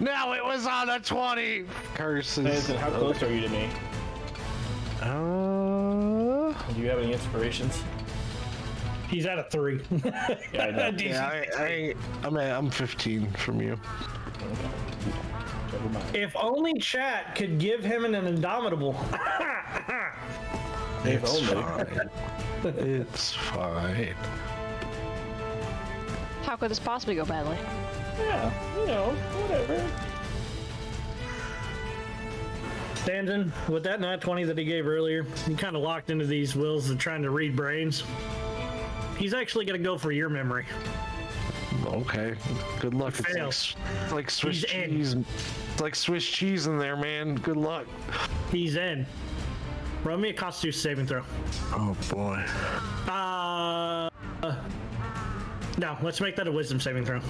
D: No, it was on a 20. Curses.
B: Sandon, how close are you to me? Do you have any inspirations?
A: He's at a 3.
B: Yeah, I know.
A: DC.
D: I'm 15 from you.
B: Never mind.
A: If only chat could give him an indomitable.
B: If
D: It's
B: only.
D: fine. It's fine.
E: How could this possibly go badly?
B: Yeah, you know, whatever.
A: Stanton, with that nat 20 that he gave earlier, he kind of locked into these wills of trying to read brains. He's actually going to go for your memory.
D: Okay. Good luck. It's
A: Fail.
D: like Swiss
A: He's in.
D: cheese. It's like Swiss cheese in there, man. Good luck.
A: He's in. Roll me a Constitution saving throw.
D: Oh boy.
A: No, let's make that a Wisdom saving throw.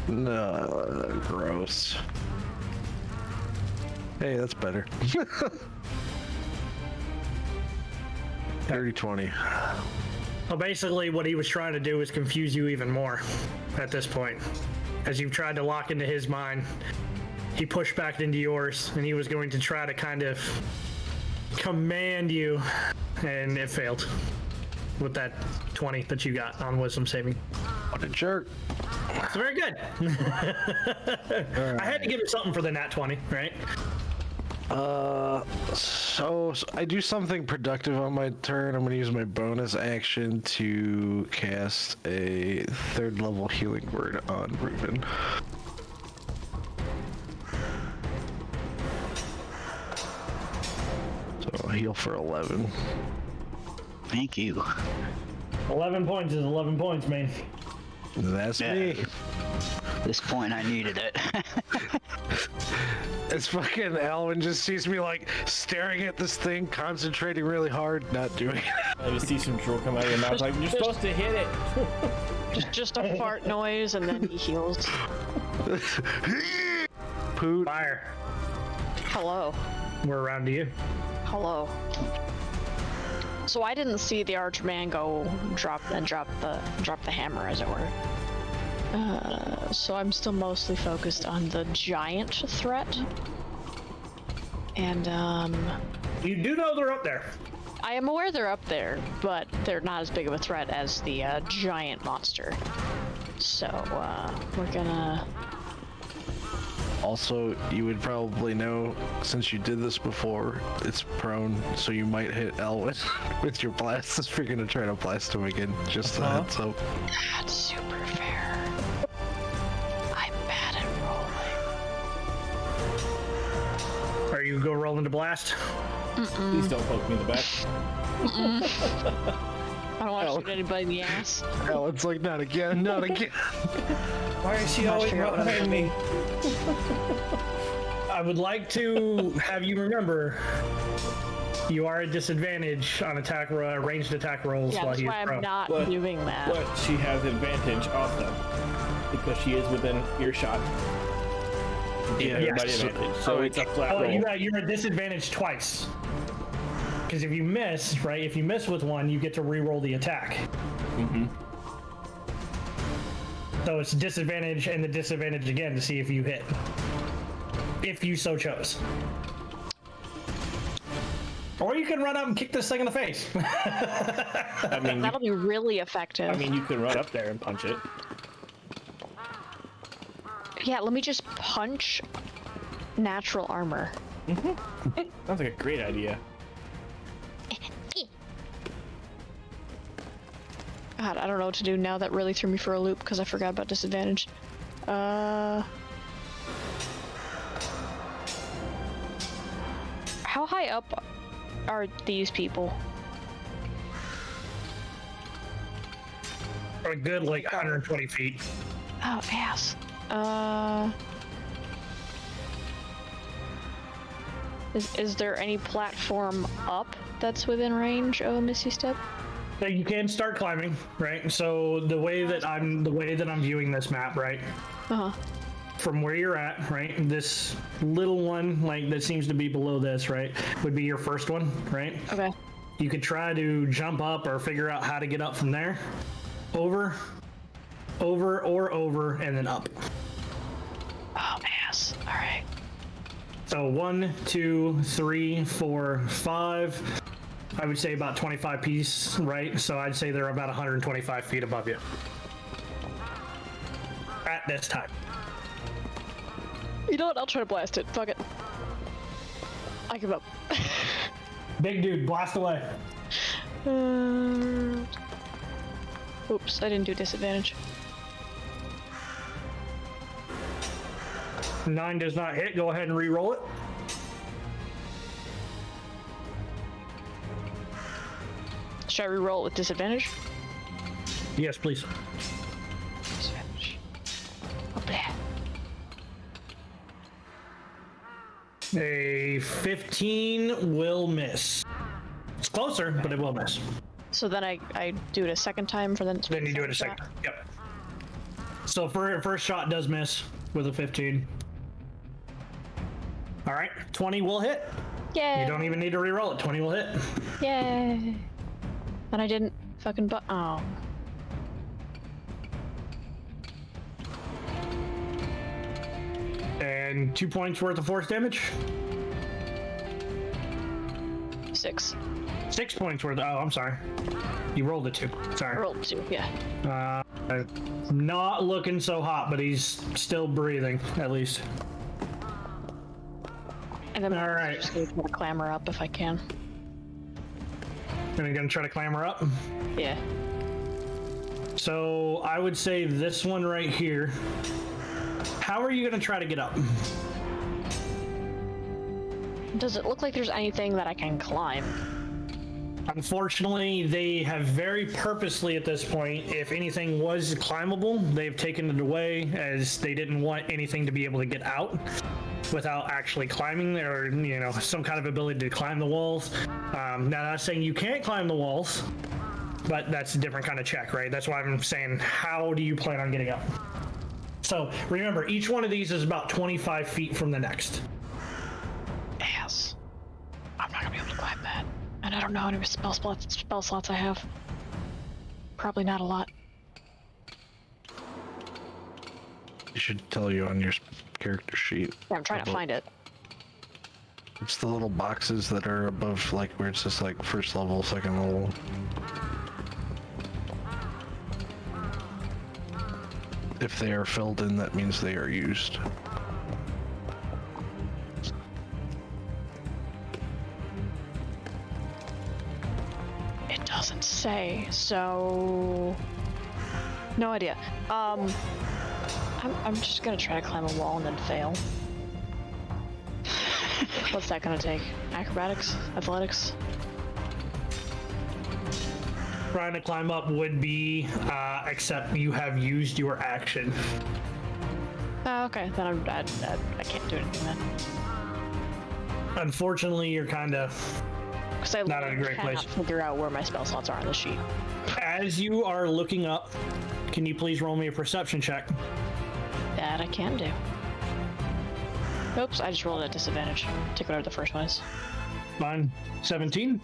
D: No, gross. Hey, that's better. 30-20.
A: Well, basically, what he was trying to do is confuse you even more at this point. As you've tried to lock into his mind, he pushed back into yours, and he was going to try to kind of command you, and it failed with that 20 that you got on Wisdom saving.
D: What a jerk.
A: It's very good. I had to give it something for the nat 20, right?
D: So I do something productive on my turn. I'm gonna use my bonus action to cast a 3rd level healing word on Ruben. So heal for 11.
C: Thank you.
A: 11 points is 11 points, man.
D: That's
C: Yeah.
D: me.
C: At this point, I needed it.
D: It's fucking Alwyn just sees me like staring at this thing, concentrating really hard, not doing it.
B: I just see some drool come out of your mouth like, you're supposed to hit it.
E: Just a fart noise, and then he heals.
D: Poot.
A: Fire.
E: Hello.
A: We're around to you.
E: Hello. So I didn't see the Archman go drop the hammer, as it were. So I'm still mostly focused on the giant threat. And
A: You do know they're up there.
E: I am aware they're up there, but they're not as big of a threat as the giant monster. So we're gonna.
D: Also, you would probably know, since you did this before, it's prone, so you might hit Alwyn with your blast if you're gonna try to blast him again. Just a heads up.
E: That's super fair. I'm bad at rolling.
A: Are you go rolling to blast?
B: Please don't poke me in the back.
E: I don't want to shoot anybody in the ass.
D: Alwyn's like, not again, not again.
B: Why is she always
E: figure out what I'm
B: behind me?
A: I would like to have you remember you are at disadvantage on ranged attack rolls
E: Yeah,
A: while
E: that's
A: he is
E: why I'm
A: prone.
E: not
B: What?
E: doing that.
B: But she has advantage also because she is within earshot. Give everybody
A: Yes.
B: advantage. So it's a flat
A: Oh,
B: roll.
A: you're at disadvantage twice. Because if you miss, right, if you miss with one, you get to re-roll the attack.
B: Mm-hmm.
A: So it's disadvantage and the disadvantage again to see if you hit. If you so chose. Or you can run up and kick this thing in the face.
B: I mean,
E: That'll be really effective.
B: you can run up there and punch it.
E: Yeah, let me just punch natural armor.
B: Sounds like a great idea.
E: God, I don't know what to do now. That really threw me for a loop because I forgot about disadvantage. How high up are these people?
A: A good, like, 120 feet.
E: Oh, ass. Is there any platform up that's within range of a Misty Step?
A: So you can start climbing, right? So the way that I'm viewing this map, right?
E: Uh-huh.
A: From where you're at, right? This little one, like that seems to be below this, right? Would be your first one, right?
E: Okay.
A: You could try to jump up or figure out how to get up from there. Over, and then up.
E: Oh, ass. All right.
A: So 1, 2, 3, 4, 5. I would say about 25 piece, right? So I'd say they're about 125 feet above you. At this time.
E: You know what? I'll try to blast it. Fuck it. I give up.
A: Big dude, blast away.
E: Oops, I didn't do disadvantage.
A: 9 does not hit. Go ahead and re-roll it.
E: Should I re-roll it with disadvantage?
A: Yes, please.
E: Disadvantage. Oh, blah.
A: A 15 will miss. closer, but it will miss.
E: So then I do it a second time for the.
A: Then you do it a second. Yep. So first shot does miss with a 15. All right, 20 will hit.
E: Yay!
A: You don't even need to re-roll it. 20 will hit.
E: Yay! And I didn't fucking oh.
A: And 2 points worth of force damage.
E: 6.
A: 6 points worth. Oh, I'm sorry. You rolled a 2. Sorry.
E: I rolled 2. Yeah.
A: Not looking so hot, but he's still breathing, at least.
E: And then
A: All right.
E: I'm just gonna clamber up if I can.
A: And you're gonna try to clamber up.
E: Yeah.
A: So I would say this one right here. How are you gonna try to get up?
E: Does it look like there's anything that I can climb?
A: Unfortunately, they have very purposely at this point, if anything was climbable, they've taken it away as they didn't want anything to be able to get out without actually climbing or, you know, some kind of ability to climb the walls. Now, I'm not saying you can't climb the walls, but that's a different kind of check, right? That's why I'm saying, how do you plan on getting up? So remember, each one of these is about 25 feet from the next.
E: Yes. I'm not gonna be able to climb that. And I don't know how many spell slots I have. Probably not a lot.
D: It should tell you on your character sheet.
E: Yeah, I'm trying to find it.
D: It's the little boxes that are above, like, where it's just like first level, second level. If they are filled in, that means they are used.
E: It doesn't say, so no idea. I'm just gonna try to climb a wall and then fail. What's that gonna take? Acrobatics? Athletics?
A: Trying to climb up would be, except you have used your action.
E: Oh, okay, then I can't do anything then.
A: Unfortunately, you're kind of
E: Because I
A: not in a great
E: cannot
A: place.
E: figure out where my spell slots are on the sheet.
A: As you are looking up, can you please roll me a perception check?
E: That I can do. Oops, I just rolled at disadvantage. Take whatever the first one is.
A: Fine. 17?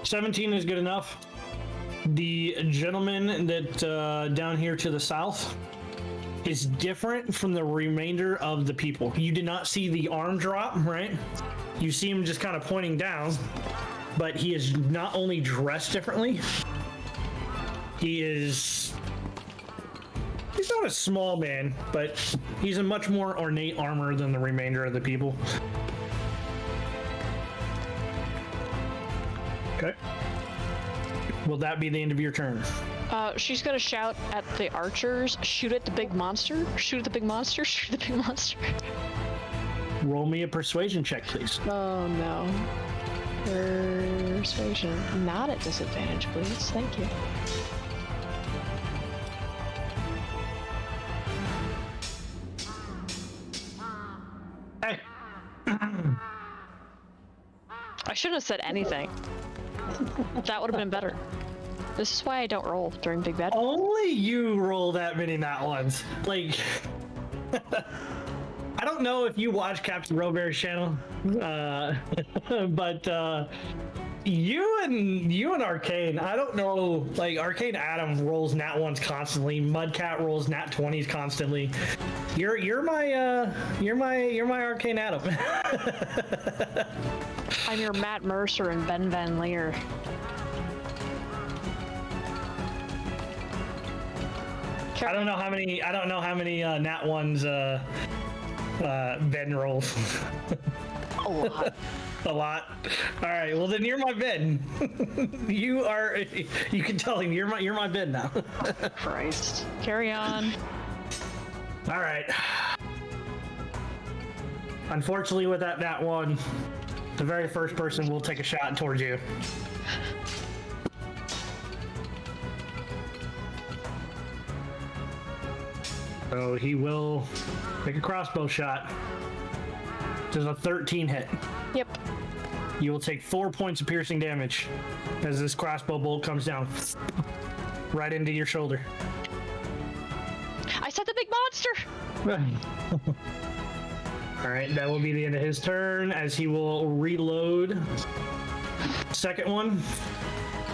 A: 17 is good enough. The gentleman that down here to the south is different from the remainder of the people. You did not see the arm drop, right? You see him just kind of pointing down, but he is not only dressed differently, he's not a small man, but he's in much more ornate armor than the remainder of the people. Okay. Will that be the end of your turn?
E: She's gonna shout at the archers, shoot at the big monster, shoot at the big monster, shoot at the big monster.
A: Roll me a persuasion check, please.
E: Oh no. Persuasion. Not at disadvantage, please. Thank you.
A: Hey,
E: I shouldn't have said anything. That would have been better. This is why I don't roll during Big Bad.
A: only you roll that many nat ones. Like, I don't know if you watch Captain Robert's channel, but you and Arcane, I don't know. Like, Arcane Adam rolls nat ones constantly. Mudcat rolls nat 20s constantly. You're my Arcane Adam.
E: I'm your Matt Mercer and Ben Van Leer.
A: I don't know how many nat ones Ben rolls.
E: A lot.
A: A lot. All right. Well, then you're my Ben. You are. You can tell him you're my Ben now.
E: Christ. Carry on.
A: All right. Unfortunately, with that nat one, the very first person will take a shot towards you. So he will take a crossbow shot. Does a 13 hit?
E: Yep.
A: You will take 4 points of piercing damage as this crossbow bolt comes down right into your shoulder.
E: I said the big monster.
A: All right, that will be the end of his turn as he will reload. Second one.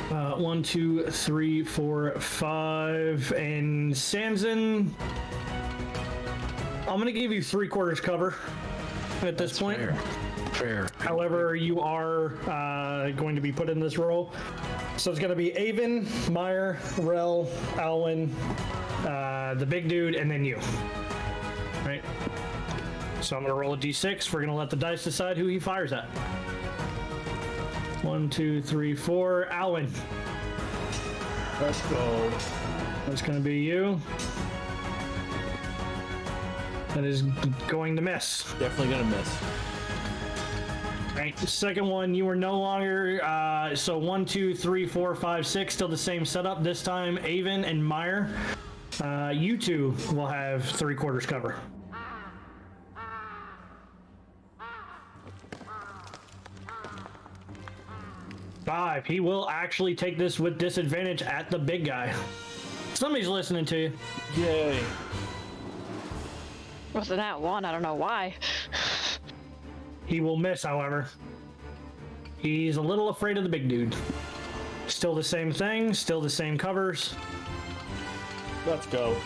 A: 1, 2, 3, 4, 5, and Sanson. I'm gonna give you 3/4 cover at this point.
D: Fair.
A: However, you are going to be put in this role. So it's going to be Avon, Meyer, Rel, Alwyn, the big dude, and then you. Right? So I'm going to roll a d6. We're going to let the dice decide who he fires at. 1, 2, 3, 4. Alwyn.
B: Let's go.
A: That's going to be you. That is going to miss.
B: Definitely gonna miss.
A: Right. The second one, you are no longer. So 1, 2, 3, 4, 5, 6. Still the same setup. This time, Avon and Meyer. You two will have 3/4 cover. Five. He will actually take this with disadvantage at the big guy. Somebody's listening to you.
B: Yay.
E: Wasn't that one? I don't know why.
A: He will miss, however. He's a little afraid of the big dude. Still the same thing, still the same covers.
B: Let's go.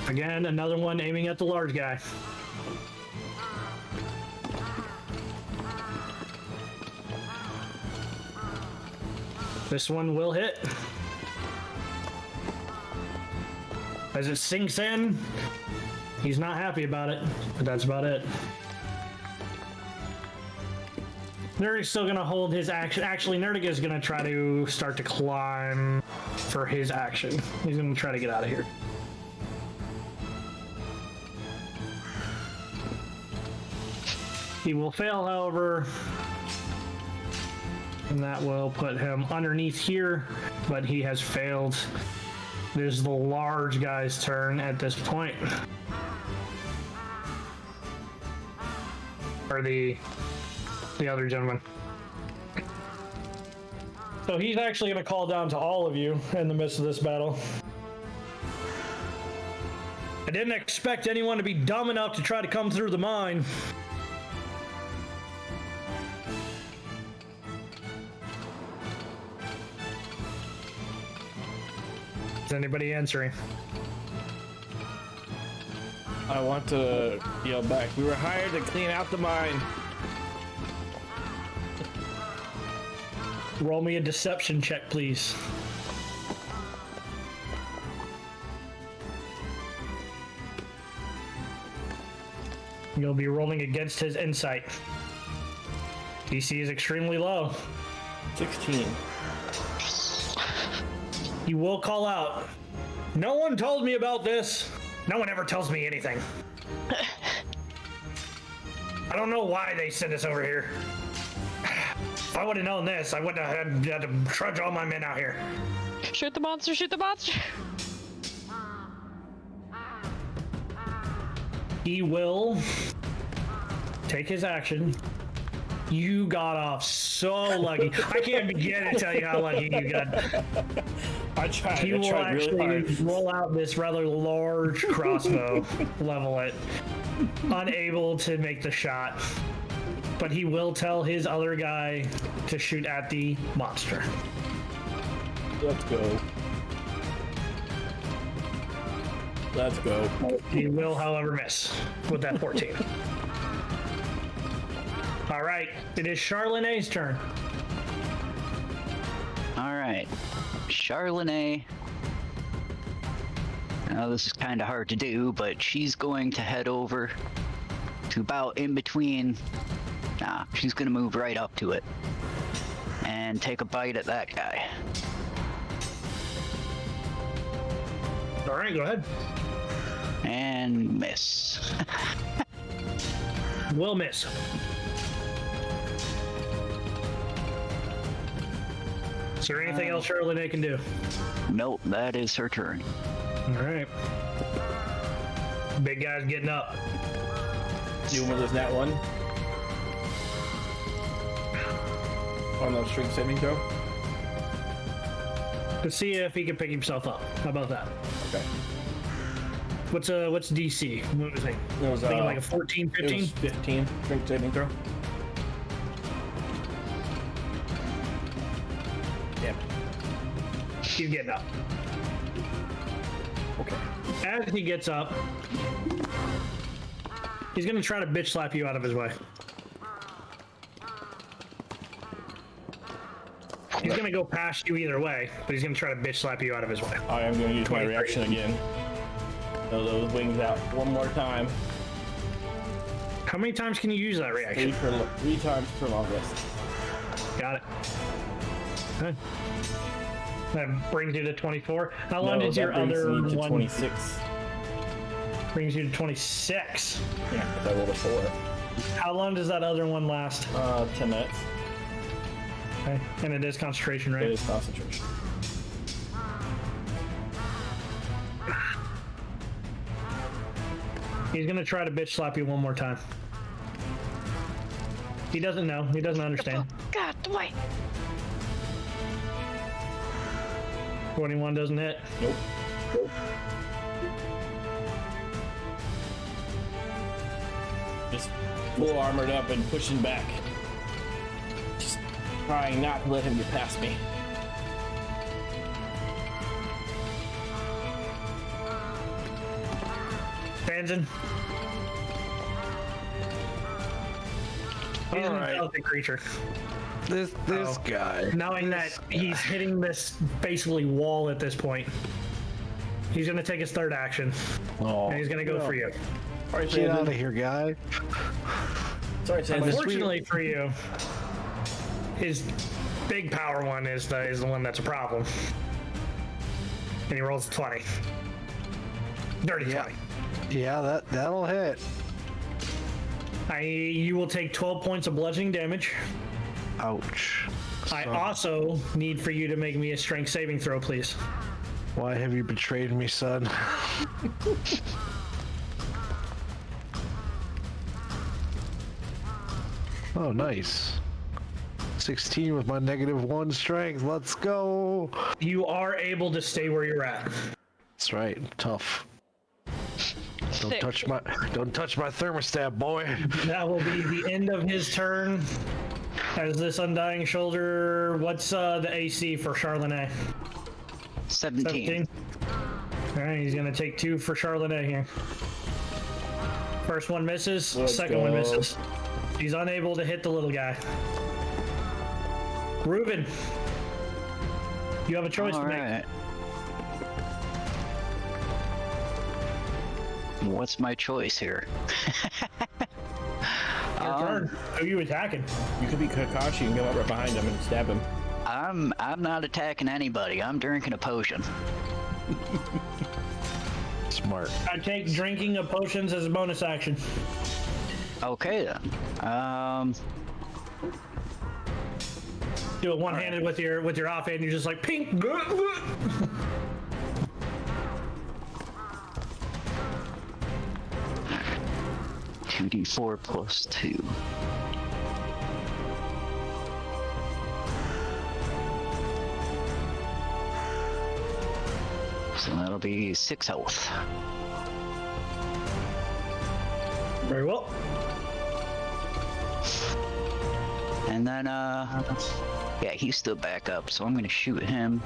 A: Again, another one aiming at the large guy. This one will hit. As it sinks in, he's not happy about it, but that's about it. Nerdig's still gonna hold his action. Actually, Nerdig is gonna try to start to climb for his action. He's gonna try to get out of here. He will fail, however, and that will put him underneath here, but he has failed. It is the large guy's turn at this point. Or the other gentleman. So he's actually going to call down to all of you in the midst of this battle. I didn't expect anyone to be dumb enough to try to come through the mine. Is anybody answering?
B: I want to yell back. We were hired to clean out the mine.
A: Roll me a deception check, please. You'll be rolling against his insight. DC is extremely low.
B: 16.
A: You will call out. No one told me about this. No one ever tells me anything. I don't know why they sent us over here. If I would have known this, I wouldn't have had to trudge all my men out here.
E: Shoot the monster, shoot the monster.
A: He will take his action. You got off so lucky. I can't begin to tell you how lucky you got.
B: I tried.
A: He
B: I
A: will
B: tried really
A: actually
B: hard.
A: roll out this rather large crossbow, level it, unable to make the shot. But he will tell his other guy to shoot at the monster.
B: Let's go. Let's go.
A: He will, however, miss with that 14. All right, it is Charlenet's turn.
C: All right, Charlenet. Now this is kind of hard to do, but she's going to head over to about in between. Nah, she's gonna move right up to it and take a bite at that guy.
A: All right, go ahead.
C: And miss.
A: Will miss. Is there anything else Charlenet can do?
C: Nope, that is her turn.
A: All right. Big guy's getting up.
B: You one of those that one? on the strength saving throw?
A: To see if he can pick himself up. How about that?
B: Okay.
A: What's DC? What was it?
B: It was
A: Thinking like a 14, 15?
B: It was 15 strength saving throw.
A: Yeah. He's getting up.
B: Okay.
A: As he gets up, he's gonna try to bitch slap you out of his way. He's gonna go past you either way, but he's gonna try to bitch slap you out of his way.
B: I am going to use my reaction again. Throw those wings out one more time.
A: How many times can you use that reaction?
B: Three times per long rest.
A: Got it. Okay. That brings you to 24. How long did your other
B: me to
A: one?
B: 26.
A: Brings you to 26.
B: Yeah, I rolled a 4.
A: How long does that other one last?
B: 10 minutes.
A: Okay. And it is concentration, right?
B: It is concentration.
A: He's gonna try to bitch slap you one more time. He doesn't know. He doesn't understand.
E: God, wait.
A: 21 doesn't hit.
B: Nope. Just full armored up and pushing back. Just trying not to let him get past me.
A: Fanzin. He's an
D: Alright.
A: intelligent creature.
D: This guy.
A: Knowing that he's hitting this basically wall at this point, he's gonna take his third action,
D: Oh,
A: and he's gonna go for you.
B: Sorry,
D: get out of
B: Sandon.
D: here, guy.
B: Sorry, Sandon.
A: Unfortunately for you, his big power one is the one that's a problem, and he rolls a 20. Dirty 20.
D: Yeah, that'll hit.
A: You will take 12 points of bludgeoning damage.
D: Ouch.
A: I
D: Son.
A: also need for you to make me a strength saving throw, please.
D: Why have you betrayed me, son? Oh, nice. 16 with my -1 strength. Let's go.
A: You are able to stay where you're at.
D: That's right. Tough. Don't
E: Sick.
D: touch my thermostat, boy.
A: That will be the end of his turn. As this Undying Shoulder, what's the AC for Charlene?
C: 17.
A: All right, he's gonna take 2 for Charlene here. First one misses,
B: Let's
A: second one
B: go.
A: misses. He's unable to hit the little guy. Reuben, you have a choice
C: All
A: to make.
C: right. What's my choice here?
A: Your turn. Who are you attacking?
B: You could be Kakashi and go up right behind him and stab him.
C: I'm not attacking anybody. I'm drinking a potion.
D: Smart.
A: I take drinking of potions as a bonus action.
C: Okay then.
A: Do it one-handed with your offhand. You're just like pink.
C: 2d4 plus 2. So that'll be 6 health.
A: Very well.
C: And then, yeah, he stood back up, so I'm gonna shoot him.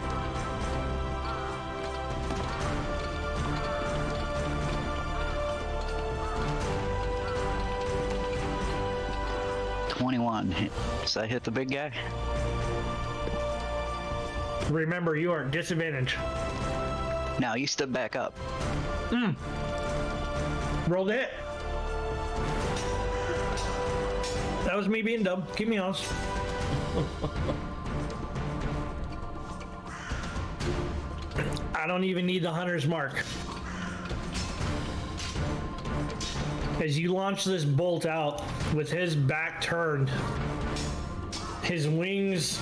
C: Does that hit the big guy?
A: Remember, you are at disadvantage.
C: No, you stood back up.
A: Roll the hit. That was me being dumb. Keep me honest. I don't even need the hunter's mark. As you launch this bolt out with his back turned, his wings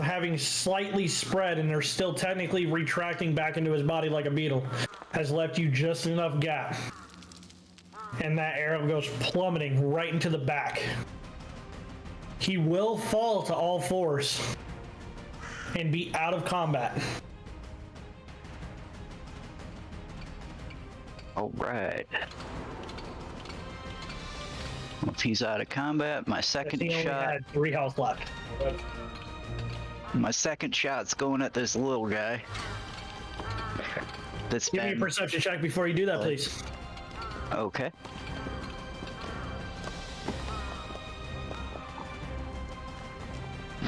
A: having slightly spread and they're still technically retracting back into his body like a beetle, has left you just enough gap. And that arrow goes plummeting right into the back. He will fall to all fours and be out of combat.
C: All right. If he's out of combat, my second
A: He only
C: shot.
A: had 3 health left.
C: My second shot's going at this little guy. That's
A: Give me a
C: been
A: perception check before you do that, please.
C: okay.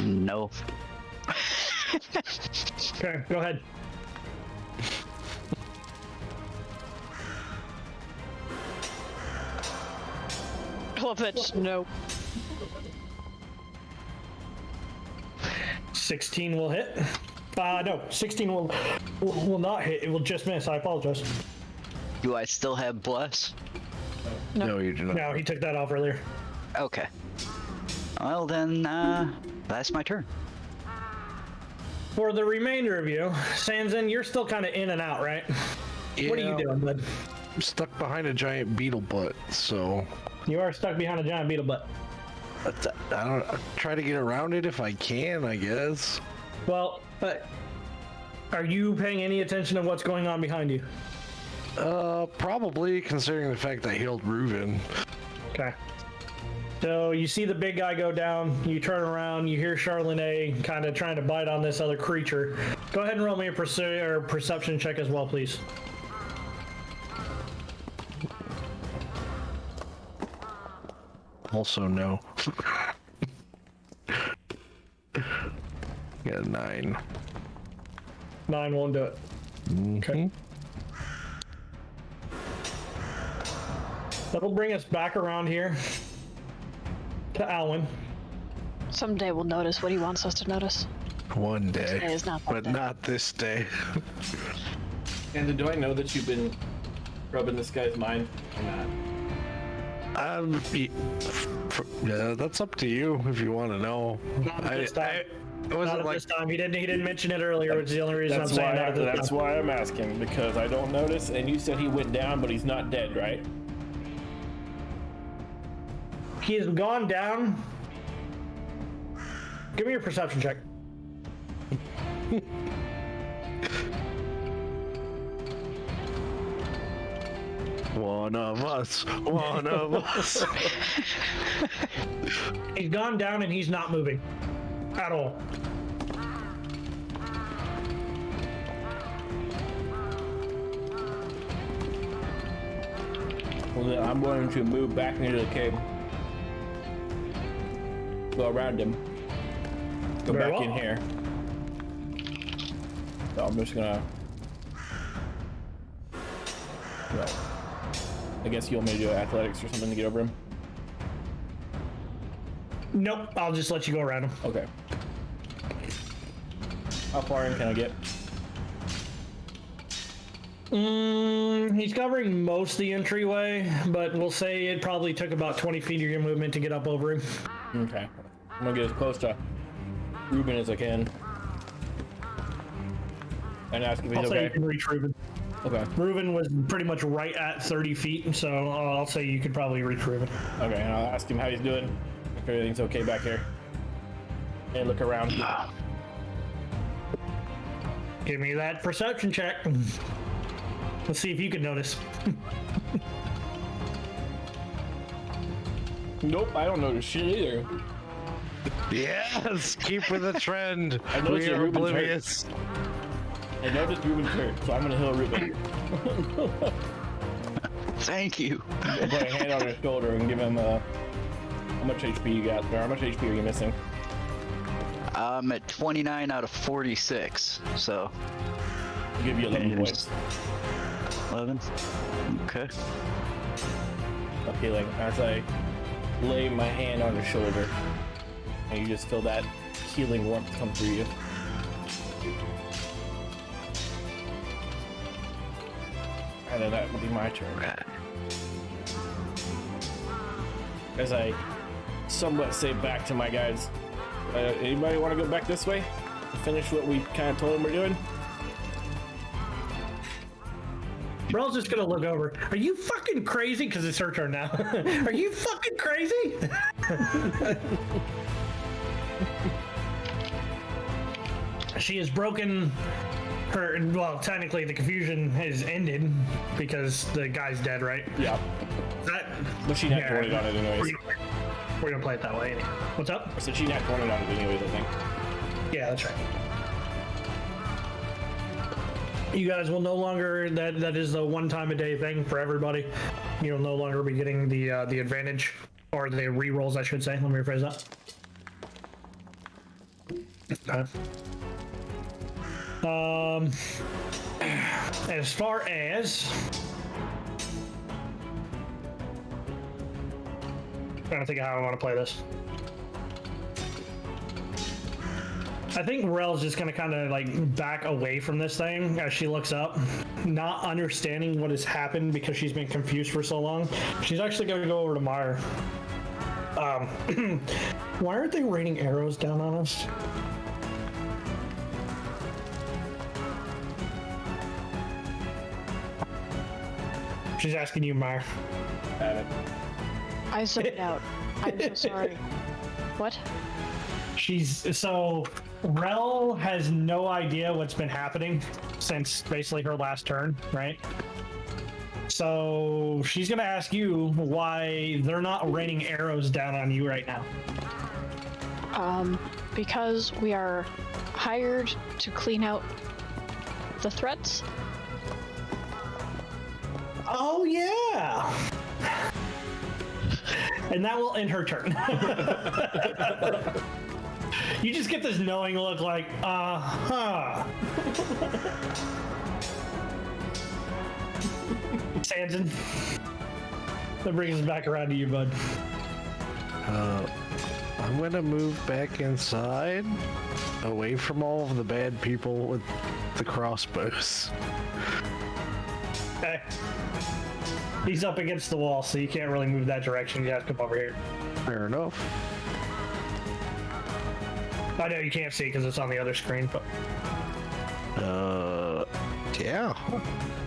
C: No.
A: Okay, go ahead.
E: I love that. Just no.
A: 16 will hit. No, 16 will not hit. It will just miss. I apologize.
C: Do I still have bless?
D: No, you do not.
A: No, he took that off earlier.
C: Okay. Well then, that's my turn.
A: For the remainder of you, Sanzin, you're still kind of in and out, right? What are you doing, bud?
D: I'm stuck behind a giant beetle butt, so
A: You are stuck behind a giant beetle butt.
D: I don't try to get around it if I can, I guess.
A: Well, are you paying any attention to what's going on behind you?
D: Probably, considering the fact that I healed Reuven.
A: Okay. So you see the big guy go down, you turn around, you hear Charlene kind of trying to bite on this other creature. Go ahead and roll me a perception check as well, please.
D: Also, no. Got a 9.
A: 9 won't do it. Okay. That'll bring us back around here to Alwyn.
E: Someday we'll notice what he wants us to notice.
D: One day,
E: Today is not that
D: but
E: day.
D: not this day.
B: And do I know that you've been rubbing this guy's mind or not?
D: Yeah, that's up to you if you want to know.
A: Not this time.
D: It
A: Not
D: wasn't
A: at
D: like
A: this time. He didn't mention it earlier, which is the only reason I'm saying not at this time.
B: why I'm asking, because I don't notice. And you said he went down, but he's not dead, right?
A: He has gone down. Give me your perception check.
D: one of us. One of us.
A: He's gone down and he's not moving at all.
B: Well, then I'm going to move back into the cave. Go around him. Go
A: Very
B: back
A: well.
B: in here. So I'm just gonna. Well, I guess you want me to do athletics or something to get over him?
A: Nope, I'll just let you go around him.
B: Okay. How far in can I get?
A: He's covering most of the entryway, but we'll say it probably took about 20 feet of your movement to get up over him.
B: Okay. I'm gonna get as close to Reuben as I can. And ask if he's
A: I'll say you
B: okay.
A: can reach Reuben.
B: Okay.
A: Reuben was pretty much right at 30 feet, so I'll say you could probably reach Reuben.
B: Okay, and I'll ask him how he's doing. If everything's okay back here. And look around.
A: Give me that perception check. Let's see if you can notice.
B: Nope, I don't notice shit either.
D: Yes, keep with the trend.
B: I noticed
D: We
B: that
D: are
B: Reuben's hurt.
D: oblivious.
B: I noticed Reuben's hurt, so I'm gonna heal Reuben.
C: Thank you.
B: I'll put a hand on his shoulder and give him how much HP you got, or how much HP are you missing?
C: I'm at 29 out of 46, so
B: I'll give you 11 points
C: 11. Okay.
B: of healing as I lay my hand on your shoulder, and you just feel that healing warmth come through you. And then that will be my turn.
C: Right.
B: As I somewhat say back to my guys, anybody want to go back this way to finish what we kind of told them we're doing?
A: Brell's just gonna look over. Are you fucking crazy? Because it's her turn now. Are you fucking crazy? She has broken her. Well, technically, the confusion is ended because the guy's dead, right?
B: Yeah.
A: That.
B: But she had 20 on it anyways.
A: We're gonna play it that way. Anyway. What's up?
B: So she had 20 on it anyways, I think.
A: Yeah, that's right. You guys will no longer. That is the one time a day thing for everybody. You'll no longer be getting the advantage or the re-rolls, I should say. Let me rephrase that. Okay. As far as trying to think of how I want to play this. I think Rel's just gonna kind of like back away from this thing as she looks up, not understanding what has happened because she's been confused for so long. She's actually gonna go over to Meyer. Why aren't they raining arrows down on us? She's asking you, Meyer.
B: Have it.
E: I zoned out. I'm so sorry. What?
A: So Rel has no idea what's been happening since basically her last turn, right? So she's gonna ask you why they're not raining arrows down on you right now.
E: Because we are hired to clean out the threats.
A: Oh yeah. And that will end her turn. You just get this knowing look like, uh-huh. Sanson. That brings us back around to you, bud.
D: I'm gonna move back inside, away from all of the bad people with the crossbows.
A: Okay. He's up against the wall, so you can't really move that direction. You have to come over here.
D: Fair enough.
A: I know you can't see because it's on the other screen, but
D: Yeah.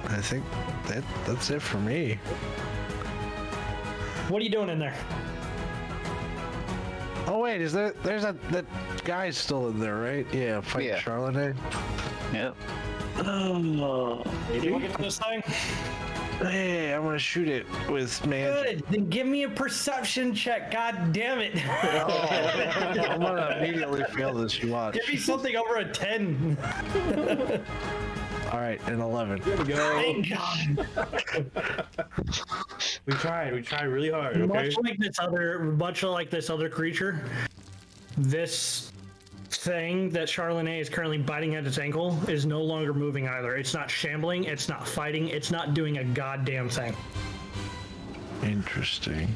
D: I think that's it for me.
A: what are you doing in there?
D: Oh wait, that guy's still in there, right? Yeah, fighting
C: Yeah.
D: Charlemagne.
C: Yep.
A: You looking at this thing?
D: Hey, I'm gonna shoot it with magic.
A: Good. Then give me a perception check. God damn it.
D: I'm gonna immediately fail this. You watch.
A: Give me something over a 10.
D: All right, an 11.
B: There we go.
A: Thank God.
B: We tried really hard, okay?
A: Much like this other creature, this thing that Charlene is currently biting at its ankle is no longer moving either. It's not shambling, it's not fighting, it's not doing a goddamn thing.
D: Interesting.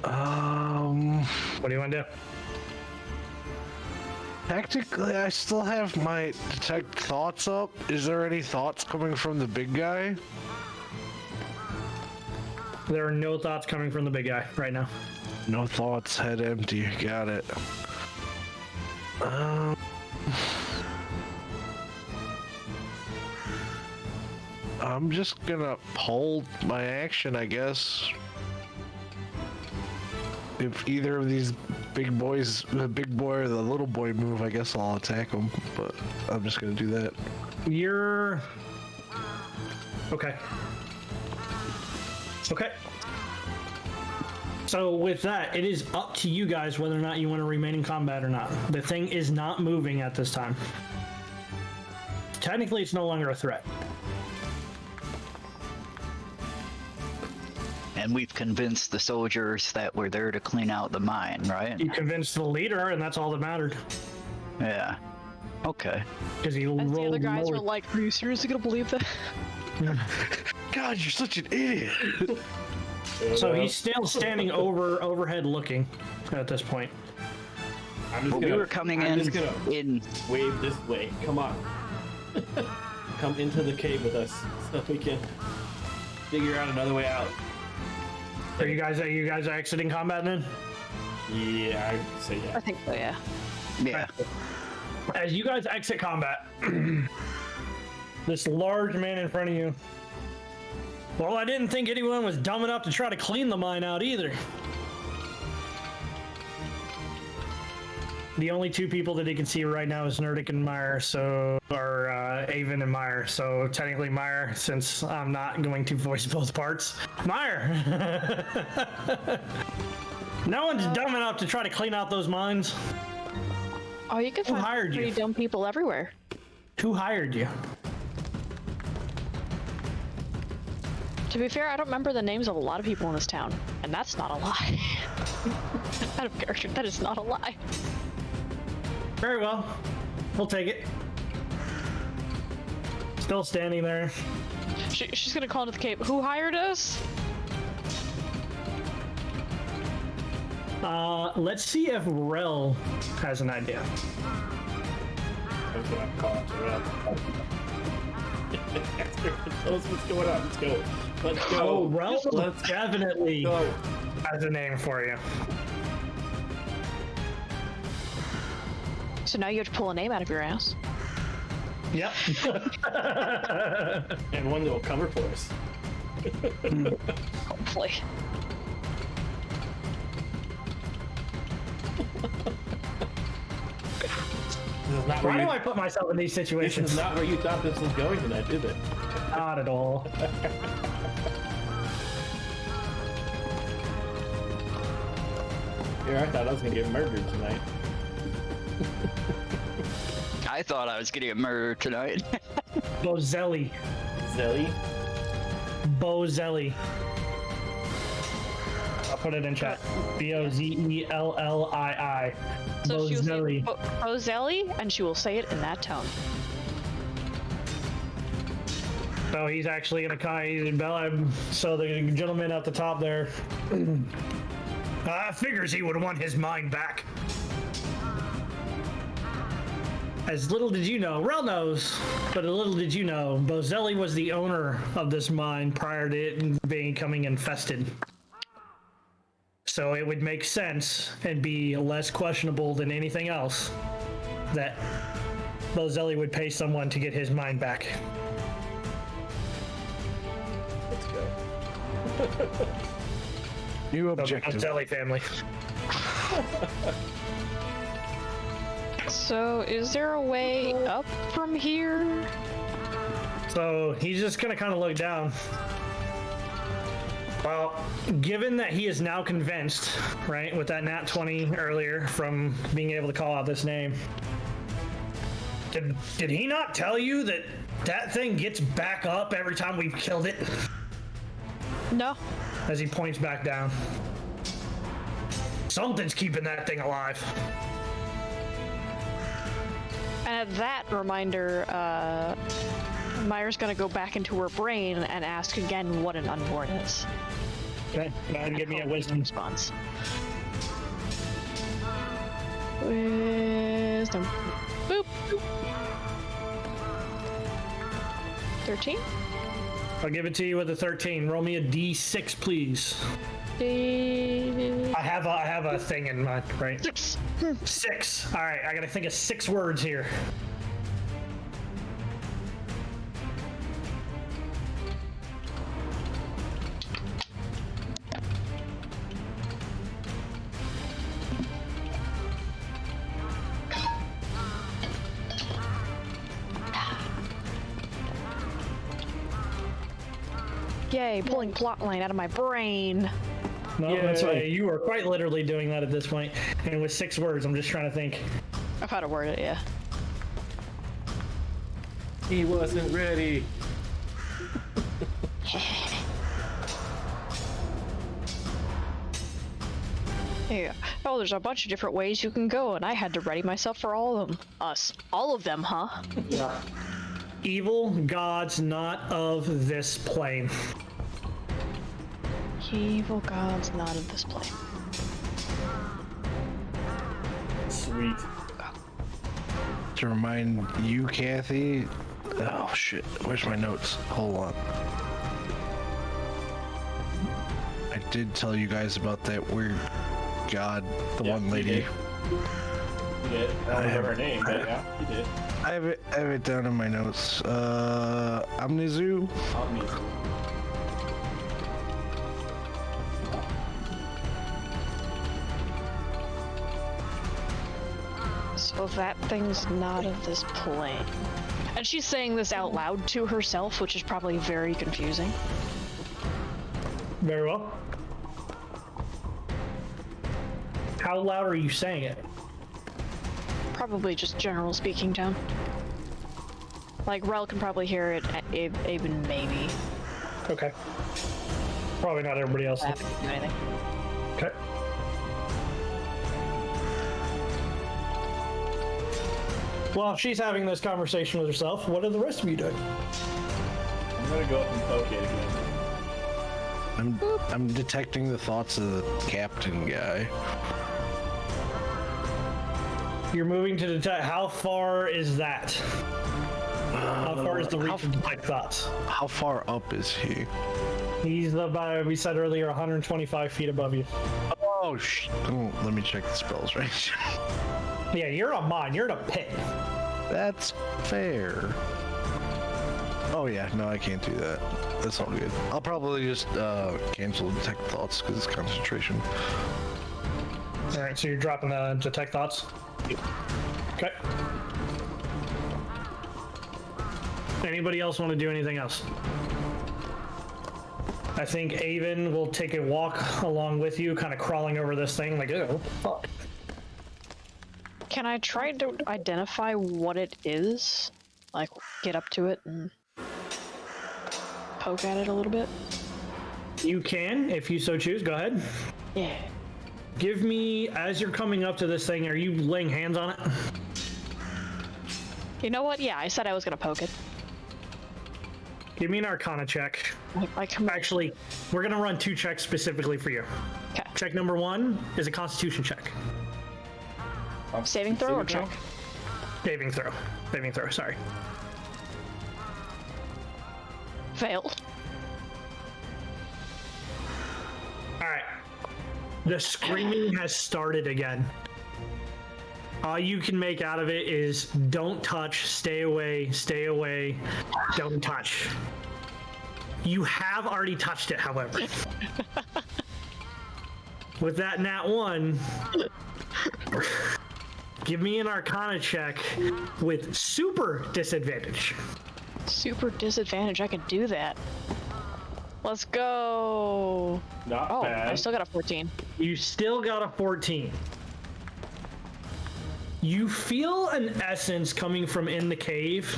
A: What do you want to do?
D: Technically, I still have my detect thoughts up. Is there any thoughts coming from the big guy?
A: There are no thoughts coming from the big guy right now.
D: No thoughts, head empty. Got it. I'm just gonna hold my action, I guess. If either of these big boys, the big boy or the little boy move, I guess I'll attack them, but I'm just gonna do that.
A: You're... Okay. Okay. So with that, it is up to you guys whether or not you want to remain in combat or not. The thing is not moving at this time. Technically, it's no longer a threat.
C: And we've convinced the soldiers that we're there to clean out the mine, right?
A: You convinced the leader, and that's all that mattered.
C: Yeah. Okay.
A: Because he
E: As
A: rolled
E: the other guys
A: lower.
E: were like, are you seriously gonna believe that?
D: God, you're such an idiot.
A: So he's still standing overhead looking at this point.
C: Well, we were coming
B: I'm
C: in
B: just gonna
C: in.
B: wave this way. Come on. Come into the cave with us so we can figure out another way out.
A: Are you guys exiting combat then?
B: Yeah, I'd say
E: I
B: yeah.
E: think so, yeah.
C: Yeah.
A: As you guys exit combat, this large man in front of you. Well, I didn't think anyone was dumb enough to try to clean the mine out either. the only two people that he can see right now is Nerdic and Meyer, or Avon and Meyer. So technically Meyer, since I'm not going to voice both parts. Meyer! No one's dumb enough to try to clean out those mines.
E: Oh, you can find
A: hired you?
E: pretty dumb people everywhere.
A: Who hired you?
E: To be fair, I don't remember the names of a lot of people in this town, and that's not a lie. Out of character, that is not a lie.
A: Very well. We'll take it. Still standing there.
E: She's gonna call into the cave. Who hired us?
A: Let's see if Rel has an idea.
B: I was gonna call it to Rel. Tell us what's going on. Let's go. Let's go.
A: Oh, Rel
B: Let's
A: definitely
B: go.
A: has a name for you.
E: So now you have to pull a name out of your ass.
A: Yep.
B: And one that will cover for us.
E: Hopefully.
B: This is not
A: Why
B: where
A: do
B: you,
A: I put myself in these
B: this
A: situations?
B: is not where you thought this was going tonight, is it?
A: Not at all.
B: Here, I thought I was gonna get murdered tonight.
C: I thought I was getting a murder tonight.
A: Bozelli.
B: Zelly.
A: Bozelli. I'll put it in chat. Bozelli.
E: So she will say
A: Bozelli.
E: Bozelli, and she will say it in that tone.
A: So he's actually gonna so the gentleman at the top there. Figures he would want his mind back. As little did you know, Rel knows, but a little did you know, Bozelli was the owner of this mine prior to it becoming infested. So it would make sense and be less questionable than anything else that Bozelli would pay someone to get his mine back.
B: Let's go.
D: New
A: The
D: objective.
A: Bozelli family.
E: So, is there a way up from here?
A: So he's just gonna kind of look down. Well, given that he is now convinced, right, with that nat 20 earlier from being able to call out this name, did he not tell you that that thing gets back up every time we've killed it?
E: No.
A: As he points back down. Something's keeping that thing alive.
E: And at that reminder, Myra's gonna go back into her brain and ask again what an unborn is.
A: Okay, go ahead and give me a wisdom.
E: Response. Wisdom. Boop. 13?
A: I'll give it to you with a 13. Roll me a d6, please. I have a thing in mind, right?
E: 6.
A: 6. All right, I gotta think of 6 words here.
E: Yay, pulling plotline out of my brain.
A: No, that's right. You are quite literally doing that at this point. And with 6 words, I'm just trying to think.
E: I've had to word it, yeah.
B: He wasn't ready.
E: Yeah. Oh, there's a bunch of different ways you can go, and I had to ready myself for all of them. Us. All of them, huh?
A: Yeah. Evil gods not of this plane.
E: Evil gods not of this plane.
B: Sweet.
D: To remind you, Kathy. Oh shit, where's my notes? Hold on. I did tell you guys about that weird god, the one lady.
B: You did. I don't remember her name, but yeah, you did.
D: I have it down in my notes. Omnizu.
E: So that thing's not of this plane. And she's saying this out loud to herself, which is probably very confusing.
A: Very well. How loud are you saying it?
E: Probably just general speaking tone. Like, Rel can probably hear it, even maybe.
A: Okay. Probably not everybody else.
E: I haven't do anything.
A: Okay. Well, if she's having this conversation with herself, what are the rest of you doing?
B: I'm gonna go up and poke it again.
D: I'm detecting the thoughts of the captain guy.
A: You're moving to detect. How far is that? How far is the reach of detect thoughts?
D: How far up is he?
A: He's about, we said earlier, 125 feet above you.
D: Oh, let me check the spells range.
A: Yeah, you're a mine. You're in a pit.
D: That's fair. Oh yeah, no, I can't do that. That's all good. I'll probably just cancel detect thoughts because it's concentration.
A: All right, so you're dropping the detect thoughts? Okay. Anybody else want to do anything else? I think Avon will take a walk along with you, kind of crawling over this thing like, oh, fuck.
E: Can I try to identify what it is? Like, get up to it and poke at it a little bit?
A: You can, if you so choose. Go ahead.
E: Yeah.
A: Give me, as you're coming up to this thing, are you laying hands on it?
E: You know what? Yeah, I said I was gonna poke it.
A: Give me an Arcana check. Actually, we're gonna run 2 checks specifically for you.
E: Okay.
A: Check number 1 is a Constitution check.
E: Saving throw or check?
A: Saving throw. Saving throw, sorry.
E: Failed.
A: Alright. The screaming has started again. All you can make out of it is don't touch, stay away, don't touch. You have already touched it, however. With that nat 1, give me an Arcana check with super disadvantage.
E: Super disadvantage, I could do that. Let's go.
B: Not
E: Oh,
B: bad.
E: I still got a 14.
A: You still got a 14. You feel an essence coming from in the cave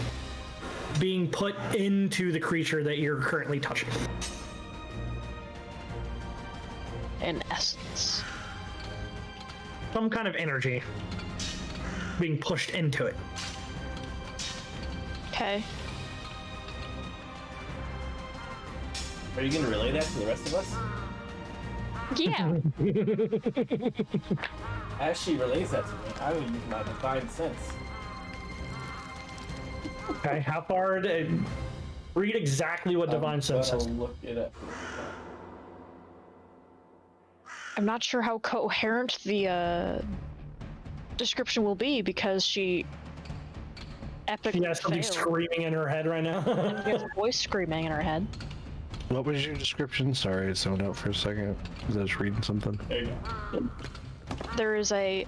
A: being put into the creature that you're currently touching.
E: In essence.
A: Some kind of energy being pushed into it.
E: Okay.
B: Are you gonna relay that to the rest of us?
E: Yeah.
B: As she relays that to me, I will use my divine sense.
A: Okay, how far did... Read exactly what Divine Sense
B: I'll
A: says.
B: look it up.
E: I'm not sure how coherent the description will be because she epically
A: She has something
E: failed.
A: screaming in her head right now.
E: She has a voice screaming in her head.
D: What was your description? Sorry, I zoned out for a second. Was I just reading something?
B: There you go.
E: There is a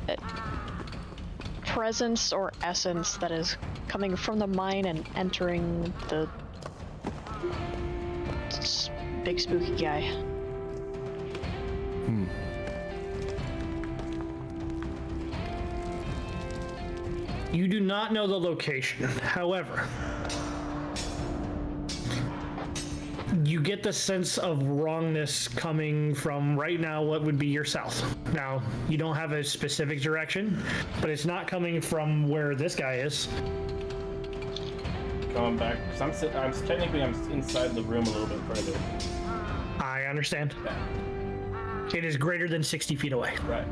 E: presence or essence that is coming from the mine and entering the big spooky guy.
A: You do not know the location. However, you get the sense of wrongness coming from right now what would be your south. Now, you don't have a specific direction, but it's not coming from where this guy is.
B: Going back, because I'm technically inside the room a little bit further.
A: I understand.
B: Yeah.
A: It is greater than 60 feet away.
B: Right.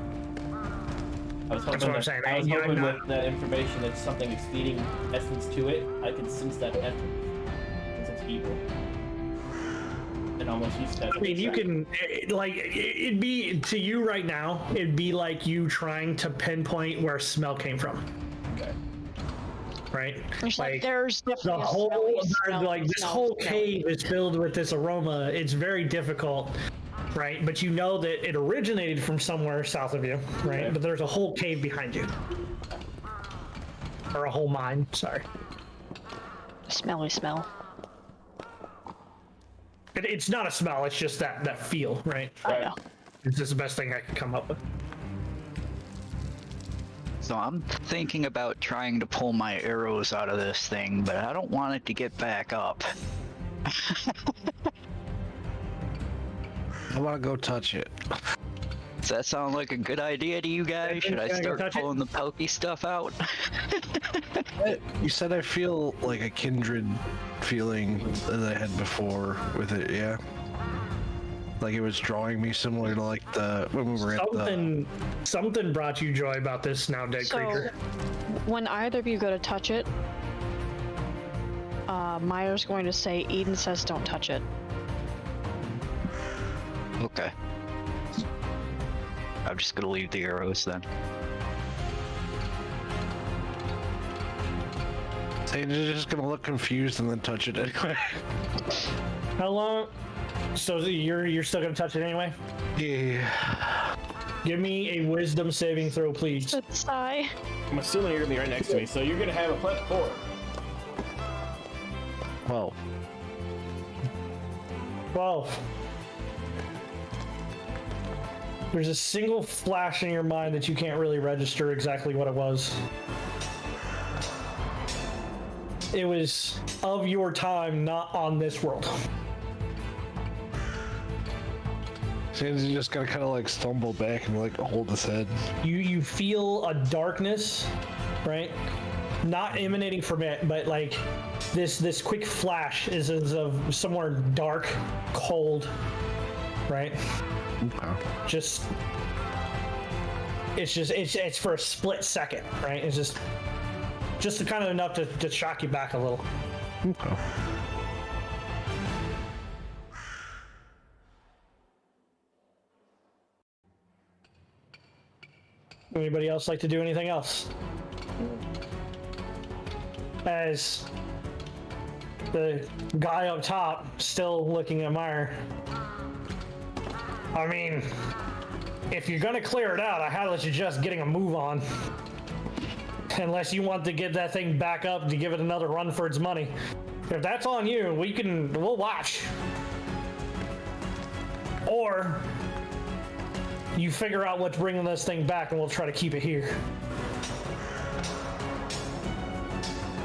B: I was hoping
A: what I'm
B: that,
A: saying.
B: I was
A: I'm
B: hoping
A: not-
B: with that information that something is feeding essence to it, I could sense that essence. Since it's evil. And almost use that.
A: I mean, you can, it'd be, to you right now, it'd be like you trying to pinpoint where smell came from,
B: Okay.
A: right?
E: It's like there's
A: the
E: definitely a
A: whole,
E: smelly
A: this
E: smell,
A: whole
E: smell.
A: cave is filled with this aroma. It's very difficult, right? But you know that it originated from somewhere south of you, right?
B: Okay.
A: But there's a whole cave behind you. or a whole mine. Sorry.
E: Smelly smell.
A: It's not a smell. It's just that feel, right?
E: I know.
A: It's just the best thing I could come up with.
C: So I'm thinking about trying to pull my arrows out of this thing, but I don't want it to get back up.
D: I want to go touch it.
C: Does that sound like a good idea to you guys? Should I
A: Can I go
C: start
A: touch it?
C: pulling the pokey stuff out?
D: You said I feel like a kindred feeling that I had before with it, yeah? Like it was drawing me similar to like when we were at the...
A: Something brought you joy about this now dead
E: So,
A: creature.
E: when either of you go to touch it, Maya's going to say, Eden says don't touch it.
C: Okay. I'm just gonna leave the arrows then.
D: Sandra's just gonna look confused and then touch it anyway.
A: How long? So you're still gonna touch it anyway?
D: Yeah.
A: Give me a wisdom saving throw, please.
E: Good sigh.
B: I'm assuming you're gonna be right next to me, so you're gonna have a +4.
D: Well,
A: 12. There's a single flash in your mind that you can't really register exactly what it was. It was of your time, not on this world.
D: Sandra's just gonna kind of like stumble back and like hold his head.
A: You feel a darkness, right? Not emanating from it, but like this quick flash is of somewhere dark, cold, right?
D: Okay.
A: It's for a split second, right? It's just kind of enough to shock you back a little.
D: Okay.
A: Anybody else like to do anything else? As the guy up top still looking at Meyer. I mean, if you're gonna clear it out, I had to suggest getting a move on. Unless you want to get that thing back up to give it another run for its money. If that's on you, we'll watch. Or you figure out what's bringing this thing back and we'll try to keep it here.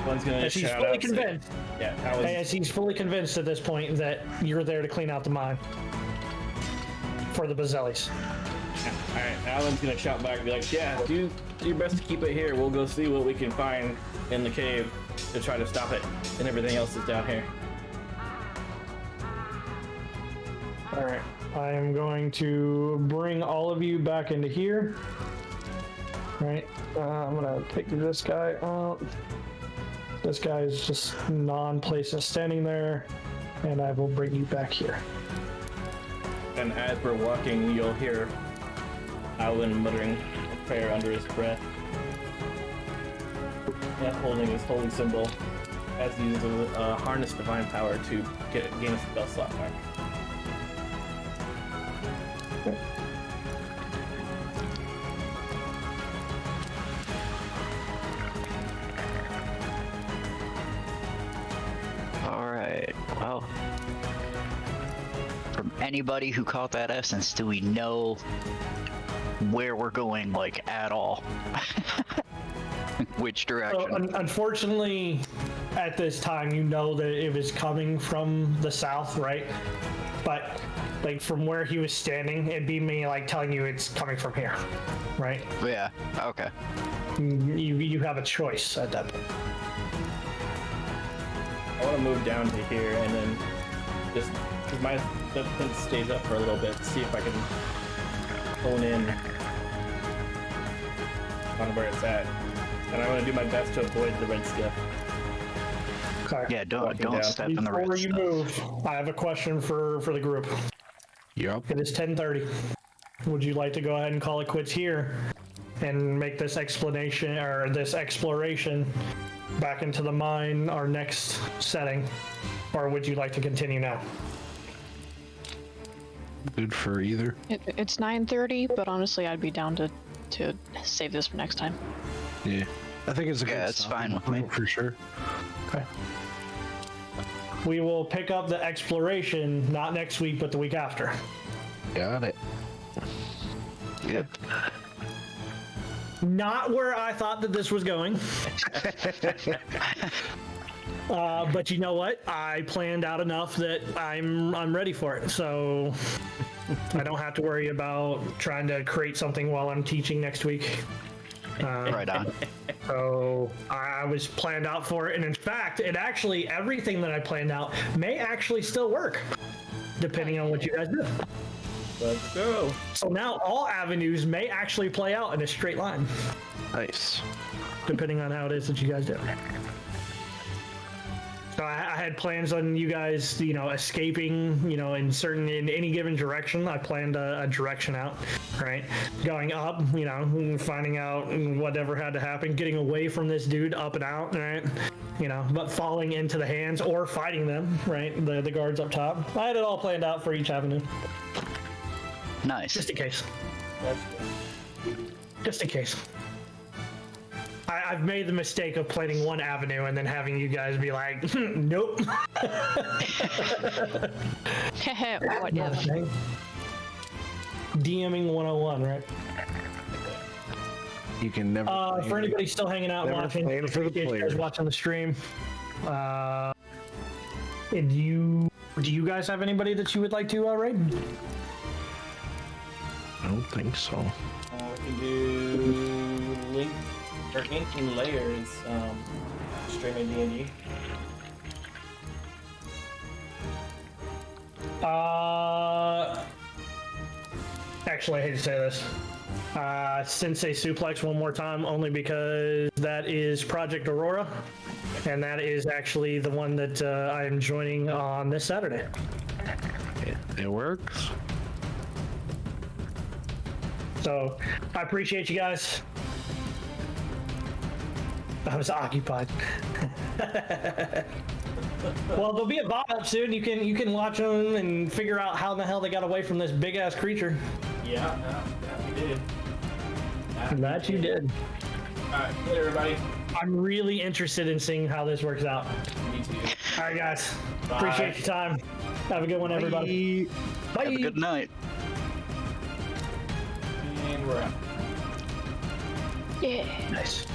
B: One's gonna
A: As he's
B: shout
A: fully
B: out,
A: convinced.
B: Yeah, that was.
A: As he's fully convinced at this point that you're there to clean out the mine. For the Bazellis.
B: Alright, Alan's gonna shout back and be like, yeah, do your best to keep it here. We'll go see what we can find in the cave to try to stop it, and everything else is down here.
A: Alright. I am going to bring all of you back into here. Right. I'm gonna take this guy out. This guy is just non-places standing there, and I will bring you back here.
B: And as we're walking, you'll hear Alan muttering a prayer under his breath, and holding his holy symbol as he uses harness divine power to gain a spell slot back.
C: Alright, well. From anybody who caught that essence, do we know where we're going, like, at all? Which direction?
A: So, unfortunately, at this time, you know that it was coming from the south, right? But, like, from where he was standing, it'd be me, like, telling you it's coming from here, right?
C: Yeah, okay.
A: You have a choice at that point.
B: I want to move down to here and then just, because my defense stays up for a little bit, see if I can hone in on where it's at. And I want to do my best to avoid the red skiff.
A: Okay.
C: Yeah, don't
B: down.
C: step in the red
A: Before you
C: stuff.
A: move, I have a question for the group.
D: Yep.
A: It is 10:30. Would you like to go ahead and call it quits here and make this explanation or this exploration back into the mine, our next setting, or would you like to continue now?
D: Good for either.
E: It's 9:30, but honestly, I'd be down to save this for next time.
D: Yeah. I think it's a good
C: Yeah, it's
D: stopping
C: fine with
D: point
C: me.
D: for sure.
A: Okay. We will pick up the exploration not next week, but the week after.
D: Got it.
C: Yep.
A: Not where I thought that this was going. But you know what? I planned out enough that I'm ready for it. So I don't have to worry about trying to create something while I'm teaching next week.
C: Right on.
A: So I was planned out for it, and in fact, everything that I planned out may actually still work, depending on what you guys do.
B: Let's go.
A: So now all avenues may actually play out in a straight line,
D: Nice.
A: depending on how it is that you guys do. So I had plans on you guys, escaping, in any given direction. I planned a direction out, right? Going up, finding out whatever had to happen, getting away from this dude, up and out, right? But falling into the hands or fighting them, right? The guards up top. I had it all planned out for each avenue,
C: Nice.
A: just in case.
B: That's good.
A: Just in case. I've made the mistake of planning one avenue and then having you guys be like, nope.
E: What if?
A: DMing 101, right?
D: You can never.
A: For anybody still hanging out and
D: Never
A: watching,
D: plan for the
A: appreciate you guys
D: players.
A: watching the stream. Do you guys have anybody that you would like to raid?
D: I don't think so.
B: We can do link or inking layers. Streaming D&D.
A: Actually, I hate to say this. Sensei Suplex one more time, only because that is Project Aurora, and that is actually the one that I am joining on this Saturday.
D: It works.
A: So I appreciate you guys. I was occupied. Well, there'll be a bot up soon. You can watch them and figure out how the hell they got away from this big ass creature.
B: Yeah, we did.
A: That you did.
B: Alright, later everybody.
A: I'm really interested in seeing how this works out.
B: Me too.
A: All right, guys.
B: Bye.
A: Appreciate your time. Have a good one, everybody. Bye.
C: Have a good night.
B: And we're out.
E: Yeah.
A: Nice.